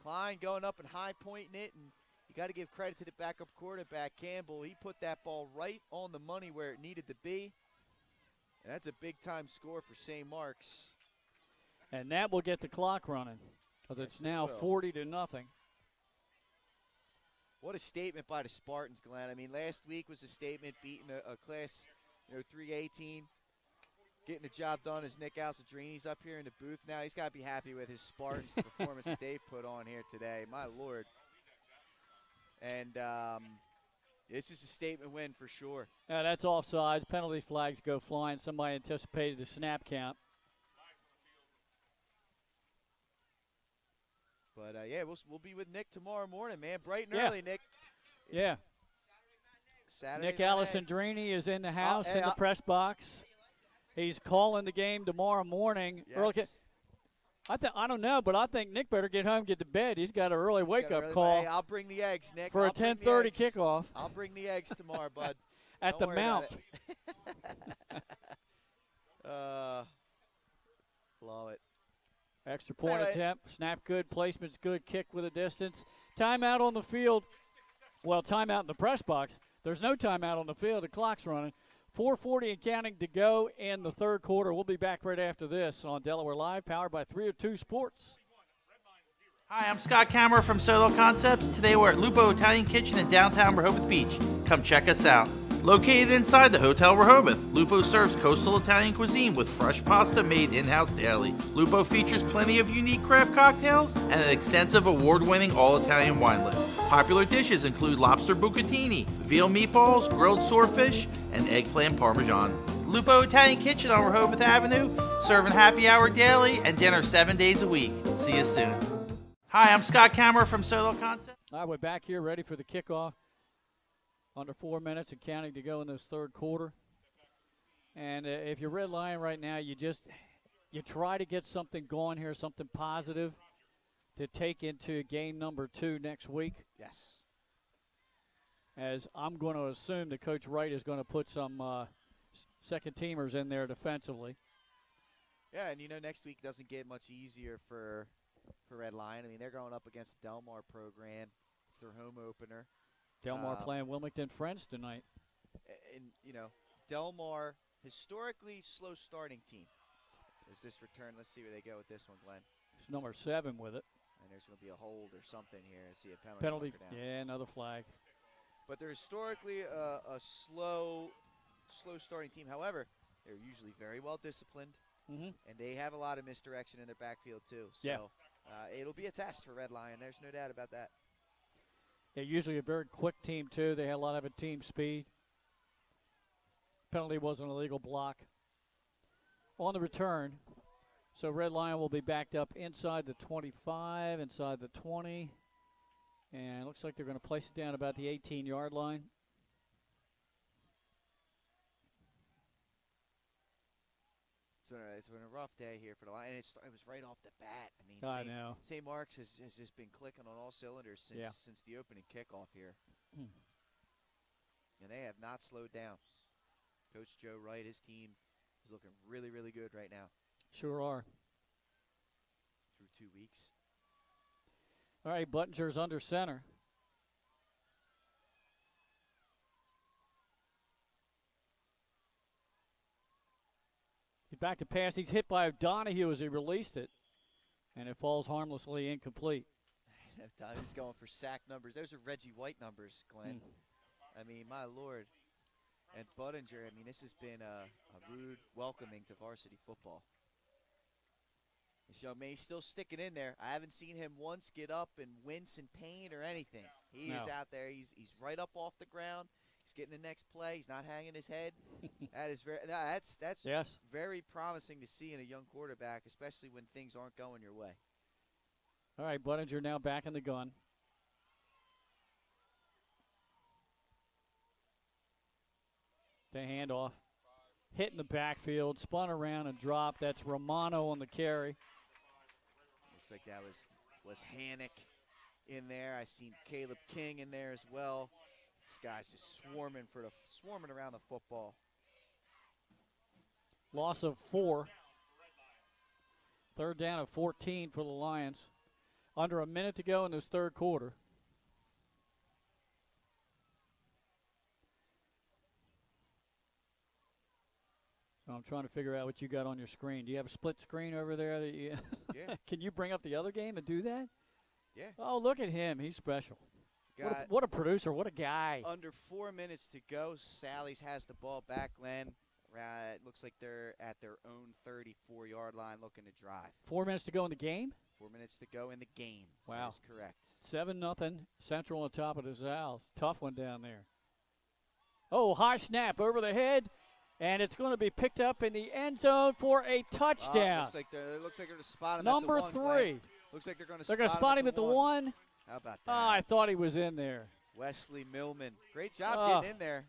Klein going up and high pointing it, and you got to give credit to the backup quarterback, Campbell. He put that ball right on the money where it needed to be. And that's a big-time score for St. Mark's. And that will get the clock running because it's now 40-0. What a statement by the Spartans, Glenn. I mean, last week was a statement beating a class, 318. Getting the job done as Nick Alcedrini's up here in the booth now. He's got to be happy with his Spartans performance that they've put on here today. My Lord. And this is a statement win for sure. Yeah, that's offsides. Penalty flags go flying. Somebody anticipated the snap count. But, we'll be with Nick tomorrow morning, man. Bright and early, Nick. Yeah. Saturday Nick night. Alcedrini is in the house in the press box. He's calling the game tomorrow morning. Yes. I don't know, but I think Nick better get home, get to bed. He's got an early wake-up call. Hey, I'll bring the eggs, Nick. For a 10:30 kickoff. I'll bring the eggs tomorrow, bud. At Don't the worry about Mount. it. Love it. Extra point Anyway. attempt. Snap good. Placement's good. Kick with a distance. Timeout on the field. Well, timeout in the press box. There's no timeout on the field. The clock's running. 4:40 and counting to go in the third quarter. We'll be back right after this on Delaware Live, powered by 302 Sports. Hi, I'm Scott Kammerer from Solo Concepts. Today we're at Lupo Italian Kitchen in downtown Rehoboth Beach. Come check us out. Located inside the Hotel Rehoboth, Lupo serves coastal Italian cuisine with fresh pasta made in-house daily. Lupo features plenty of unique craft cocktails and an extensive award-winning all-Italian wine list. Popular dishes include lobster bucatini, veal meatballs, grilled swordfish, and eggplant parmesan. Lupo Italian Kitchen on Rehoboth Avenue, serving happy hour daily and dinner 7 days a week. See you soon. Hi, I'm Scott Kammerer from Solo Concepts. All right, we're back here ready for the kickoff. Under 4 minutes and counting to go in this third quarter. And if you're Red Lion right now, you try to get something going here, something positive to take into game number 2 next week. Yes. As I'm going to assume that Coach Wright is going to put some second teamers in there defensively. Yeah, and next week doesn't get much easier for Red Lion. I mean, they're going up against the Delmar program. It's their home opener. Delmar playing Wilmington Friends tonight. And, Delmar, historically slow starting team. Is this return? Let's see where they go with this one, Glenn. It's number 7 with it. And there's going to be a hold or something here. I see a penalty. Yeah, another flag. But they're historically a slow starting team. However, they're usually very well disciplined. Mm-hmm. And they have a lot of misdirection in their backfield, too. So Yeah. It'll be a test for Red Lion. There's no doubt about that. They're usually a very quick team, too. They had a lot of team speed. Penalty was an illegal block. On the return, so Red Lion will be backed up inside the 25, inside the 20. And it looks like they're going to place it down about the 18-yard line. It's been a rough day here for the Lions. It was right off the bat. I know. St. Mark's has just been clicking on all cylinders since the opening kickoff here. And they have not slowed down. Coach Joe Wright, his team is looking really, really good right now. Sure are. Through 2 weeks. All right, Buttinger's under center. He's back to pass. He's hit by Donahue as he released it, and it falls harmlessly incomplete. He's going for sack numbers. Those are Reggie White numbers, Glenn. I mean, my Lord. And Buttinger, this has been a rude welcoming to varsity football. So, he's still sticking in there. I haven't seen him once get up and wince in pain or anything. He is out there. He's right up off the ground. He's getting the next play. He's not hanging his head. That's very promising to see in a young quarterback, especially when things aren't going your way. All right, Buttinger now back in the gun. The handoff. Hit in the backfield, spun around and dropped. That's Romano on the carry. Looks like that was Hannick in there. I seen Caleb King in there as well. This guy's just swarming around the football. Loss of 4. Third down of 14 for the Lions. Under a minute to go in this third quarter. So I'm trying to figure out what you got on your screen. Do you have a split screen over there? Yeah. Can you bring up the other game and do that? Yeah. Oh, look at him. He's special. What a producer. What a guy. Under 4 minutes to go. Sally's has the ball back, Glenn. It looks like they're at their own 34-yard line looking to drive. 4 minutes to go in the game? 4 minutes to go in the game. Wow. That's correct. 7-0. Central on top of the Zals. Tough one down there. Oh, high snap over the head. And it's going to be picked up in the end zone for a touchdown. Looks like they're going to spot him Number at the 1. Number 3. Looks like they're going to spot him at the 1. How about that? Oh, I thought he was in there. Wesley Millman. Great job getting in there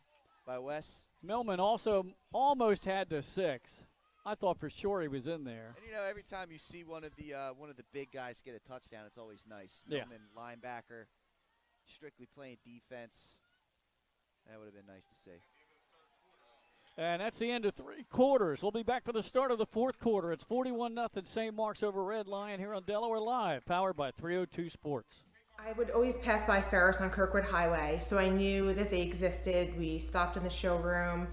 by Wes. Millman also almost had the 6. I thought for sure he was in there. And every time you see one of the big guys get a touchdown, it's always nice. Yeah. Millman, linebacker, strictly playing defense. That would have been nice to see. And that's the end of 3 quarters. We'll be back for the start of the 4th quarter. It's 41-0 St. Mark's over Red Lion here on Delaware Live, powered by 302 Sports. I would always pass by Ferris on Kirkwood Highway, so I knew that they existed. We stopped in the showroom.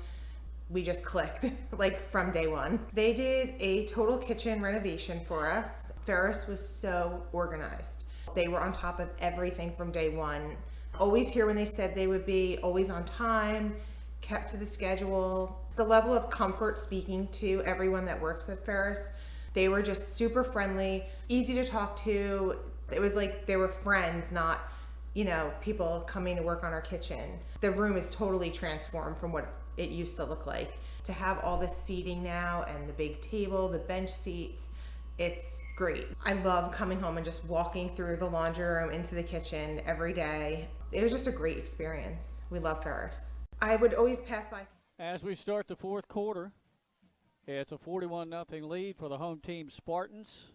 We just clicked, like from day one. They did a total kitchen renovation for us. Ferris was so organized. They were on top of everything from day one. Always here when they said they would be, always on time, kept to the schedule. The level of comfort speaking to everyone that works at Ferris, they were just super friendly, easy to talk to. It was like they were friends, not, people coming to work on our kitchen. The room is totally transformed from what it used to look like. To have all this seating now and the big table, the bench seats, it's great. I love coming home and just walking through the laundry room into the kitchen every day. It was just a great experience. We love Ferris. I would always pass by. As we start the 4th quarter, it's a 41-0 lead for the home team Spartans.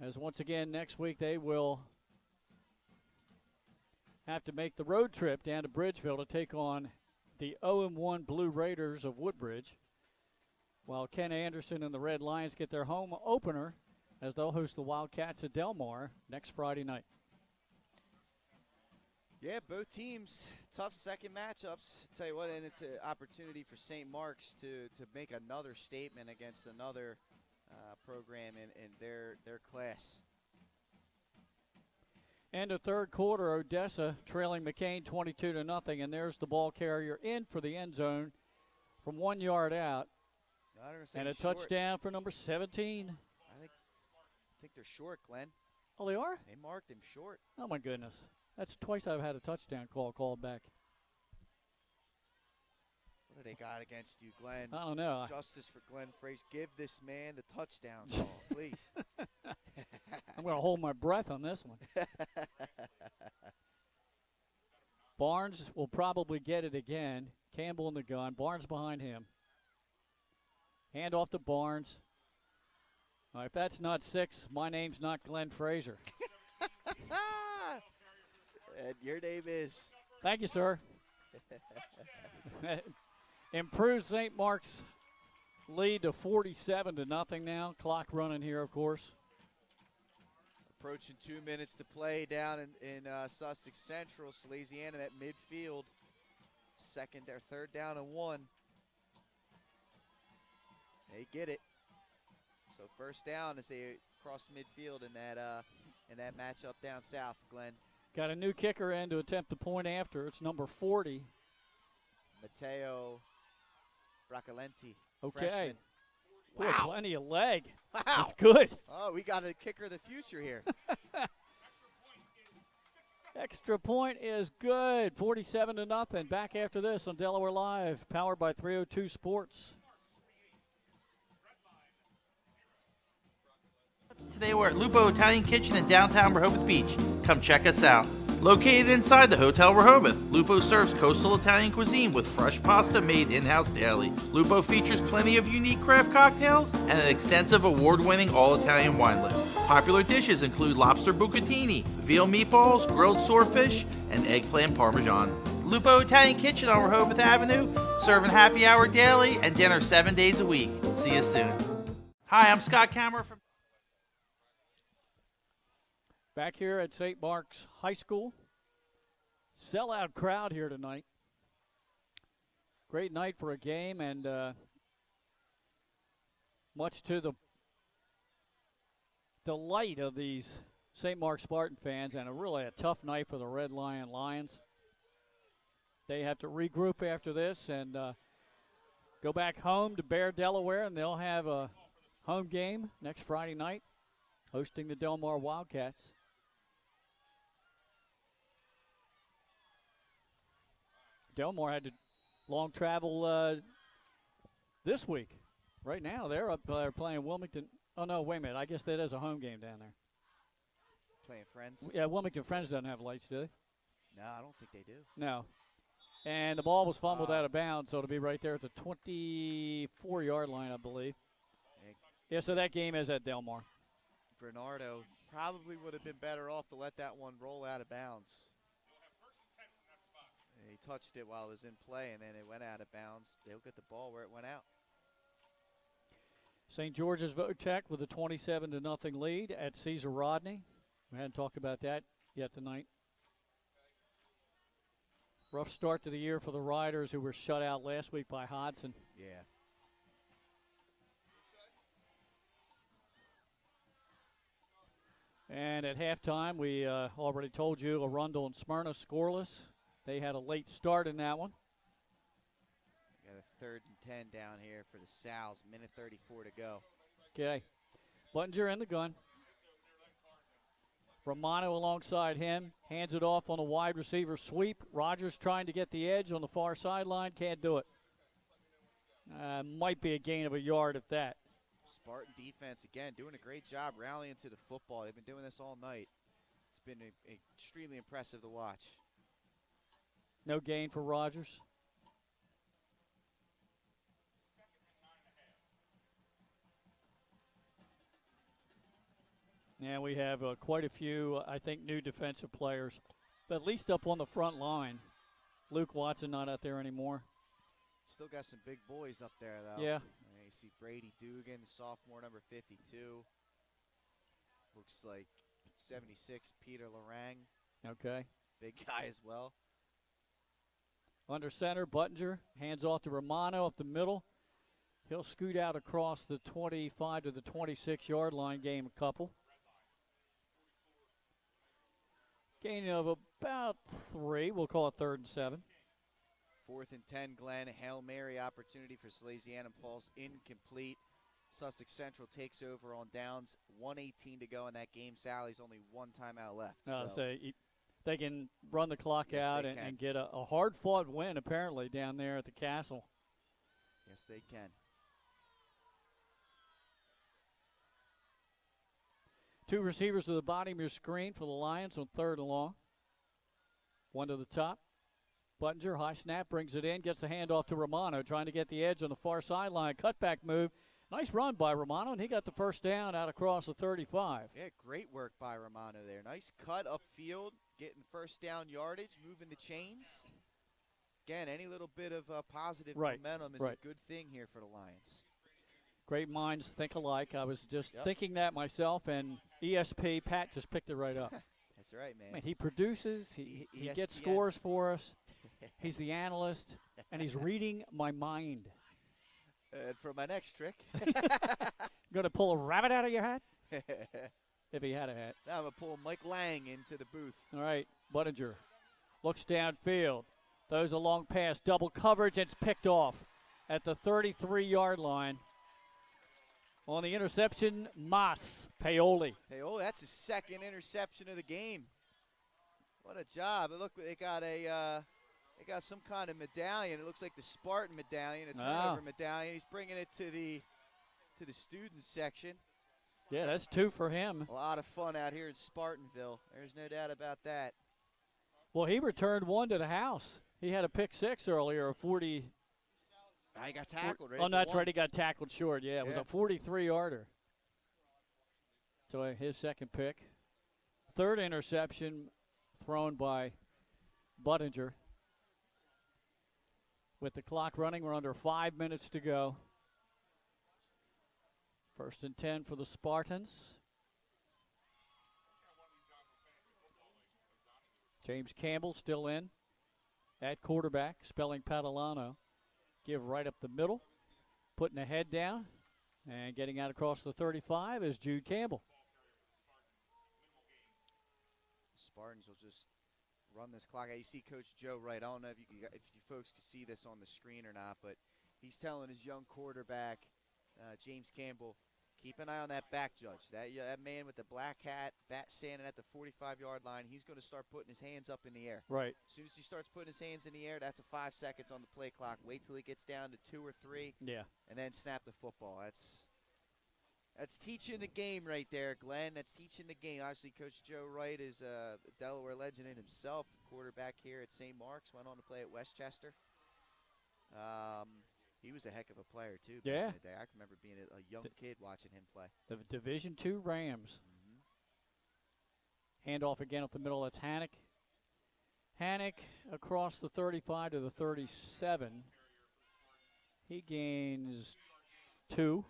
As once again, next week they will have to make the road trip down to Bridgeville to take on the 0-1 Blue Raiders of Woodbridge, while Ken Anderson and the Red Lions get their home opener as they'll host the Wildcats at Del Mar next Friday night. Yeah, both teams, tough second matchups. Tell you what, and it's an opportunity for St. Mark's to make another statement against another program in their class. End of 3rd quarter, Odessa trailing McCain 22-0, and there's the ball carrier in for the end zone from 1 yard out. And a touchdown for number 17. I think they're short, Glenn. Oh, they are? They marked him short. Oh, my goodness. That's twice I've had a touchdown call called back. What do they got against you, Glenn? I don't know. Justice for Glenn Frazier. Give this man the touchdown call, please. I'm going to hold my breath on this one. Barnes will probably get it again. Campbell in the gun. Barnes behind him. Hand off to Barnes. If that's not 6, my name's not Glenn Frazier. And your name is? Thank you, sir. Improves St. Mark's lead to 47-0 now. Clock running here, of course. Approaching 2 minutes to play down in Sussex Central. Salesianum at midfield. Second or third down and 1. They get it. So first down as they cross midfield in that matchup down south, Glenn. Got a new kicker in to attempt the point after. It's number 40. Matteo Bracalenti. Okay. Freshman. Boy, Wow. plenty of leg. Wow. That's good. Oh, we got a kicker of the future here. Extra point is good. 47-0. Back after this on Delaware Live, powered by 302 Sports. Today we're at Lupo Italian Kitchen in downtown Rehoboth Beach. Come check us out. Located inside the Hotel Rehoboth, Lupo serves coastal Italian cuisine with fresh pasta made in-house daily. Lupo features plenty of unique craft cocktails and an extensive award-winning all-Italian wine list. Popular dishes include lobster bucatini, veal meatballs, grilled swordfish, and eggplant parmesan. Lupo Italian Kitchen on Rehoboth Avenue, serving happy hour daily and dinner 7 days a week. See you soon. Hi, I'm Scott Kammerer from Back here at St. Mark's High School. Sellout crowd here tonight. Great night for a game, and much to the delight of these St. Mark's Spartan fans, and really a tough night for the Red Lion Lions. They have to regroup after this and go back home to Bear, Delaware, and they'll have a home game next Friday night, hosting the Del Mar Wildcats. Del Mar had to long travel this week. Right now, they're up there playing Wilmington. Oh, no, wait a minute. I guess that is a home game down there. Playing Friends? Yeah, Wilmington Friends doesn't have lights, do they? No, I don't think they do. No. And the ball was fumbled out of bounds, so it'll be right there at the 24-yard line, I believe. Yeah, so that game is at Del Mar. Bernardo probably would have been better off to let that one roll out of bounds. He touched it while it was in play, and then it went out of bounds. They'll get the ball where it went out. St. George's Votech with a 27-0 lead at Caesar Rodney. We hadn't talked about that yet tonight. Rough start to the year for the Riders, who were shut out last week by Hodson. Yeah. And at halftime, we already told you Arundel and Smyrna scoreless. They had a late start in that one. Got a 3rd and 10 down here for the Sows. Minute 34 to go. Okay. Buttinger in the gun. Romano alongside him. Hands it off on a wide receiver sweep. Rogers trying to get the edge on the far sideline. Can't do it. Might be a gain of a yard if that. Spartan defense, again, doing a great job rallying to the football. They've been doing this all night. It's been extremely impressive to watch. No gain for Rogers. And we have quite a few, I think, new defensive players, at least up on the front line. Luke Watson not out there anymore. Still got some big boys up there, though. Yeah. You see Brady Dugan, sophomore, number 52. Looks like 76, Peter Larang. Okay. Big guy as well. Under center, Buttinger, hands off to Romano up the middle. He'll scoot out across the 25 to the 26-yard line, gain a couple. Gain of about 3. We'll call it 3rd and 7. 4th and 10, Glenn. Hail Mary opportunity for Salesianum falls incomplete. Sussex Central takes over on downs. 1:18 to go in that game. Sally's only 1 timeout left. So they can run the clock Yes, out they and can. get a hard-fought win, apparently, down there at the Castle. Yes, they can. 2 receivers to the bottom of your screen for the Lions on 3rd and long. 1 to the top. Buttinger, high snap, brings it in, gets the handoff to Romano, trying to get the edge on the far sideline. Cutback move. Nice run by Romano, and he got the first down out across the 35. Yeah, great work by Romano there. Nice cut upfield, getting first down yardage, moving the chains. Again, any little bit of positive momentum is a good thing here for the Lions. Great minds think alike. I was just thinking that myself, and ESP, Pat just picked it right up. That's right, man. I mean, he produces, he gets ESPN. scores for us. He's the analyst, and he's reading my mind. For my next trick. Going to pull a rabbit out of your hat? If he had a hat. Now I'm going to pull Mike Lang into the booth. All right, Buttinger looks downfield. Throws a long pass, double coverage, it's picked off at the 33-yard line. On the interception, Paoli. Paoli, that's his 2nd interception of the game. What a job. Look, they got some kind of medallion. It looks like the Spartan medallion, a turnover medallion. He's bringing it to the students section. Yeah, that's 2 for him. A lot of fun out here in Spartanville. There's no doubt about that. Well, he returned 1 to the house. He had a pick 6 earlier, a 40. He got tackled, right? Oh, that's right. He got tackled short. Yeah, it was a 43-yarder. So his 2nd pick. 3rd interception thrown by Buttinger. With the clock running, we're under 5 minutes to go. 1st and 10 for the Spartans. James Campbell still in at quarterback, spelling Padalano. Give right up the middle, putting the head down, and getting out across the 35 is Jude Campbell. Spartans will just run this clock out. You see Coach Joe Wright. I don't know if you folks can see this on the screen or not, but he's telling his young quarterback, James Campbell, keep an eye on that back judge. That man with the black hat, standing at the 45-yard line, he's going to start putting his hands up in the air. Right. As soon as he starts putting his hands in the air, that's a 5 seconds on the play clock. Wait till he gets down to 2 or 3. Yeah. And then snap the football. That's teaching the game right there, Glenn. That's teaching the game. Obviously, Coach Joe Wright is a Delaware legend in himself. Quarterback here at St. Mark's. Went on to play at Westchester. He was a heck of a player, too, back Yeah. in the day. I can remember being a young kid watching him play. The Division II Rams. Handoff again up the middle. That's Hannock. Hannock across the 35 to the 37. He gains 2.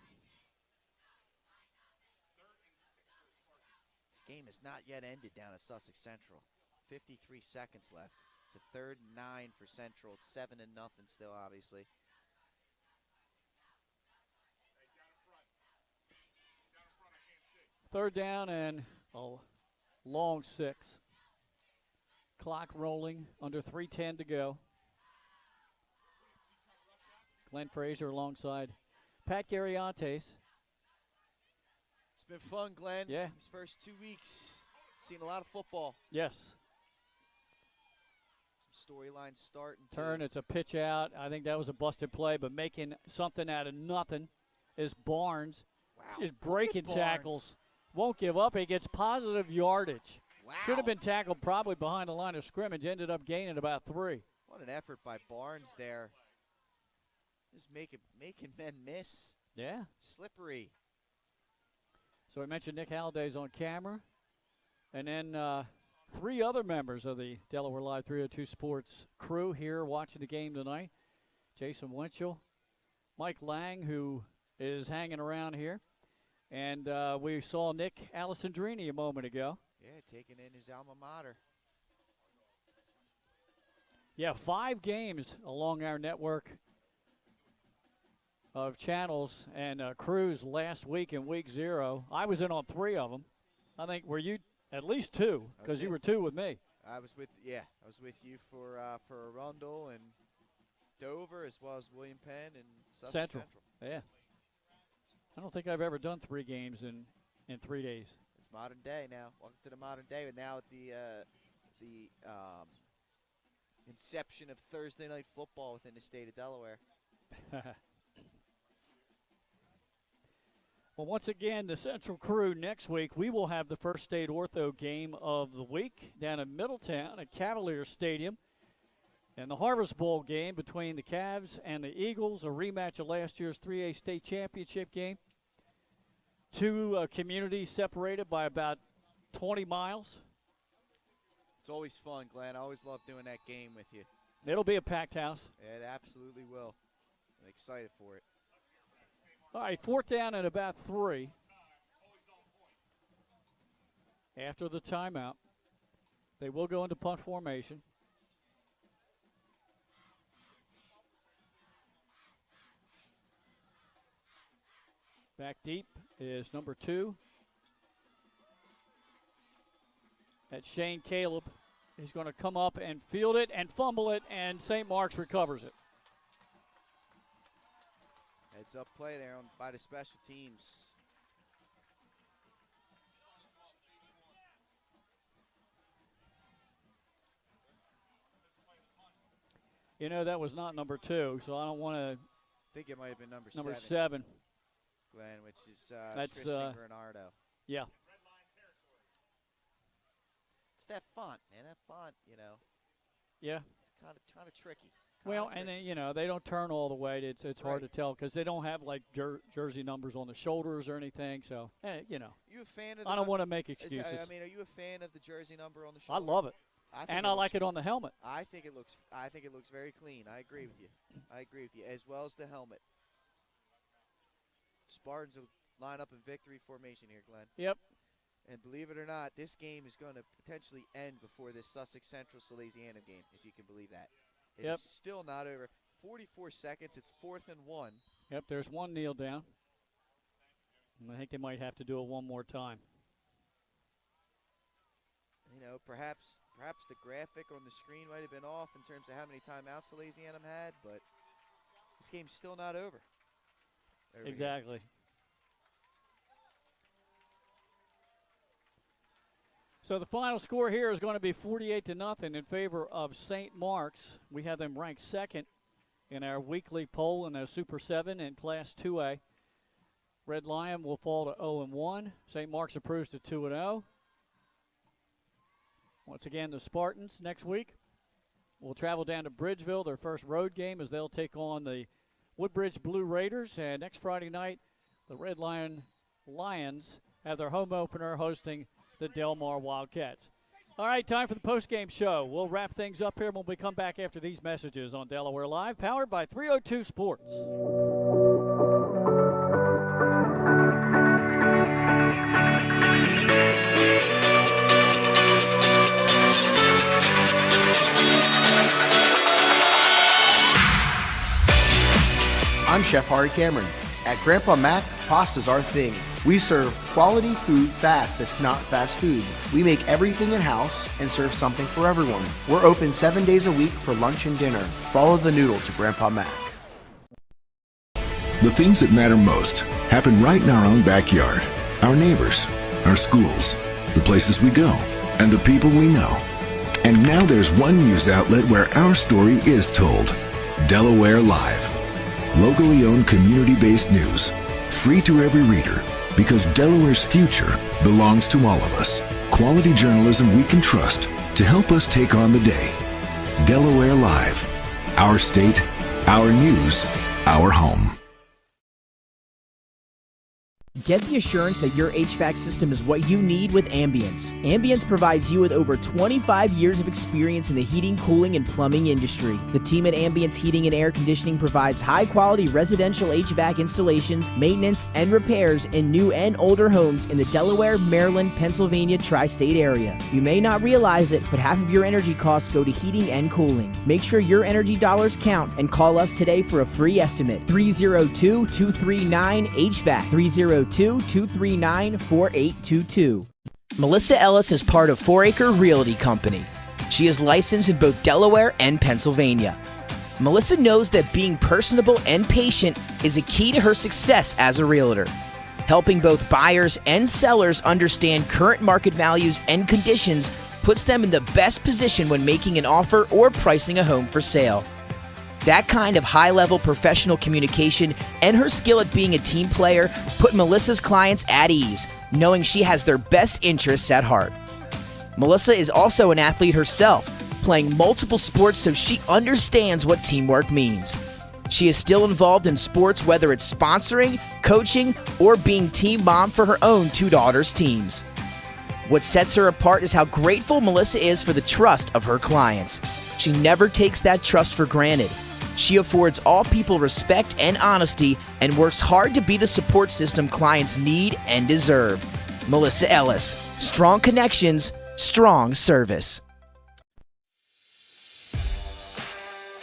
This game has not yet ended down at Sussex Central. 53 seconds left. It's a 3rd and 9 for Central. It's 7-0 still, obviously. Third down and a long 6. Clock rolling, under 3:10 to go. Glenn Frazier alongside Pat Garriantes. It's been fun, Glenn. Yeah. These first 2 weeks, seen a lot of football. Yes. Some storylines starting. Turn, it's a pitch out. I think that was a busted play, but making something out of nothing is Barnes. Wow. Just breaking tackles. Won't give up. He gets positive yardage. Wow. Should have been tackled probably behind the line of scrimmage. Ended up gaining about 3. What an effort by Barnes there. Just making men miss. Yeah. Slippery. So we mentioned Nick Halliday's on camera. And then 3 other members of the Delaware Live 302 Sports crew here watching the game tonight. Jason Winchell, Mike Lang, who is hanging around here. And we saw Nick Alessandrini a moment ago. Yeah, taking in his alma mater. Yeah, 5 games along our network of channels and crews last week in week 0. I was in on 3 of them. I think, were you at least 2, because you were 2 with me. I was with you for Arundel and Dover, as well as William Penn and Sussex Central. Yeah. I don't think I've ever done 3 games in 3 days. It's modern day now. Welcome to the modern day. And now at the inception of Thursday night football within the state of Delaware. Well, once again, the Central crew next week, we will have the First State Ortho game of the week down in Middletown at Cavalier Stadium. And the Harvest Bowl game between the Cavs and the Eagles, a rematch of last year's 3A state championship game. 2 communities separated by about 20 miles. It's always fun, Glenn. I always love doing that game with you. It'll be a packed house. It absolutely will. I'm excited for it. All right, 4th down and about 3. After the timeout, they will go into punt formation. Back deep is number 2. That's Shane Caleb. He's going to come up and field it and fumble it, and St. Mark's recovers it. Heads up play there by the special teams. You know, that was not number 2, so I don't want to. I think it might have been number 7. Glenn, which is That's, Tristan Bernardo. Yeah. It's that font, man. That font, you know. Yeah. Kind of tricky. Well, and then, you know, they don't turn all the way. It's hard to tell because they don't have like jersey numbers on the shoulders or anything. So, you know. You a fan of the I don't want to make excuses. I mean, are you a fan of the jersey number on the shoulder? I love it. And I like it on the helmet. I think it looks very clean. I agree with you. As well as the helmet. Spartans will line up in victory formation here, Glenn. Yep. And believe it or not, this game is going to potentially end before this Sussex Central Salesiana game, if you can believe that. It's still not over. 44 seconds. It's 4th and 1. Yep, there's one kneel down. And I think they might have to do it one more time. You know, perhaps the graphic on the screen might have been off in terms of how many timeouts Salesianum had, but this game's still not over. Exactly. So the final score here is going to be 48-0 in favor of St. Mark's. We have them ranked 2nd in our weekly poll in the Super 7 in Class 2A. Red Lion will fall to 0-1. St. Mark's improves to 2-0. Once again, the Spartans next week will travel down to Bridgeville, their first road game, as they'll take on the Woodbridge Blue Raiders. And next Friday night, the Red Lions have their home opener hosting the Del Mar Wildcats. All right, time for the postgame show. We'll wrap things up here when we come back after these messages on Delaware Live, powered by 302 Sports. I'm Chef Hari Cameron. At Grandpa Mac, pasta's our thing. We serve quality food fast that's not fast food. We make everything in-house and serve something for everyone. We're open 7 days a week for lunch and dinner. Follow the noodle to Grandpa Mac. The things that matter most happen right in our own backyard. Our neighbors, our schools, the places we go, and the people we know. And now there's one news outlet where our story is told. Delaware Live. Locally owned community-based news. Free to every reader, because Delaware's future belongs to all of us. Quality journalism we can trust to help us take on the day. Delaware Live. Our state, our news, our home. Get the assurance that your HVAC system is what you need with Ambience. Ambience provides you with over 25 years of experience in the heating, cooling, and plumbing industry. The team at Ambience Heating and Air Conditioning provides high-quality residential HVAC installations, maintenance, and repairs in new and older homes in the Delaware, Maryland, Pennsylvania tri-state area. You may not realize it, but half of your energy costs go to heating and cooling. Make sure your energy dollars count and call us today for a free estimate. 302-239-HVAC. 302-239-4822. Melissa Ellis is part of 4Acre Realty Company. She is licensed in both Delaware and Pennsylvania. Melissa knows that being personable and patient is a key to her success as a realtor. Helping both buyers and sellers understand current market values and conditions puts them in the best position when making an offer or pricing a home for sale. That kind of high-level professional communication and her skill at being a team player put Melissa's clients at ease, knowing she has their best interests at heart. Melissa is also an athlete herself, playing multiple sports, so she understands what teamwork means. She is still involved in sports, whether it's sponsoring, coaching, or being team mom for her own two daughters' teams. What sets her apart is how grateful Melissa is for the trust of her clients. She never takes that trust for granted. She affords all people respect and honesty and works hard to be the support system clients need and deserve. Melissa Ellis. Strong connections, strong service.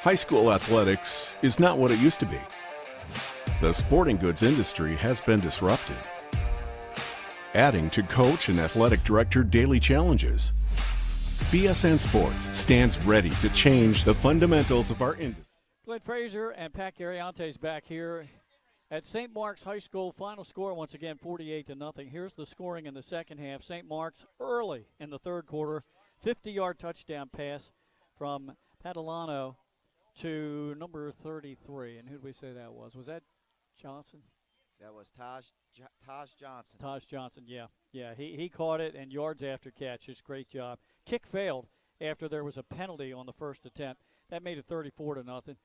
High school athletics is not what it used to be. The sporting goods industry has been disrupted, adding to coach and athletic director daily challenges. BSN Sports stands ready to change the fundamentals of our industry. Glenn Frazier and Pat Gariantes back here at St. Mark's High School. Final score, once again, 48-0. Here's the scoring in the second half. St. Mark's early in the third quarter, 50-yard touchdown pass from Padalano to number 33. And who did we say that was? Was that Johnson? That was Taj Johnson. Taj Johnson, yeah. Yeah, he caught it, and yards after catch. Just great job. Kick failed after there was a penalty on the first attempt. That made it 34-0.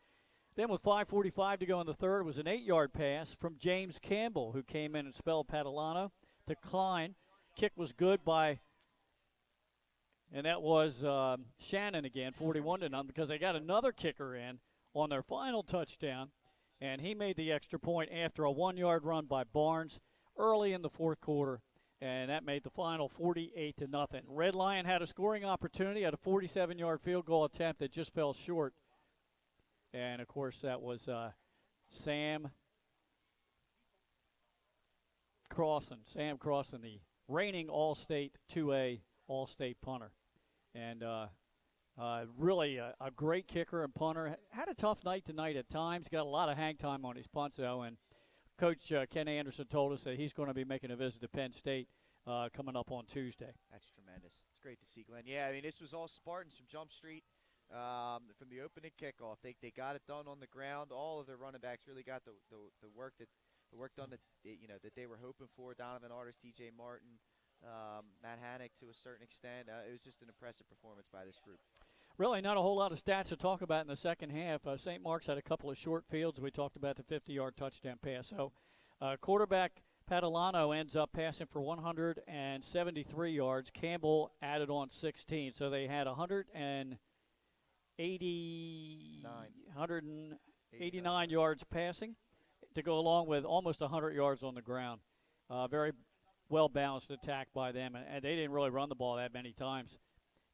Then with 5:45 to go in the third, it was an 8-yard pass from James Campbell, who came in and spelled Padalano to Klein. Kick was good and that was Shannon again, 41-0, because they got another kicker in on their final touchdown, and he made the extra point after a 1-yard run by Barnes early in the fourth quarter, and that made the final 48-0. Red Lion had a scoring opportunity at a 47-yard field goal attempt that just fell short. And, of course, that was Sam Crossan, the reigning All-State 2A All-State punter. And really a great kicker and punter. Had a tough night tonight at times. Got a lot of hang time on his punts, though. And Coach Ken Anderson told us that he's going to be making a visit to Penn State coming up on Tuesday. That's tremendous. It's great to see, Glenn. Yeah, I mean, this was all Spartans from Jump Street. From the opening kickoff, they got it done on the ground. All of their running backs really got the work that the work done that they were hoping for. Donovan Artis, DJ Martin, Matt Hannock to a certain extent. It was just an impressive performance by this group. Really not a whole lot of stats to talk about in the second half. St. Mark's had a couple of short fields. We talked about the 50-yard touchdown pass. So quarterback Padalano ends up passing for 173 yards. Campbell added on 16. So they had 189 yards passing to go along with almost 100 yards on the ground. Very well-balanced attack by them, and they didn't really run the ball that many times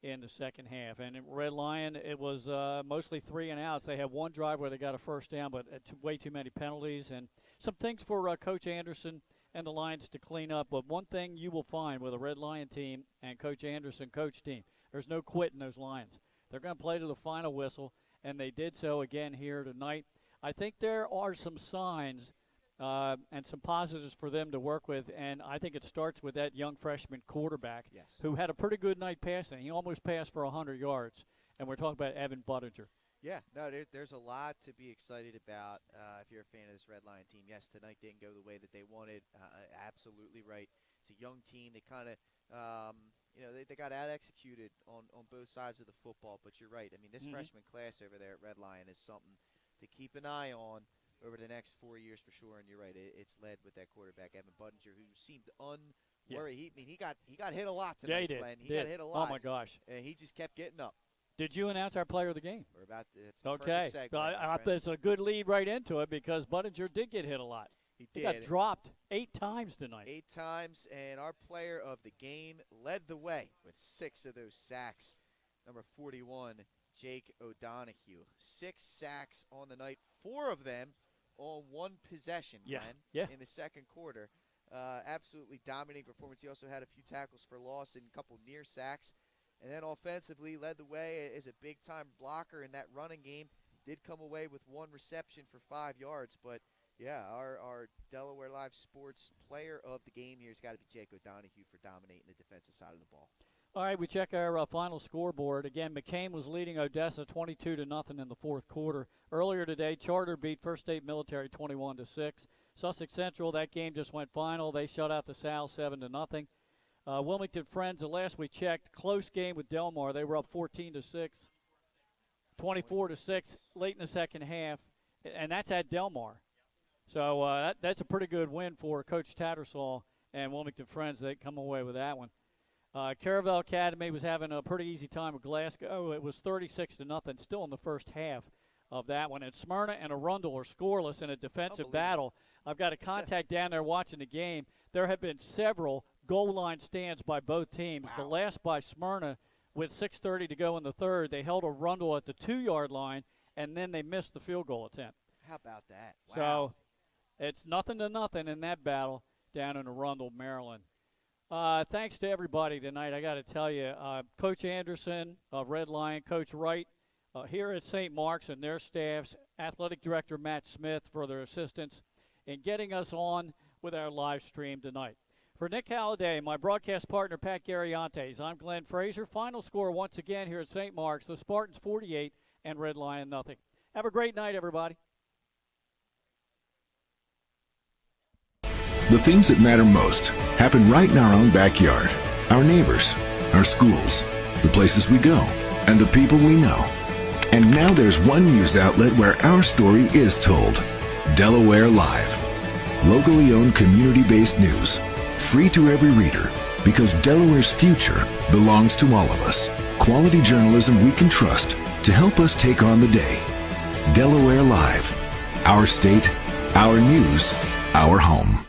in the second half. And in Red Lion, it was mostly 3 and outs. They had one drive where they got a first down, but way too many penalties and some things for Coach Anderson and the Lions to clean up. But one thing you will find with a Red Lion team and Coach Anderson coach team, there's no quitting those Lions. They're going to play to the final whistle, and they did so again here tonight. I think there are some signs and some positives for them to work with, and I think it starts with that young freshman quarterback who had a pretty good night passing. He almost passed for 100 yards, and we're talking about Evan Buttinger. Yeah, no, there's a lot to be excited about if you're a fan of this Red Lion team. Yes, tonight didn't go the way that they wanted. Absolutely right. It's a young team. They kind of, they got out-executed on both sides of the football, but you're right. I mean, this freshman class over there at Red Lion is something to keep an eye on over the next 4 years for sure. And you're right, it's led with that quarterback Evan Buttinger, who seemed unworried. He got hit a lot tonight. Yeah, he did. Glenn. He got hit a lot. Oh my gosh! And he just kept getting up. Did you announce our player of the game? We're about to, it's okay. There's a good lead right into it because Buttinger did get hit a lot. He got dropped 8 times tonight. 8 times, and our player of the game led the way with 6 of those sacks. Number 41, Jake O'Donohue. 6 sacks on the night, 4 of them on one possession, Glenn, in the second quarter. Absolutely dominating performance. He also had a few tackles for loss and a couple near sacks. And then offensively led the way as a big-time blocker in that running game. Did come away with 1 reception for 5 yards. But, yeah, our Delaware Live Sports player of the game here has got to be Jake O'Donohue for dominating the defensive side of the ball. All right, we check our final scoreboard. Again, McCain was leading Odessa 22-0 in the fourth quarter. Earlier today, Charter beat First State Military 21-6. Sussex Central, that game just went final. They shut out the Sal 7-0. Wilmington Friends, the last we checked, close game with Del Mar. They were up 14-6, 24-6 late in the second half, and that's at Del Mar. So that's a pretty good win for Coach Tattersall and Wilmington Friends. They come away with that one. Caravel Academy was having a pretty easy time with Glasgow. It was 36-0 still in the first half of that one. And Smyrna and Arundel are scoreless in a defensive battle. I've got a contact down there watching the game. There have been several goal line stands by both teams. Wow. The last by Smyrna with 6:30 to go in the third. They held Arundel at the 2-yard line, and then they missed the field goal attempt. How about that? Wow. So it's 0-0 in that battle down in Arundel, Maryland. Thanks to everybody tonight. I got to tell you, Coach Anderson of Red Lion, Coach Wright here at St. Mark's and their staffs, Athletic Director Matt Smith for their assistance in getting us on with our live stream tonight. For Nick Halliday, my broadcast partner, Pat Gariantes, I'm Glenn Frazier. Final score once again here at St. Mark's, the Spartans 48 and Red Lion 0. Have a great night, everybody. The things that matter most happen right in our own backyard. Our neighbors, our schools, the places we go, and the people we know. And now there's one news outlet where our story is told. Delaware Live. Locally owned community-based news. Free to every reader, because Delaware's future belongs to all of us. Quality journalism we can trust to help us take on the day. Delaware Live. Our state, our news, our home.